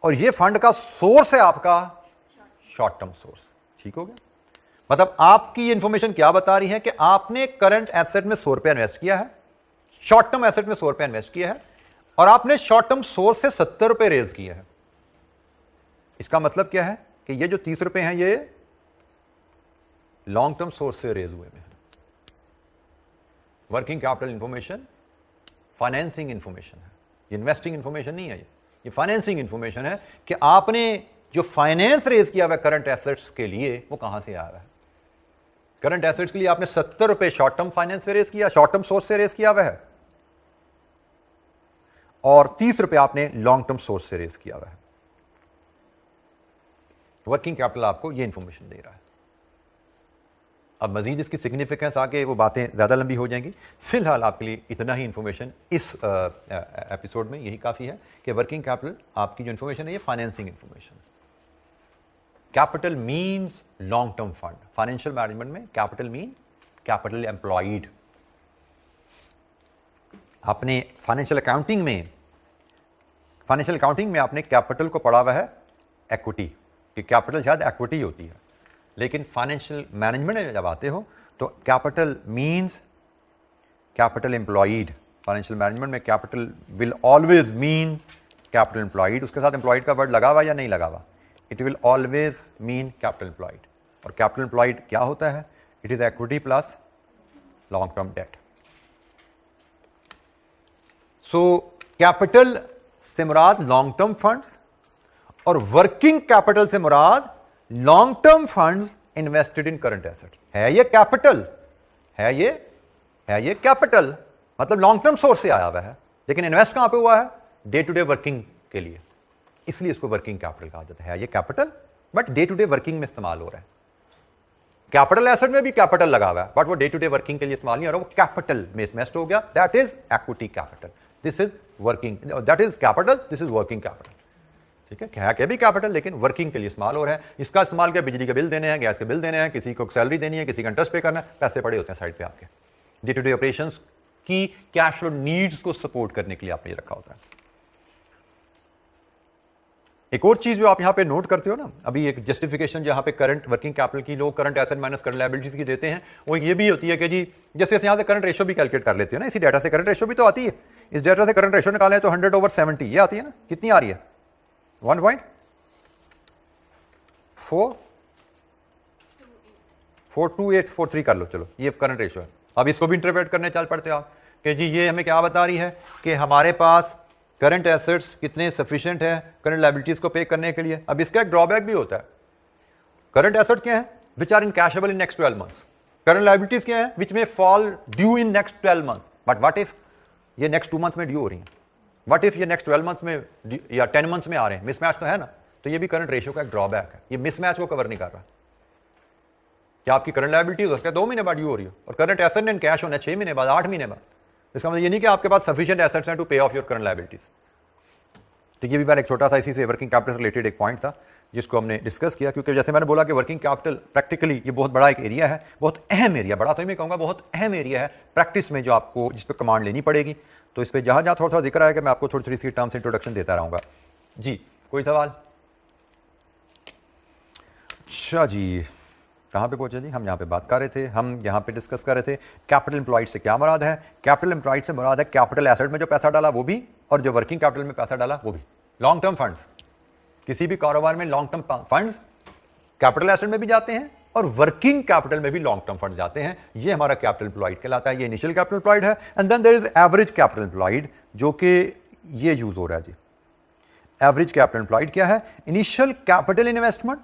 और ये फंड का सोर्स है आपका शॉर्ट टर्म सोर्स। ठीक हो गया? मतलब आपकी ये इंफॉर्मेशन क्या बता रही है कि आपने करंट एसेट में 100 रुपए इन्वेस्ट किया है, शॉर्ट टर्म एसेट में 100 रुपए इन्वेस्ट किया है, और आपने शॉर्ट टर्म सोर्स से 70 रुपए रेज किए हैं। इसका मतलब क्या है कि ये जो 30 रुपए हैं ये लॉन्ग टर्म सोर्स से रेज हुए में है। Working capital information financing information है, ये इन्वेस्टिंग इंफॉर्मेशन नहीं है, ये फाइनेंसिंग इंफॉर्मेशन है कि आपने जो फाइनेंस रेज किया हुआ है करंट एसेट्स के लिए वो कहां से आया है। करंट एसेट्स के लिए आपने 70 रुपए शॉर्ट टर्म फाइनेंस से रेज किया, शॉर्ट टर्म सोर्स से रेज किया हुआ है, और 30 रुपए आपने लॉन्ग टर्म सोर्स से रेज किया हुआ है। वर्किंग कैपिटल आपको ये इंफॉर्मेशन दे रहा है। अब मजीद इसकी सिग्निफिकेंस आगे वो बातें ज़्यादा लंबी हो जाएंगी, फिलहाल आपके लिए इतना ही इंफॉर्मेशन इस एपिसोड में यही काफ़ी है कि वर्किंग कैपिटल आपकी जो इंफॉर्मेशन है ये फाइनेंसिंग इंफॉर्मेशन है। Capital means long term fund, financial management में कैपिटल मीन कैपिटल एम्प्लॉयड। आपने फाइनेंशियल अकाउंटिंग में आपने कैपिटल को पढ़ा हुआ है इक्विटी, कि कैपिटल शायद इक्विटी होती है, लेकिन फाइनेंशियल मैनेजमेंट में जब आते हो तो capital means capital employed. Financial management में capital will always mean capital employed, उसके साथ एम्प्लॉयड का वर्ड लगा हुआ या नहीं लगा हुआ, it will always mean capital employed. और कैपिटल एम्प्लॉयड क्या होता है? It is equity plus long term debt. So capital से मुराद लॉन्ग टर्म फंड्स और वर्किंग कैपिटल से मुराद long term funds invested in current asset. है ये कैपिटल, है ये कैपिटल, मतलब लॉन्ग टर्म सोर्स से आया हुआ है, लेकिन इन्वेस्ट कहां पे हुआ है? डे टू डे वर्किंग के लिए, इसलिए इसको वर्किंग कैपिटल कहा जाता है। ये capital but day to day working में इस्तेमाल हो रहा है। कैपिटल एसेट में भी कैपिटल लगा हुआ है बट वो डे टू डे वर्किंग के लिए इस्तेमाल नहीं हो रहा, वो कैपिटल में इन्वेस्ट हो गया, that is equity capital, this is working, that is capital, this is working capital. ठीक है, क्या भी कैपिटल लेकिन वर्किंग के लिए इस्तेमाल हो रहा है। इसका इस्तेमाल क्या? बिजली के बिल देने हैं, गैस के बिल देने हैं, किसी को सैलरी देनी है, किसी का इंटरेस्ट पे करना है, पैसे पड़े होते हैं साइड पे आपके, डे टू डे ऑपरेशंस की कैश फ्लो नीड्स को सपोर्ट करने के लिए आपने रखा होता है। एक और चीज जो आप यहां पे नोट करते हो ना, अभी एक जस्टिफिकेशन जहां पे करंट वर्किंग कैपिटल की लोग current asset minus current liabilities की देते हैं, वो ये भी होती है कि जी जैसे यहां से करंट रेशियो भी कैलकुलेट कर लेते हो ना, इसी डाटा से करंट रेशियो भी तो आती है। इस डाटा से करंट रेशियो निकालें तो 100/70 ये आती है ना, कितनी आ रही है? 1.42843 कर लो, चलो ये करंट रेशियो है। अब इसको भी इंटरप्रेट करने चल पड़ते हो आप कि जी ये हमें क्या बता रही है कि हमारे पास करंट एसेट्स कितने सफिशिएंट है करंट लायबिलिटीज को पे करने के लिए। अब इसका एक ड्रॉबैक भी होता है। करंट एसेट क्या है? Which are in cashable in next 12 months. Current liabilities क्या है? विच में fall due in next 12 months. But what if ये नेक्स्ट 2 मंथ्स में ड्यू हो रही है? व्हाट इफ ये नेक्स्ट 12 मंथ्स में या 10 मंथ्स में आ रहे हैं? मिसमैच तो है ना, तो ये भी करंट रेशियो का एक ड्रॉबैक है, ये मिसमैच को कवर नहीं कर रहा। क्या आपकी करंट लायबिलिटीज हो सकता है 2 महीने बाद ड्यू हो रही हो और करंट एसेट इन कैश होना 6 महीने बाद, 8 महीने बाद। इसका मतलब ये नहीं कि आपके पास सफिशिएंट एसेट्स हैं टू पे ऑफ योर करंट लायबिलिटीज। तो ये भी बार एक छोटा सा इसी से वर्किंग कैपिटल रिलेटेड एक पॉइंट था जिसको हमने डिस्कस किया, क्योंकि जैसे मैंने बोला कि वर्किंग कैपिटल प्रैक्टिकली ये बहुत बड़ा एक एरिया है, बहुत अहम एरिया, बड़ा तो मैं कहूँगा बहुत अहम एरिया है प्रैक्टिस में, जो आपको जिस पर कमांड लेनी पड़ेगी। तो इस पर जहाँ जहाँ थोड़ा थोड़ा जिक्र आएगा मैं आपको थोड़ी थोड़ी सी टर्म्स इंट्रोडक्शन देता रहूँगा। जी कोई सवाल? अच्छा जी, कहाँ पे पहुंचे जी? हम यहाँ पे बात कर रहे थे, हम यहाँ पे डिस्कस कर रहे थे कैपिटल एम्प्लॉयड से क्या मुराद है। कैपिटल एम्प्लॉयड से मुराद है कैपिटल एसेट में जो पैसा डाला वो भी, और जो वर्किंग कैपिटल में पैसा डाला वो भी। लॉन्ग टर्म फंड्स, किसी भी कारोबार में long term funds capital asset में भी जाते हैं और वर्किंग कैपिटल में भी लॉन्ग टर्म फंड जाते हैं। ये हमारा कैपिटल एम्प्लॉयड कहलाता है, ये इनिशियल कैपिटल एम्प्लॉयड है। And then there is average capital employed, जो कि ये यूज हो रहा है जी। एवरेज कैपिटल एम्प्लॉयड क्या है? Initial capital investment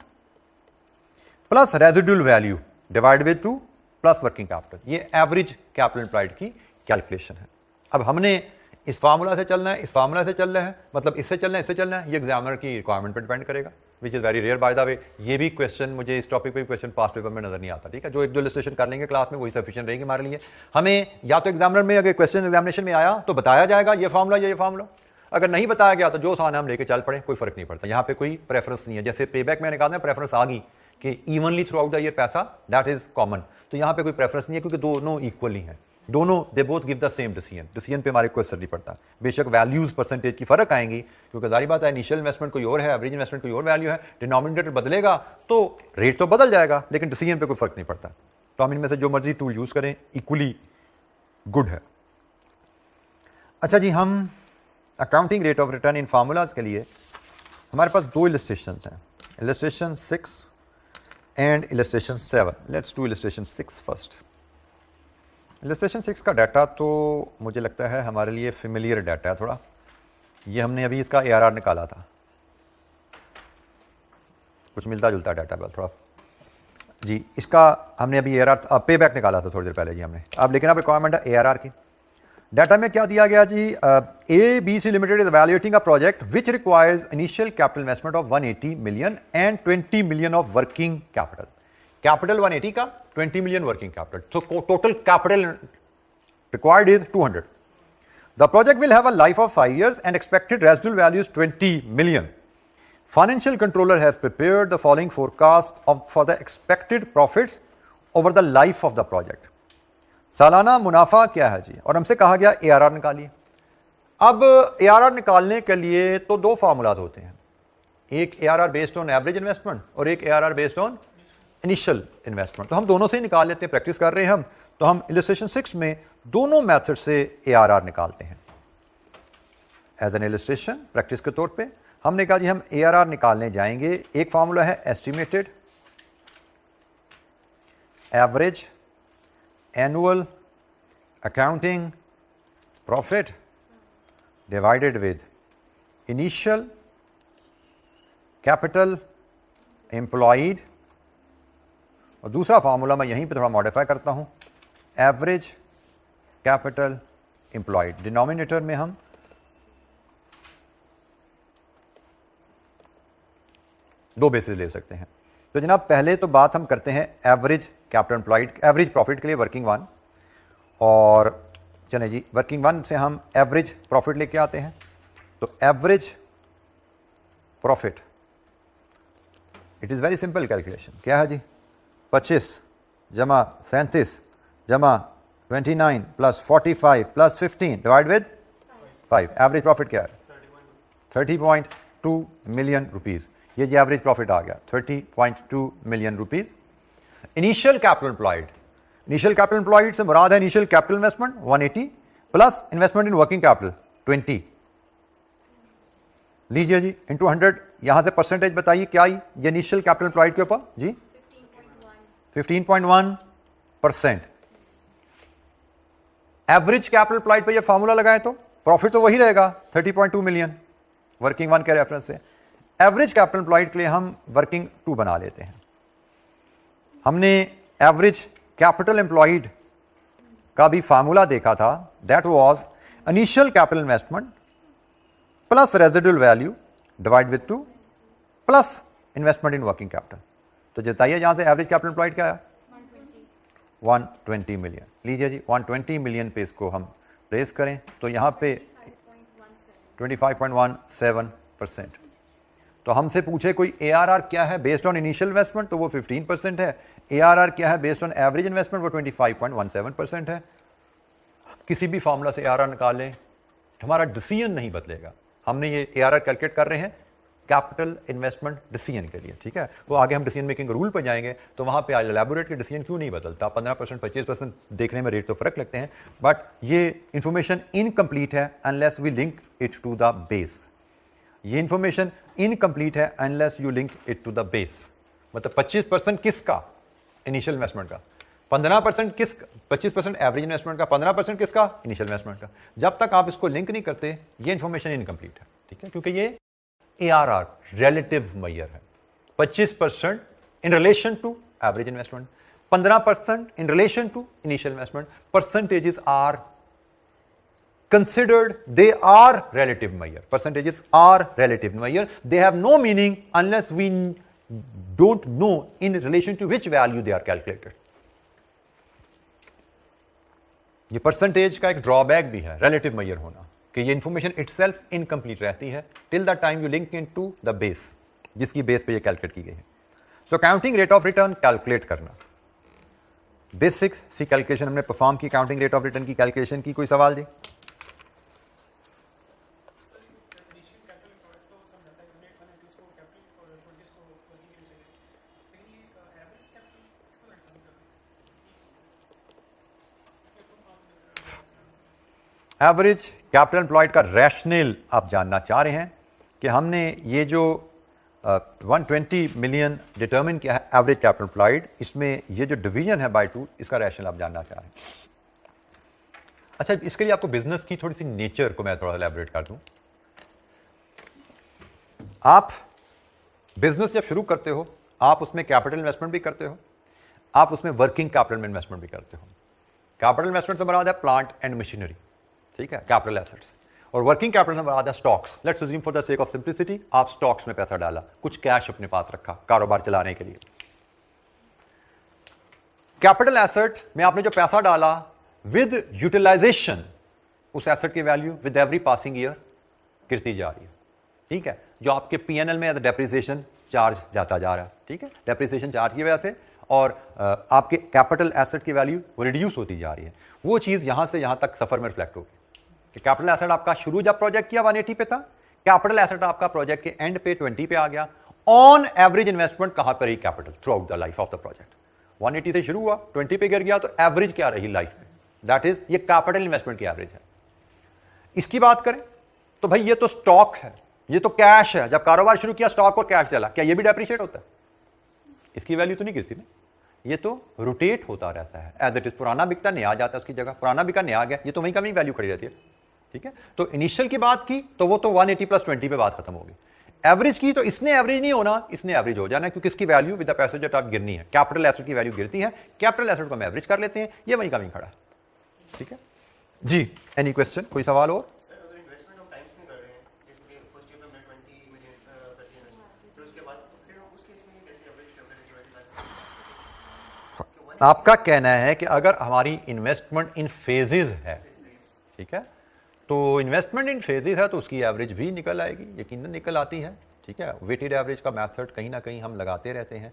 plus residual value divide by 2 plus working capital, ये एवरेज कैपिटल एम्प्लॉयड की कैलकुलेशन है। अब हमने इस फार्मूला से चलना है, इस फार्मूला से चलना है, मतलब इससे चलना है, इससे चलना है, ये एग्जामिनर की रिक्वायरमेंट पर डिपेंड करेगा, which is very rare by the way. ये भी क्वेश्चन मुझे इस टॉपिक पे क्वेश्चन पास्ट पेपर में नजर नहीं आता। ठीक है, जो एक दो इलस्ट्रेशन कर लेंगे क्लास में वही सफिशिएंट रहेगी हमारे लिए। हमें या तो एग्जामिनर में अगर क्वेश्चन एग्जामिनेशन में आया तो बताया जाएगा ये फार्मूला, ये फार्मूला, अगर नहीं बताया गया तो जो आसान है हम लेके चल पड़े, कोई फर्क नहीं पड़ता। यहाँ पे कोई प्रेफरेंस नहीं है। जैसे पे बैक मैंने कहा था प्रेफरेंस आ गई कि evenly through out the year पैसा, दैट इज कॉमन, तो यहाँ पे कोई प्रेफरेंस नहीं है क्योंकि दोनों इक्वली हैं, दोनों they both give the same decision पे हमारे कोई असर नहीं पड़ता। बेशक वैल्यूज परसेंटेज की फर्क आएंगी क्योंकि जारी बात है इनिशियल इन्वेस्टमेंट कोई और है, एवरेज इन्वेस्टमेंट कोई और वैल्यू है, डिनोमिनेटर बदलेगा तो रेट तो बदल जाएगा लेकिन डिसीजन पे कोई फर्क नहीं पड़ता। तो हम इनमें से जो मर्जी टूल यूज करें इक्वली गुड है। अच्छा जी, हम accounting rate of return in formulas के लिए हमारे पास 2 इलस्ट्रेशन हैं, illustration 6 and illustration 7. Let's do illustration 6 first. Illustration 6 का डाटा तो मुझे लगता है हमारे लिए फेमिलियर डाटा है थोड़ा. ये हमने अभी इसका ARR निकाला था, कुछ मिलता जुलता डाटा बस थोड़ा जी. इसका हमने अभी ARR पे बैक निकाला था थोड़ी देर पहले जी हमने. अब लेकिन अब रिक्वायरमेंट है ARR की. डाटा में क्या दिया गया जी? ABC Limited is evaluating a project which requires initial capital investment of 180 million and 20 million of working capital. Capital 180 का, 20 million working capital. So total capital required is 200. The project will have a life of 5 years and expected residual value is 20 million. Financial controller has prepared the following forecast for the expected profits over the life of the project. सालाना मुनाफा क्या है जी? और हमसे कहा गया ARR निकालिए. अब ARR निकालने के लिए तो दो फार्मूलाज होते हैं, एक ARR based on average investment और एक ARR based on initial investment. तो हम दोनों से ही निकाल लेते हैं, प्रैक्टिस कर रहे हैं हम. तो हम इलस्ट्रेशन 6 में दोनों मेथड से ARR निकालते हैं. एज एन इलस्ट्रेशन प्रैक्टिस के तौर पे हमने कहा जी हम ARR निकालने जाएंगे. एक फार्मूला है estimated average annual accounting profit divided with initial capital employed, और दूसरा फार्मूला मैं यहीं पे थोड़ा मॉडिफाई करता हूं, एवरेज कैपिटल एम्प्लॉयड. डिनोमिनेटर में हम दो बेसिस ले सकते हैं. तो जनाब पहले तो बात हम करते हैं average capital employed, average profit के लिए वर्किंग वन. और चले जी वर्किंग वन से हम एवरेज प्रॉफिट लेके आते हैं. तो average profit, it is very simple calculation. क्या है जी? 25 जमा 37 जमा 29 plus 45 plus 15 divide with 5. Average profit क्या है? 30.2 मिलियन रुपीज़. ये जी एवरेज प्रॉफिट आ गया 30.2 million rupees. Initial capital employed, initial capital employed से मुराद है initial capital investment 180 plus investment in working capital 20. लीजिए जी इंटू 100. यहां से परसेंटेज बताइए क्या आई ये इनिशियल कैपिटल एम्प्लॉयड के ऊपर जी? 15.1%. एवरेज कैपिटल एम्प्लॉयड पे ये फार्मूला लगाएं तो प्रॉफिट तो वही रहेगा 30.2 मिलियन वर्किंग वन के रेफरेंस से. एवरेज कैपिटल एम्प्लॉयड के लिए हम वर्किंग 2 बना लेते हैं. हमने एवरेज कैपिटल एम्प्लॉयड का भी फार्मूला देखा था, that was initial capital investment plus residual value divide with 2 plus investment in working capital. तो बताइए यहां से एवरेज कैपिटल एम्प्लॉयड क्या है? 120 मिलियन. लीजिए जी 120 मिलियन पे इसको हम प्लेस करें तो यहां पे 25.17%. तो हमसे पूछे कोई ARR क्या है बेस्ड ऑन इनिशियल इन्वेस्टमेंट, तो वो 15% है. ARR क्या है बेस्ड ऑन एवरेज इन्वेस्टमेंट, वो 25.17% है. किसी भी फार्मूला से ARR निकाल लें, हमारा डिसीजन नहीं बदलेगा. हमने ये ARR कैलकुलेट कर रहे हैं कैपिटल इन्वेस्टमेंट डिसीजन के लिए, ठीक है. वो आगे हम डिसीजन मेकिंग रूल पर जाएंगे तो वहां पे एलैबोरेट के डिसीजन क्यों नहीं बदलता. 15% 25% देखने में रेट तो फर्क लगते हैं, बट ये इंफॉर्मेशन इनकम्प्लीट है unless we link it to the base. ये इंफॉर्मेशन इनकम्प्लीट है unless you link it to the base. मतलब 25% किसका? इनिशियल इन्वेस्टमेंट का. 15% किसका? 25% एवरेज इन्वेस्टमेंट का. 15% किसका? इनिशियल इन्वेस्टमेंट का. जब तक आप इसको लिंक नहीं करते ये इंफॉर्मेशन इनकम्प्लीट है, ठीक है. क्योंकि ये ARR रिलेटिव मेजर है. 25% in relation to average investment, 15% in relation to initial investment. Percentages are considered, they are relative measure. Percentages are relative measure. They have no meaning unless we don't know in relation to which value they are calculated. ये परसेंटेज का एक ड्रॉबैक भी है रिलेटिव मेजर होना, कि ये इंफॉर्मेशन इटसेल्फ इनकम्प्लीट रहती है till the time you link in to the base, जिसकी बेस पे ये कैलकुलेट की गई है. So accounting rate of return calculate करना, बेसिक सी कैलकुलेशन हमने परफॉर्म की. अकाउंटिंग रेट ऑफ रिटर्न की कैलकुलेशन की. कोई सवाल जी? एवरेज कैपिटल एम्प्लॉयड का रैशनल आप जानना चाह रहे हैं कि हमने ये जो 120 मिलियन डिटर्मिन किया है एवरेज कैपिटल एम्प्लॉयड। इसमें ये जो डिवीजन है बाय 2, इसका रैशनल आप जानना चाह रहे हैं। अच्छा, इसके लिए आपको बिजनेस की थोड़ी सी नेचर को मैं थोड़ा एलैबोरेट कर दूं। आप बिजनेस जब शुरू करते हो, आप उसमें कैपिटल इन्वेस्टमेंट भी करते हो, आप उसमें वर्किंग कैपिटल में इन्वेस्टमेंट भी करते हो। कैपिटल इन्वेस्टमेंट से बराबर है प्लांट एंड मशीनरी, ठीक है, कैपिटल एसेट्स। और वर्किंग कैपिटल से बराबर है stocks. Let's assume for the sake of simplicity आप स्टॉक्स में पैसा डाला, कुछ कैश अपने पास रखा कारोबार चलाने के लिए। कैपिटल एसेट में आपने जो पैसा डाला, विद यूटिलाइजेशन उस एसेट की value with every passing year गिरती जा रही है, ठीक है। जो आपके पीएनएल में डेप्रिसिएशन चार्ज जाता जा रहा है, ठीक है, डेप्रिसिएशन चार्ज की वजह से, और आपके कैपिटल एसेट की वैल्यू रिड्यूस होती जा रही है। वो चीज यहां से यहां तक सफर में रिफ्लेक्ट होगी कि कैपिटल एसेट आपका शुरू जब प्रोजेक्ट किया 180 पे था, कैपिटल एसेट आपका प्रोजेक्ट के एंड पे 20 पे आ गया। ऑन एवरेज इन्वेस्टमेंट कहां पर रही capital through out the life of the project? 180 से शुरू हुआ, 20 पे गिर गया, तो एवरेज क्या रही लाइफ में? दैट इज ये कैपिटल इन्वेस्टमेंट की एवरेज है। इसकी बात करें तो भाई ये तो स्टॉक है, ये तो कैश है। जब कारोबार शुरू किया स्टॉक और कैश चला, क्या ये भी डेप्रिशिएट होता है? इसकी वैल्यू तो नहीं गिरती ना, ये तो रोटेट होता रहता है एज इट इज। पुराना बिकता नया जाता है उसकी जगह, पुराना बिका नया गया, ये तो वहीं कमी वैल्यू खड़ी रहती है, ठीक है। तो इनिशियल की बात की तो वो तो 180 + 20 पे बात खत्म होगी। एवरेज की तो इसने एवरेज नहीं होना, इसने एवरेज हो जाना, क्योंकि इसकी value with the passage of गिरनी है। कैपिटल एसेट की वैल्यू गिरती है, कैपिटल एसेट को हम एवरेज कर लेते हैं, ये वहीं कमी खड़ा है, ठीक है जी। एनी क्वेश्चन, कोई सवाल और? आपका कहना है कि अगर हमारी इन्वेस्टमेंट इन फेजेस है, ठीक है, तो इन्वेस्टमेंट इन फेजेस है तो उसकी एवरेज भी निकल आएगी, यकीनन निकल आती है, ठीक है। वेटेड एवरेज का मेथड कहीं ना कहीं हम लगाते रहते हैं,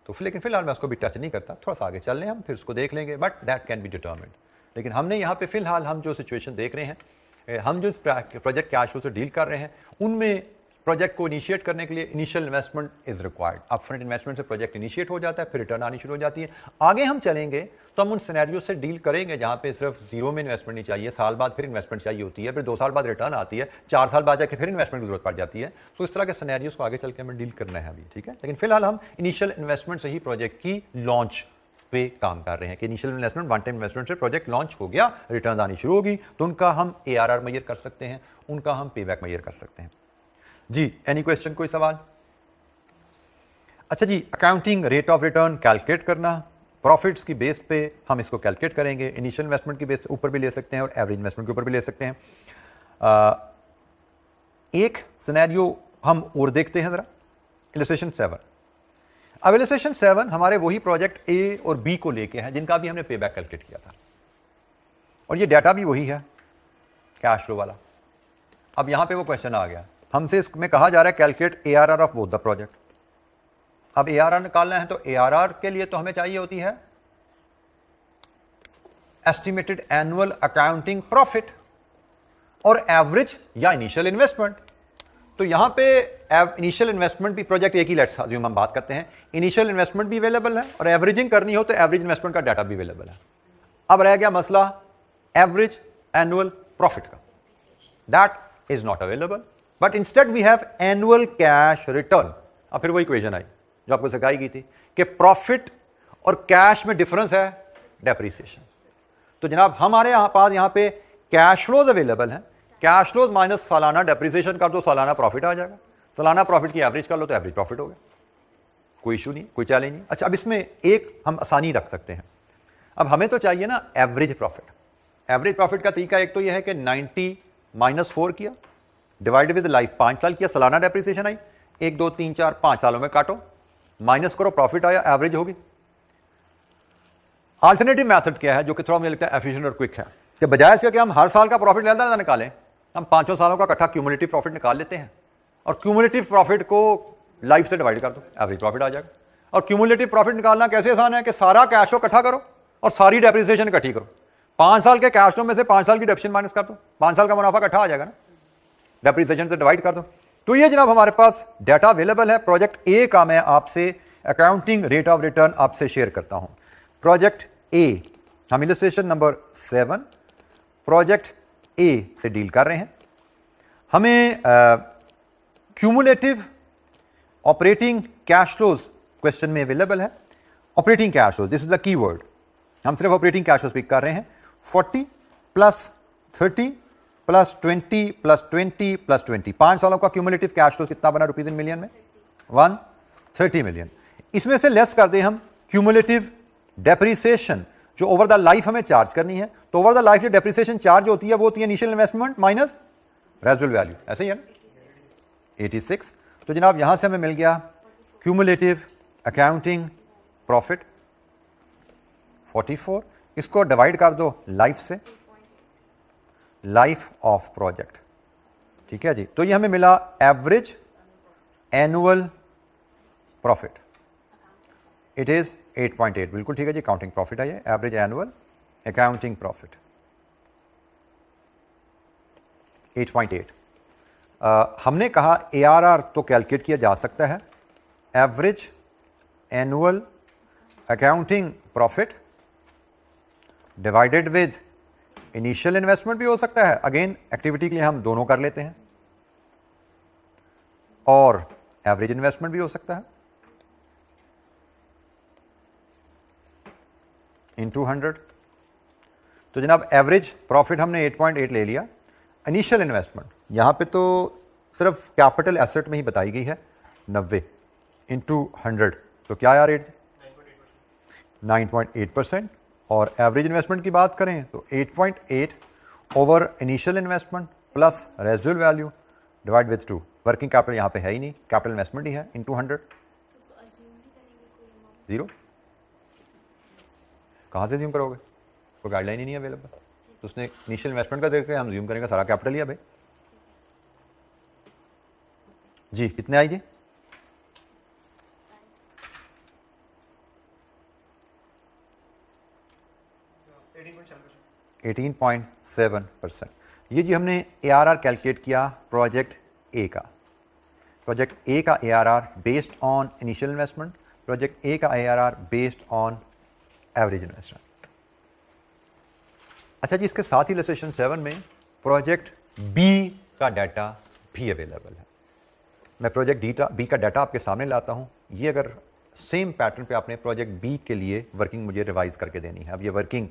तो लेकिन फिलहाल मैं उसको भी टच नहीं करता, थोड़ा सा आगे चल लें हम, फिर उसको देख लेंगे, but that can be determined. लेकिन हमने यहाँ पे फिलहाल हम जो सिचुएशन देख रहे हैं, हम जो प्रोजेक्ट कैश फ्लो से डील कर रहे हैं, उनमें प्रोजेक्ट को इनिशिएट करने के लिए initial investment is required. Upfront investment से प्रोजेक्ट इनिशिएट हो जाता है, फिर रिटर्न आनी शुरू हो जाती है। आगे हम चलेंगे तो हम उन सिनेरियो से डील करेंगे जहां पे सिर्फ जीरो में इन्वेस्टमेंट नहीं चाहिए, साल बाद फिर इन्वेस्टमेंट चाहिए होती है, फिर 2 साल बाद रिटर्न आती है, 4 साल बाद जाके फिर इन्वेस्टमेंट की जरूरत पड़ जाती है। तो इस तरह के सिनेरियोस को आगे चल के हमें डील करना है अभी, ठीक है। लेकिन फिलहाल हम इनिशियल इन्वेस्टमेंट से ही प्रोजेक्ट की लॉन्च पे काम कर रहे हैं कि initial investment, one time investment से प्रोजेक्ट लॉन्च हो गया, रिटर्न आनी शुरू होगी, तो उनका हम ARR मेजर कर सकते हैं, उनका हम पेबैक मेजर कर सकते हैं जी। एनी क्वेश्चन, कोई सवाल? अच्छा जी, accounting rate of return calculate करना, प्रॉफिट्स की बेस पे हम इसको कैलकुलेट करेंगे। इनिशियल इन्वेस्टमेंट की बेस पे ऊपर भी ले सकते हैं और एवरेज इन्वेस्टमेंट के ऊपर भी ले सकते हैं। एक सिनेरियो हम और देखते हैं जरा, इलस्ट्रेशन 7। अब इलस्ट्रेशन 7 हमारे वही प्रोजेक्ट A और B को लेके हैं जिनका भी हमने पेबैक कैलकुलेट किया था, और ये डाटा भी वही है कैश फ्लो वाला। अब यहां पे वो क्वेश्चन आ गया, हमसे इसमें कहा जा रहा है calculate ARR of both the project. अब ARR निकालना है तो ARR के लिए तो हमें चाहिए होती है एस्टिमेटेड एनुअल अकाउंटिंग प्रॉफिट और एवरेज या इनिशियल इन्वेस्टमेंट। तो यहां पे इनिशियल इन्वेस्टमेंट भी प्रोजेक्ट एक ही, लेट्स अज्यूम हम बात करते हैं, इनिशियल इन्वेस्टमेंट भी अवेलेबल है और एवरेजिंग करनी हो तो एवरेज इन्वेस्टमेंट का डाटा भी अवेलेबल है। अब रह गया मसला एवरेज एनुअल प्रॉफिट का, that is not available, but instead we have annual cash return. अब फिर वही इक्वेशन आई जो आपको सिखाई गई थी कि प्रॉफिट और कैश में डिफरेंस है डेप्रिसिएशन। तो जनाब हमारे पास यहां पे कैश फ्लोज अवेलेबल है, कैश फ्लोज माइनस सालाना डेप्रिसिएशन कर दो, सालाना प्रॉफिट आ जाएगा। सालाना प्रॉफिट की एवरेज कर लो तो एवरेज प्रॉफिट हो गया, कोई इशू नहीं, कोई चैलेंज नहीं। अच्छा, अब इसमें एक हम आसानी रख सकते हैं। अब हमें तो चाहिए ना एवरेज प्रॉफिट। एवरेज प्रॉफिट का तरीका एक तो यह है कि 90 - 4 किया, डिवाइड विद लाइफ 5 साल किया, सालाना डेप्रिसिएशन आई, 1 2 3 4 5 सालों में काटो, माइनस करो, प्रॉफिट आया, एवरेज होगी। अल्टरनेटिव मेथड क्या है जो कि थोड़ा मुझे लगता है एफिशिएंट और क्विक है, कि बजाय इसके कि हम हर साल का प्रॉफिट लेना निकालें, हम 5 सालों का इकट्ठा क्यूमुलेटिव प्रॉफिट निकाल लेते हैं और क्यूमुलेटिव प्रॉफिट को लाइफ से डिवाइड कर दो, एवरेज प्रॉफिट आ जाएगा। और क्यूमुलेटिव प्रॉफिट निकालना कैसे आसान है कि सारा कैश को इकट्ठा करो और सारी डेप्रिसिएशन इकट्ठी करो। 5 साल के कैश फ्लो में से 5 साल की डेप्रिसिएशन माइनस कर दो, 5 साल का मुनाफा इकट्ठा आ जाएगा ना, डेप्रिसिएशन से डिवाइड कर दो। तो ये जनाब हमारे पास डाटा अवेलेबल है। प्रोजेक्ट ए का मैं आपसे अकाउंटिंग रेट ऑफ रिटर्न आपसे शेयर करता हूं। प्रोजेक्ट ए, हम इलस्ट्रेशन नंबर 7 प्रोजेक्ट ए से डील कर रहे हैं। हमें cumulative operating cash flows question में अवेलेबल है। Operating cash flows, this is the keyword, हम सिर्फ ऑपरेटिंग कैश फ्लोज पिक कर रहे हैं। 40 प्लस 30 प्लस 20 प्लस 20 प्लस 20, 5 सालों का क्यूमुलेटिव कैश फ्लोज कितना बना रुपीज इन मिलियन में? 130 मिलियन। इसमें से लेस कर दें हम क्यूमुलेटिव डेप्रिसिएशन जो ओवर द लाइफ हमें चार्ज करनी है, तो ओवर द लाइफ जो डेप्रिसिएशन चार्ज होती है वो होती है initial investment minus residual value, ऐसे ही है ना, 86। तो जनाब यहां से हमें मिल गया क्यूमुलेटिव अकाउंटिंग प्रॉफिट 44, इसको डिवाइड कर दो लाइफ से, लाइफ ऑफ प्रोजेक्ट, ठीक है जी। तो ये हमें मिला average annual profit, it is 8.8, बिल्कुल ठीक है जी, अकाउंटिंग प्रॉफिट है ये, एवरेज एनुअल अकाउंटिंग प्रॉफिट 8.8। हमने कहा ARR तो कैलकुलेट किया जा सकता है, average annual accounting profit divided with initial investment भी हो सकता है, अगेन एक्टिविटी के लिए हम दोनों कर लेते हैं, और एवरेज इन्वेस्टमेंट भी हो सकता है इनटू 100। तो जनाब एवरेज प्रॉफिट हमने 8.8 ले लिया। इनिशियल इन्वेस्टमेंट यहां पे तो सिर्फ कैपिटल एसेट में ही बताई गई है 90 इंटू 100, तो क्या आया रेट? 9.8%। और एवरेज इन्वेस्टमेंट की बात करें तो 8.8 over initial investment plus residual value divide with 2, working capital यहां पे है ही नहीं, कैपिटल इन्वेस्टमेंट ही है, इंटू 100, जीरो। कहाँ से ज्यूम करोगे? कोई गाइडलाइन ही नहीं अवेलेबल, तो उसने इनिशियल इन्वेस्टमेंट का देख के हम ज्यूम करेंगे सारा कैपिटल ही है भाई जी। कितने आएगी? 18.7%। ये जी हमने ARR कैलकुलेट किया प्रोजेक्ट ए का। प्रोजेक्ट ए का ARR based on initial investment, project A का ARR based on average investment. अच्छा जी, इसके साथ ही इलस्ट्रेशन 7 में प्रोजेक्ट बी का डाटा भी अवेलेबल है। मैं प्रोजेक्ट बी का डाटा आपके सामने लाता हूं। ये अगर सेम पैटर्न पे आपने प्रोजेक्ट बी के लिए वर्किंग मुझे रिवाइज करके देनी है। अब ये वर्किंग,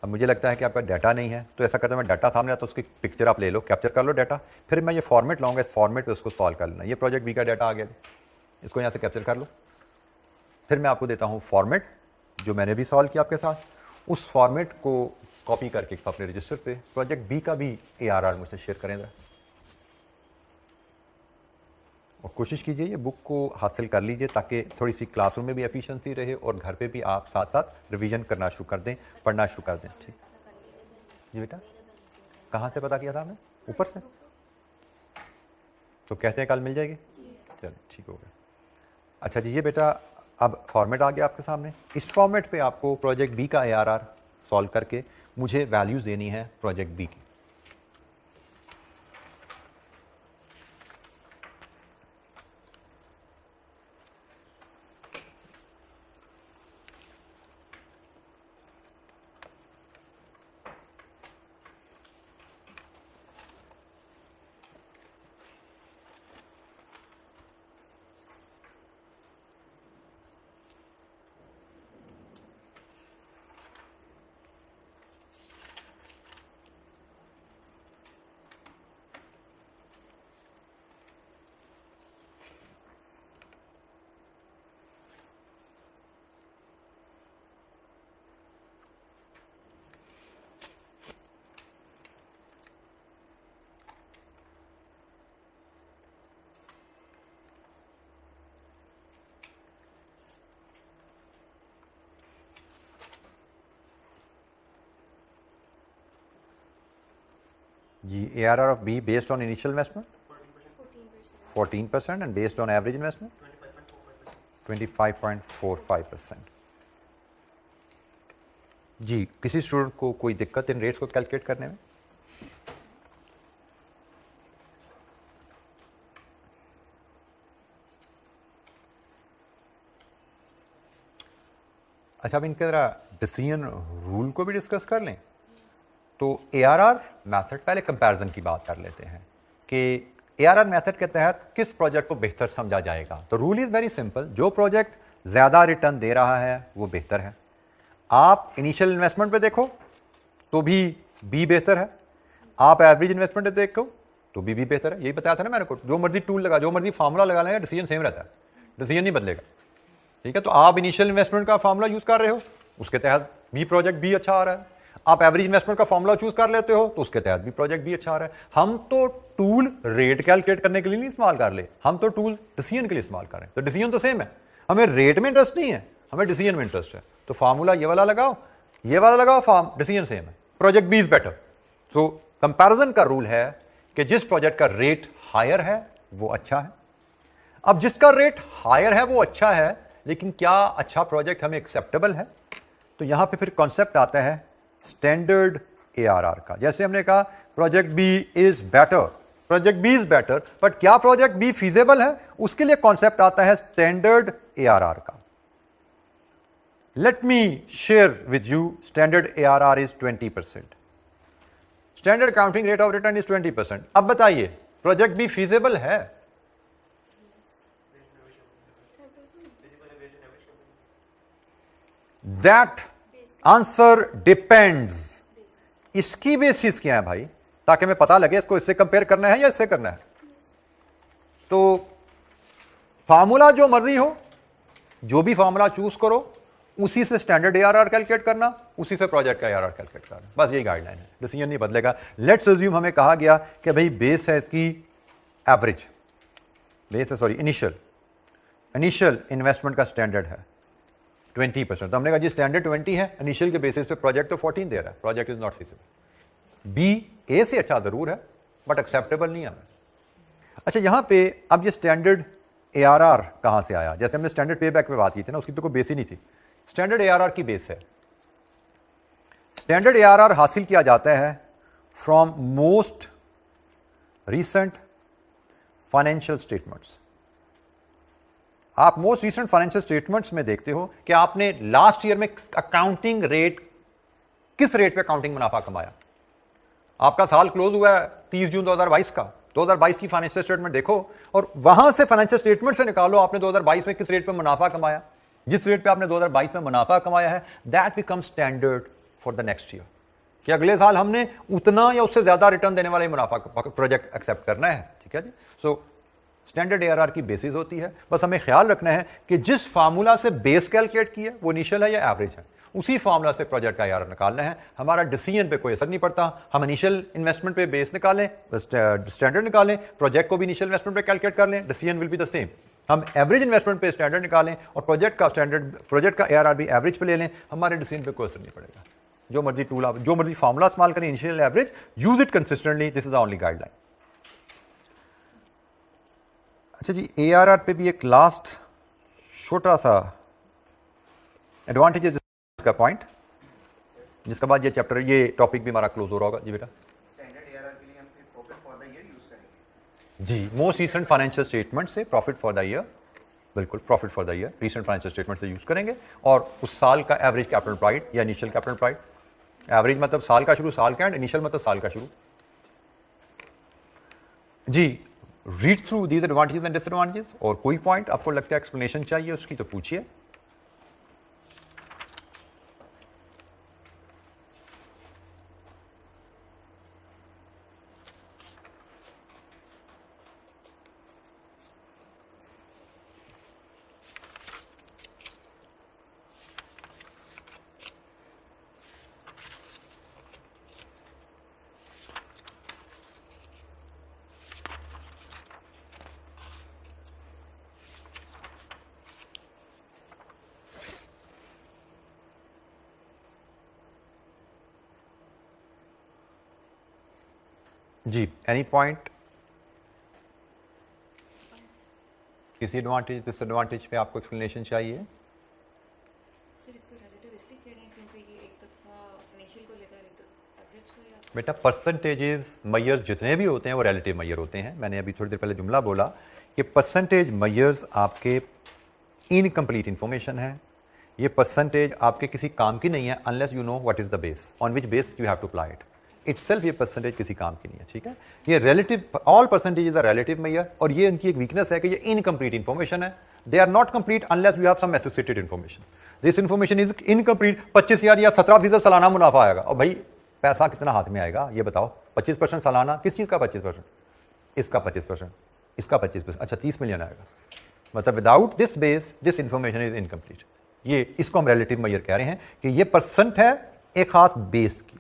अब मुझे लगता है कि आपका डाटा नहीं है, तो ऐसा करता मैं डाटा सामने आता, उसकी पिक्चर आप ले लो, कैप्चर कर लो डाटा, फिर मैं ये फॉर्मेट लाऊंगा, इस फॉर्मेट पे उसको सॉल्व कर लेना। ये प्रोजेक्ट बी का डाटा आ गया, इसको यहाँ से कैप्चर कर लो, फिर मैं आपको देता हूँ फॉर्मेट जो मैंने भी सॉल्व किया आपके साथ, उस फॉर्मेट को कॉपी करके अपने रजिस्टर पे प्रोजेक्ट बी का भी ARR मुझसे शेयर करें जरा, और कोशिश कीजिए ये बुक को हासिल कर लीजिए ताकि थोड़ी सी क्लासरूम में भी एफिशिएंसी रहे और घर पे भी आप साथ साथ रिवीजन करना शुरू कर दें, पढ़ना शुरू कर दें। ठीक जी बेटा, कहाँ से पता किया था आपने? ऊपर से? तो कहते हैं कल मिल जाएगी, चलिए ठीक हो गया। अच्छा जी, ये बेटा अब फॉर्मेट आ गया आपके सामने। इस फॉर्मेट पे आपको प्रोजेक्ट बी का ARR सॉल्व करके मुझे वैल्यूज देनी है प्रोजेक्ट बी की। जी, ARR of B based on initial investment 14% and based on average investment 25.45%। जी, किसी स्टूडेंट को कोई दिक्कत इन रेट्स को कैलकुलेट करने में? अच्छा, अब इनके जरा डिसीजन रूल को भी डिस्कस कर लें। तो ARR मेथड, पहले कंपैरिजन की बात कर लेते हैं कि ARR मेथड के तहत किस प्रोजेक्ट को बेहतर समझा जाएगा? तो रूल इज वेरी सिंपल, जो प्रोजेक्ट ज्यादा रिटर्न दे रहा है वो बेहतर है। आप इनिशियल इन्वेस्टमेंट पे देखो तो भी बी बेहतर है, आप एवरेज इन्वेस्टमेंट पे देखो तो भी बेहतर है। यही बताया था ना मैंने को, जो मर्जी टूल लगा, जो मर्जी फार्मूला लगा लेंगे, डिसीजन सेम रहता है, डिसीजन नहीं बदलेगा। ठीक है, तो आप इनिशियल इन्वेस्टमेंट का फार्मूला यूज कर रहे हो, उसके तहत बी प्रोजेक्ट बी अच्छा आ रहा है। आप एवरेज इन्वेस्टमेंट का फार्मूला चूज कर लेते हो तो उसके तहत भी प्रोजेक्ट भी अच्छा आ रहा है। हम तो टूल रेट कैलकुलेट करने के लिए नहीं इस्तेमाल कर ले, हम तो टूल डिसीजन के लिए इस्तेमाल कर रहे हैं। तो डिसीजन तो सेम है, हमें रेट में इंटरेस्ट नहीं है, हमें डिसीजन में इंटरेस्ट है। तो फार्मूला ये वाला लगाओ, ये वाला लगाओ, फार्म डिसीजन सेम है, प्रोजेक्ट बी इज बेटर। तो कंपैरिजन का रूल है कि जिस प्रोजेक्ट का रेट हायर है वो अच्छा है। अब जिसका रेट हायर है वो अच्छा है, लेकिन क्या अच्छा प्रोजेक्ट हमें एक्सेप्टेबल है? तो यहां पे फिर कॉन्सेप्ट आता है स्टैंडर्ड ARR का। जैसे हमने कहा project B is better, project B is better, but क्या प्रोजेक्ट बी फीजेबल है? उसके लिए कॉन्सेप्ट आता है स्टैंडर्ड ARR का। Let me share with you, standard ARR is 20%, standard counting rate of return is 20%। अब बताइए प्रोजेक्ट बी फीजेबल है? That answer depends. इसकी बेसिस क्या है भाई, ताकि हमें पता लगे इसको इससे कंपेयर करना है या इससे करना है। तो फार्मूला जो मर्जी हो, जो भी फार्मूला चूज करो, उसी से स्टैंडर्ड ARR कैलकुलेट करना, उसी से प्रोजेक्ट का ARR कैलकुलेट करना, बस यही गाइडलाइन है, डिसीजन नहीं बदलेगा। लेट्स अज्यूम हमें कहा गया कि भाई बेस है इसकी एवरेज, बेस है सॉरी इनिशियल इन्वेस्टमेंट का स्टैंडर्ड है 20%। तो हमने कहा जी स्टैंडर्ड 20 है, इनिशियल के बेसिस पे प्रोजेक्ट तो 14 दे रहा है, project is not feasible. B A से अच्छा जरूर है बट एक्सेप्टेबल नहीं है हमें। अच्छा, यहां पे अब ये स्टैंडर्ड ARR कहां से आया? जैसे हमने स्टैंडर्ड पे बैक पे बात की थी ना, उसकी तो कोई बेस ही नहीं थी। स्टैंडर्ड ARR की बेस है, स्टैंडर्ड ARR हासिल किया जाता है from most recent financial statements. आप मोस्ट रीसेंट फाइनेंशियल स्टेटमेंट्स में देखते हो कि आपने लास्ट ईयर में अकाउंटिंग रेट, किस रेट पे अकाउंटिंग मुनाफा कमाया। आपका साल क्लोज हुआ है 30 जून 2022 का, 2022 की फाइनेंशियल स्टेटमेंट देखो और वहां से फाइनेंशियल स्टेटमेंट से निकालो आपने 2022 में किस रेट पे मुनाफा कमाया। जिस रेट पे आपने 2022 में मुनाफा कमाया है, that become standard for the next year, कि अगले साल हमने उतना या उससे ज्यादा रिटर्न देने वाले मुनाफा प्रोजेक्ट एक्सेप्ट करना है। ठीक है जी। सो स्टैंडर्ड ARR की बेसिस होती है। बस हमें ख्याल रखना है कि जिस फार्मूला से बेस कैलकुलेट की है वो इनिशियल है या एवरेज है, उसी फार्मूला से प्रोजेक्ट का ARR निकालना है। हमारा डिसीजन पे कोई असर नहीं पड़ता। हम इनिशियल इन्वेस्टमेंट पे बेस निकालें, स्टैंडर्ड निकालें, प्रोजेक्ट को भी इनिशियल इन्वेस्टमेंट पे कैलकुलेट कर लें, decision will be the same. हम एवरेज इन्वेस्टमेंट पे स्टैंडर्ड निकालें और प्रोजेक्ट का ARR भी एवरेज पे ले लें, हमारे डिसीजन पे कोई असर नहीं पड़ेगा। जो मर्जी टूल आप, जो मर्जी फार्मूला इस्तेमाल करें, initial average, use it consistently, this is the only guideline. अच्छा जी, ARR पे भी एक लास्ट छोटा सा एडवांटेज का पॉइंट, जिसके बाद ये चैप्टर, ये टॉपिक भी हमारा क्लोज हो रहा होगा जी बेटा। स्टैंडर्ड ARR के लिए हम फिर profit for the year use करेंगे जी, मोस्ट रीसेंट फाइनेंशियल स्टेटमेंट से प्रॉफिट फॉर द ईयर, बिल्कुल profit for the year recent financial statement से यूज करेंगे और उस साल का एवरेज कैपिटल एम्प्लॉयड या इनिशियल कैपिटल एम्प्लॉयड, एवरेज मतलब साल का शुरू, साल का एंड, इनिशियल मतलब साल का शुरू। जी, read through these advantages and disadvantages, और कोई पॉइंट आपको लगता है एक्सप्लेनेशन चाहिए उसकी तो पूछिए। जी, एनी पॉइंट, किसी एडवांटेज डिसएडवांटेज पे आपको एक्सप्लेनेशन चाहिए? सर इसको रिलेटिव इसलिए कह रहे हैं क्योंकि ये एक दफा इनिशियल को लेकर एवरेज को या बेटा परसेंटेजेस मयर्स जितने भी होते हैं वो रिलेटिव मयर होते हैं। मैंने अभी थोड़ी देर पहले जुमला बोला कि परसेंटेज मयर्स आपके इनकम्प्लीट इंफॉर्मेशन है। ये परसेंटेज आपके किसी काम की नहीं है unless you know what is the base on which base you have to apply it. Itself ये परसेंटेज किसी काम की नहीं है, ठीक है। ये relative, all percentages are relative measure, और ये इनकी एक वीकनेस है कि ये इनकम्प्लीट इंफॉर्मेशन है। They are not complete unless we have some associated information. This information is incomplete. 25,000 या 17% सालाना मुनाफा आएगा, और भाई पैसा कितना हाथ में आएगा ये बताओ? 25% सालाना, किस चीज का 25%? इसका 25%, इसका 25%, अच्छा 30 मिलियन आएगा। मतलब without this base this information is incomplete. ये इसको हम रिलेटिव मेजर कह रहे हैं कि ये परसेंट है एक खास बेस की।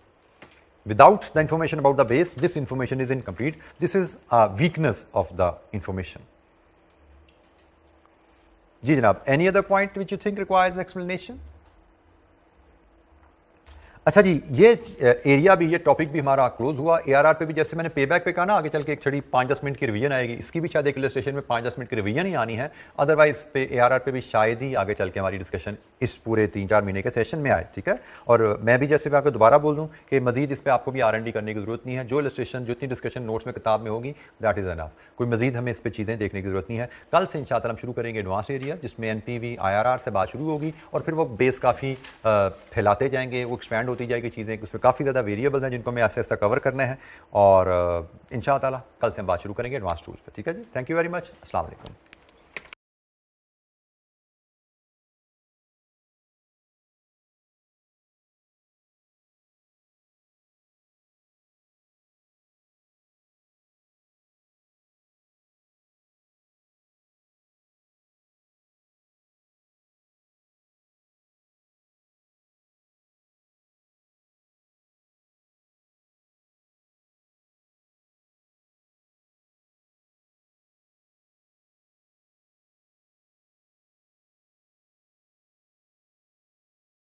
Without the information about the base, this information is incomplete. This is a weakness of the information. जी जनाब, any other point which you think requires explanation? अच्छा जी, ये एरिया भी, ये टॉपिक भी हमारा क्लोज हुआ। ARR पे भी जैसे मैंने पे बैक पे कहा ना, आगे चल के एक छड़ी 5-10 मिनट की रिवीजन आएगी, इसकी भी शायद एक इलस्ट्रेशन में 5-10 मिनट की रिवीजन ही आनी है। अदरवाइज पे ARR पे भी शायद ही आगे चल के हमारी डिस्कशन इस पूरे 3-4 महीने के सेशन में आए, ठीक है। और मैं भी जैसे मैं आपको दोबारा बोल दूँ कि मजीद इस पर आपको भी R&D करने की जरूरत नहीं है। जो इलस्ट्रेशन, जितनी डिस्कशन नोट्स में किताब में होगी, दैट इज एनफ। कोई मजीद हमें इस पर चीज़ें देखने की जरूरत नहीं है। कल से इंशाअल्लाह हम शुरू करेंगे एडवांस एरिया, जिसमें NPV IRR से बात शुरू होगी, और फिर वो बेस काफ़ी फैलाते जाएंगे, वो एक्सपैंड होती जाएगी चीज़ें, उसमें काफ़ी ज़्यादा वेरिएबल्स हैं जिनको हमें ऐसे ऐसा कवर करना है। और इंशाअल्लाह कल से हम बात शुरू करेंगे एडवांस टूल्स पर, ठीक है जी। थैंक यू वेरी मच, अस्सलाम वालेकुम।